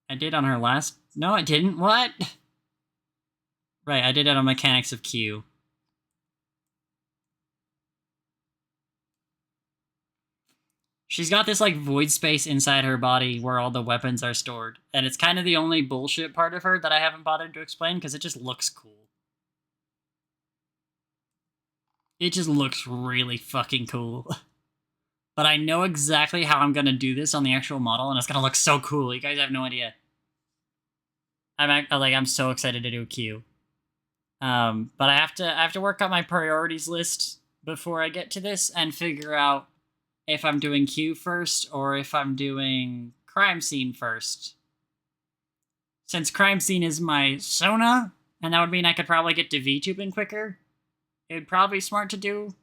I did on her last... No, I didn't. What? Right, I did it on Mechanics of Q. She's got this, like, void space inside her body where all the weapons are stored. And it's kind of the only bullshit part of her that I haven't bothered to explain because it just looks cool. It just looks really fucking cool. But I know exactly how I'm going to do this on the actual model, and it's going to look so cool. You guys have no idea. I'm so excited to do a Q. But I have to work out my priorities list before I get to this and figure out if I'm doing Q first or if I'm doing crime scene first. Since crime scene is my Sona, and that would mean I could probably get to VTubing quicker, it would probably be smart to do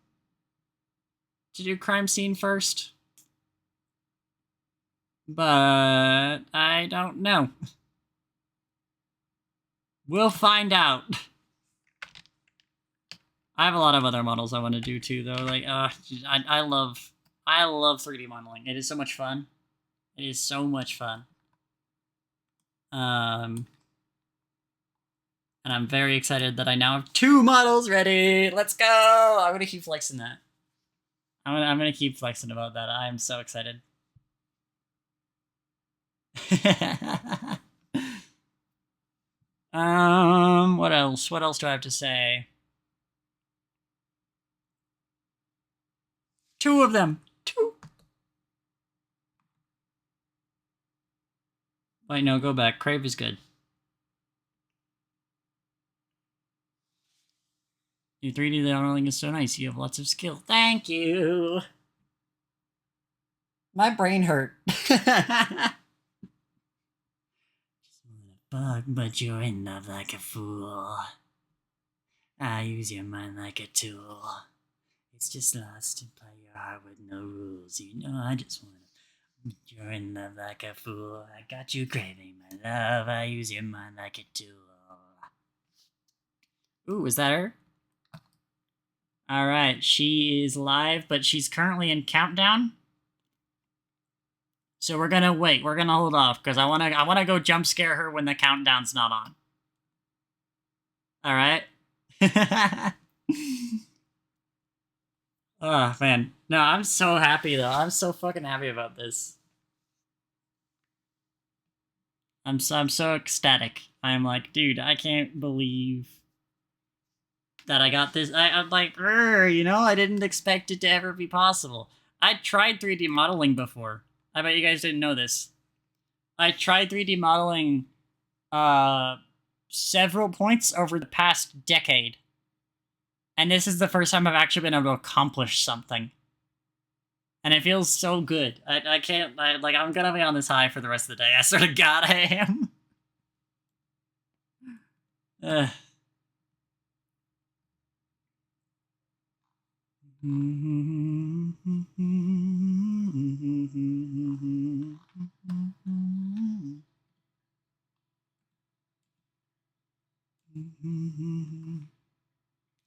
crime scene first. But I don't know. We'll find out. I have a lot of other models I want to do too, though. Like, I love 3D modeling. It is so much fun. It is so much fun. And I'm very excited that I now have 2 models ready. Let's go! I'm gonna keep flexing that. I'm gonna keep flexing about that. I am so excited. What else? What else do I have to say? 2 of them. 2. Wait, no, go back. Crave is good. Your 3D modeling is so nice. You have lots of skill. Thank you. My brain hurt. Just wanna fuck, but you're in love like a fool. I use your mind like a tool. It's just lost to play your heart with no rules. You know, I just wanna. You're in love like a fool. I got you craving my love. I use your mind like a tool. Ooh, is that her? Alright, she is live, but she's currently in countdown. So we're gonna wait. We're gonna hold off because I wanna go jump scare her when the countdown's not on. Alright. Oh man. No, I'm so happy though. I'm so fucking happy about this. I'm so ecstatic. I'm like, dude, I can't believe that I got this. I'm like, you know, I didn't expect it to ever be possible. I tried 3D modeling before. I bet you guys didn't know this. I tried 3D modeling several points over the past decade. And this is the first time I've actually been able to accomplish something. And it feels so good. I can't, like, I'm gonna be on this high for the rest of the day. I swear to God I am.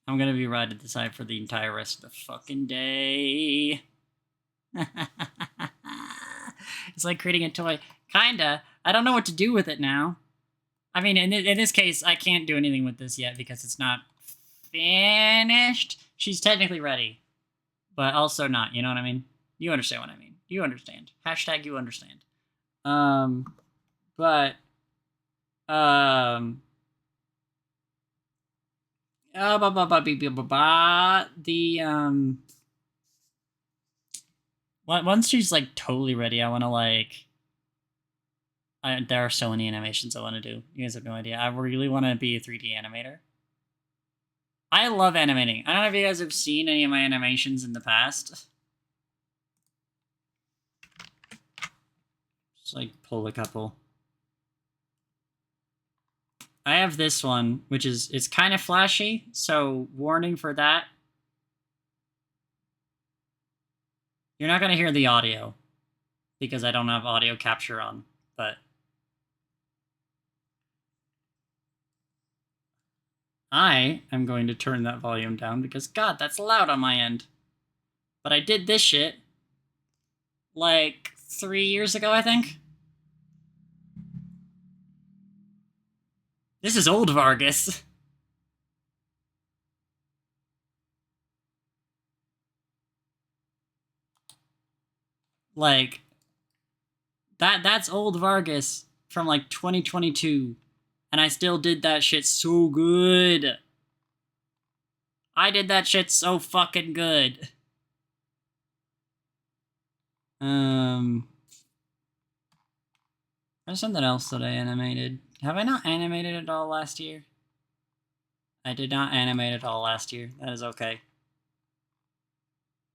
I'm gonna be riding this high for the entire rest of the fucking day. It's like creating a toy. Kinda. I don't know what to do with it now. I mean, in this case, I can't do anything with this yet because it's not finished. She's technically ready, but also not. You know what I mean? You understand what I mean. You understand. Hashtag you understand. Once she's like totally ready, I want to like There are so many animations I want to do. You guys have no idea. I really want to be a 3D animator. I love animating. I don't know if you guys have seen any of my animations in the past. Just like pull a couple. I have this one, which is it's kind of flashy, so warning for that. You're not gonna hear the audio because I don't have audio capture on, but I am going to turn that volume down because, God, that's loud on my end. But I did this shit like 3 years ago, I think. This is old Vargas. Like, that's old Vargas from like 2022. And I still did that shit so good. I did that shit so fucking good. There's something else that I animated. Have I not animated it all last year? I did not animate it all last year. That is okay.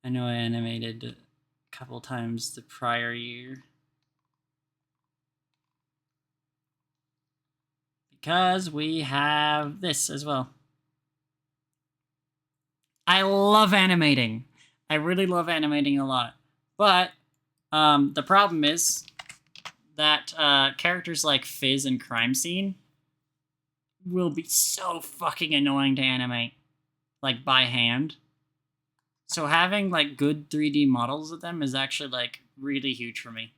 I know I animated a couple times the prior year. Because we have this as well. I love animating. I really love animating a lot. But the problem is that characters like Fizz and Crime Scene will be so fucking annoying to animate, like by hand. So having like good 3D models of them is actually like really huge for me.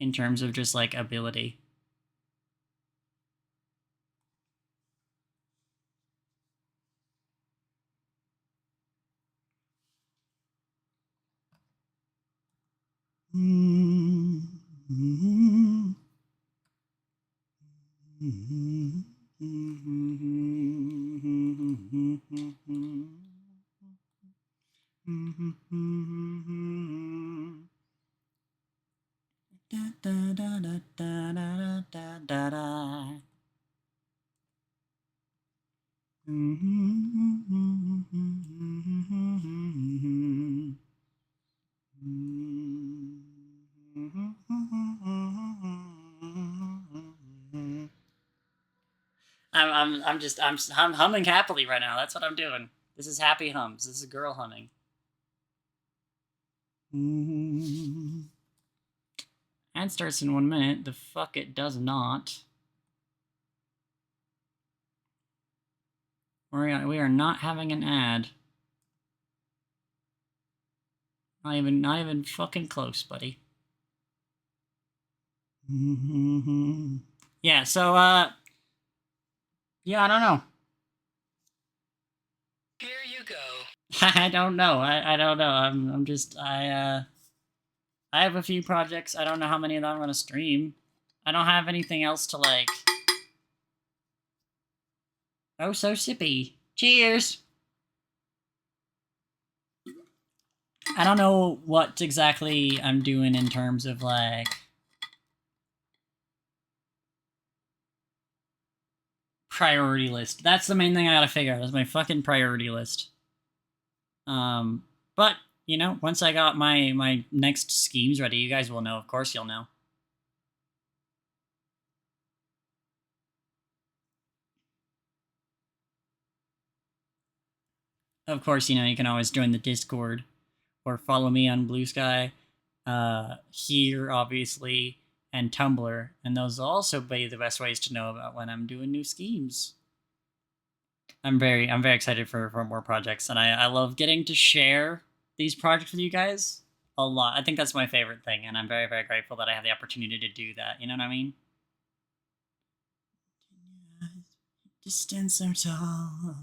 In terms of just like ability. I'm humming happily right now. That's what I'm doing. This is happy hums. This is girl humming. Ad starts in 1 minute. The fuck it does not. We are not having an ad. Not even fucking close, buddy. Yeah, so yeah, I don't know. Here you go. I don't know. I don't know. I'm just I have a few projects. I don't know how many of them I'm gonna stream. I don't have anything else to like. Oh, so sippy. Cheers. I don't know what exactly I'm doing in terms of like priority list. That's the main thing I gotta figure out. Is my fucking priority list. But you know, once I got my next schemes ready, you guys will know. Of course, you'll know. Of course, you know you can always join the Discord or follow me on Blue Sky, here obviously, and Tumblr, and those will also be the best ways to know about when I'm doing new schemes. I'm very excited for more projects, and I love getting to share these projects with you guys a lot. I think that's my favorite thing, and I'm very grateful that I have the opportunity to do that. You know what I mean? Just stand so tall.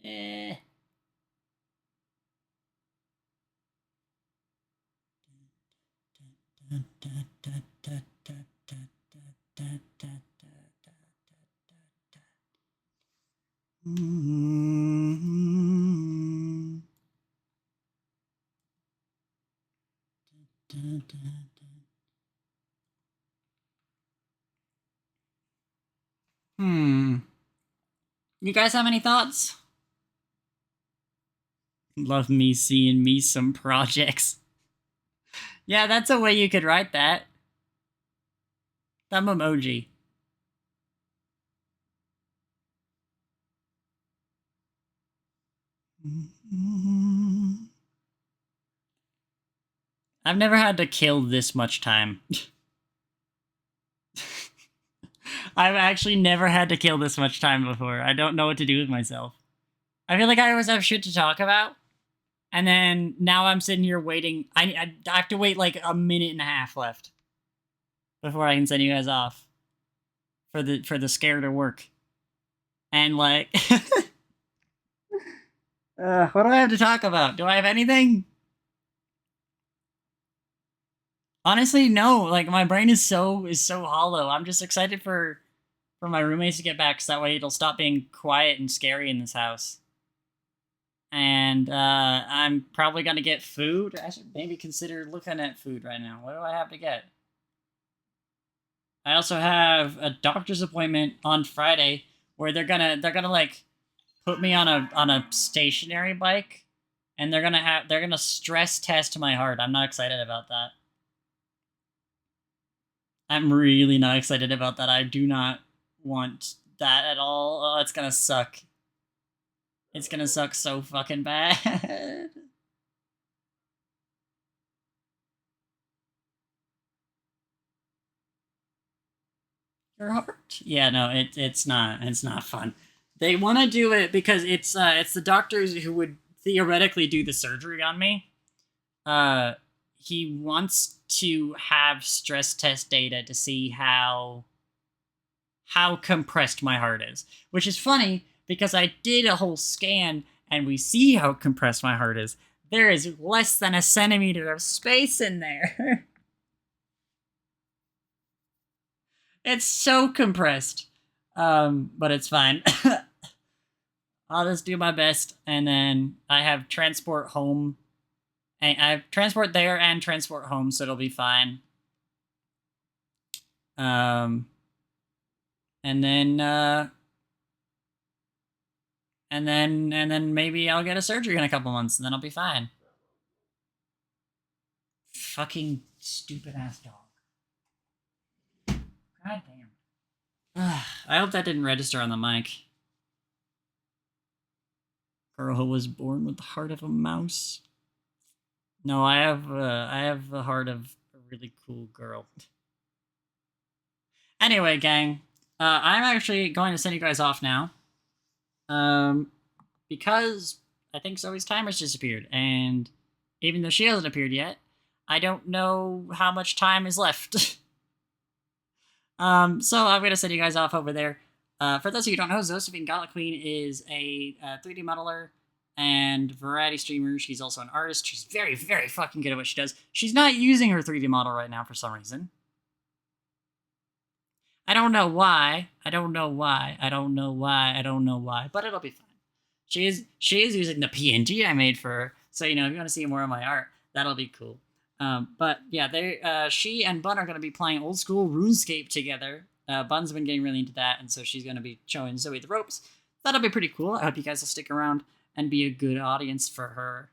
Eh. You guys have any thoughts? Love me seeing me some projects. Yeah, that's a way you could write that. Thumb emoji. I've never had to kill this much time. I've actually never had to kill this much time before. I don't know what to do with myself. I feel like I always have shit to talk about. And then now I'm sitting here waiting. I have to wait like a minute and a half left before I can send you guys off for the scare to work. And like, what do I have to talk about? Do I have anything? Honestly, no. Like my brain is so hollow. I'm just excited for my roommates to get back, so that way it'll stop being quiet and scary in this house. And I'm probably gonna get food. I should maybe consider looking at food right now. What do I have to get? I also have a doctor's appointment on Friday where they're gonna like put me on a stationary bike, and they're gonna stress test my heart. I'm not excited about that. I'm really not excited about that. I do not want that at all. Oh, it's gonna suck. It's gonna suck so fucking bad. Your heart? Yeah, no, it's not fun. They want to do it because it's the doctors who would theoretically do the surgery on me. He wants to have stress test data to see how compressed my heart is, which is funny because I did a whole scan and we see how compressed my heart is. There is less than a centimeter of space in there. It's so compressed. But it's fine. I'll just do my best, and then I have transport home. And I have transport there and transport home, so it'll be fine. And then maybe I'll get a surgery in a couple months, and then I'll be fine. Fucking stupid ass dog. God damn. I hope that didn't register on the mic. Girl who was born with the heart of a mouse. No, I have the heart of a really cool girl. Anyway, gang, I'm actually going to send you guys off now. Because I think Zoe's timer's disappeared, and even though she hasn't appeared yet, I don't know how much time is left. So I'm gonna send you guys off over there. For those of you who don't know, Josephine Gala Queen is a 3D modeler and variety streamer. She's also an artist. She's very, very fucking good at what she does. She's not using her 3D model right now for some reason. I don't know why, but it'll be fine. She is using the PNG I made for her, so if you want to see more of my art, that'll be cool. But yeah, she and Bun are going to be playing old school RuneScape together. Bun's been getting really into that, and so she's going to be showing Zoe the ropes. That'll be pretty cool. I hope you guys will stick around and be a good audience for her.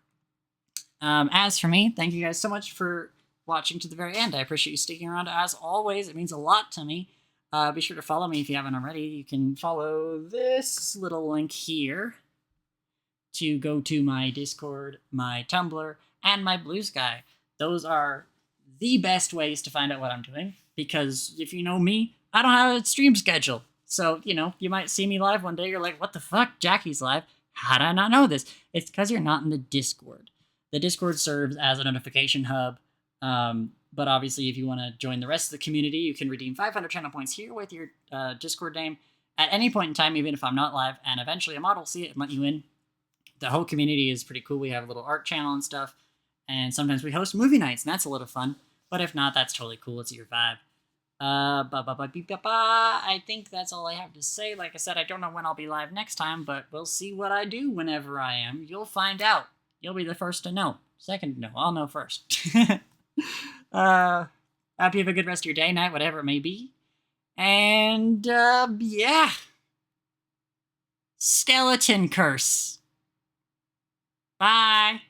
As for me, thank you guys so much for watching to the very end. I appreciate you sticking around. As always, it means a lot to me. Be sure to follow me if you haven't already. You can follow this little link here to go to my Discord, my Tumblr, and my Blue Sky. Those are the best ways to find out what I'm doing, because if you know me, I don't have a stream schedule. So, you might see me live one day, you're like, what the fuck, Jackie's live? How did I not know this? It's because you're not in the Discord. The Discord serves as a notification hub, but obviously if you want to join the rest of the community, you can redeem 500 channel points here with your Discord name at any point in time, even if I'm not live, and eventually a mod will see it and let you in. The whole community is pretty cool. We have a little art channel and stuff. And sometimes we host movie nights, and that's a lot of fun. But if not, that's totally cool. It's your vibe. I think that's all I have to say. Like I said, I don't know when I'll be live next time, but we'll see what I do whenever I am. You'll find out. You'll be the first to know. Second to know. I'll know first. Hope you have a good rest of your day, night, whatever it may be. And, yeah. Skeleton curse. Bye.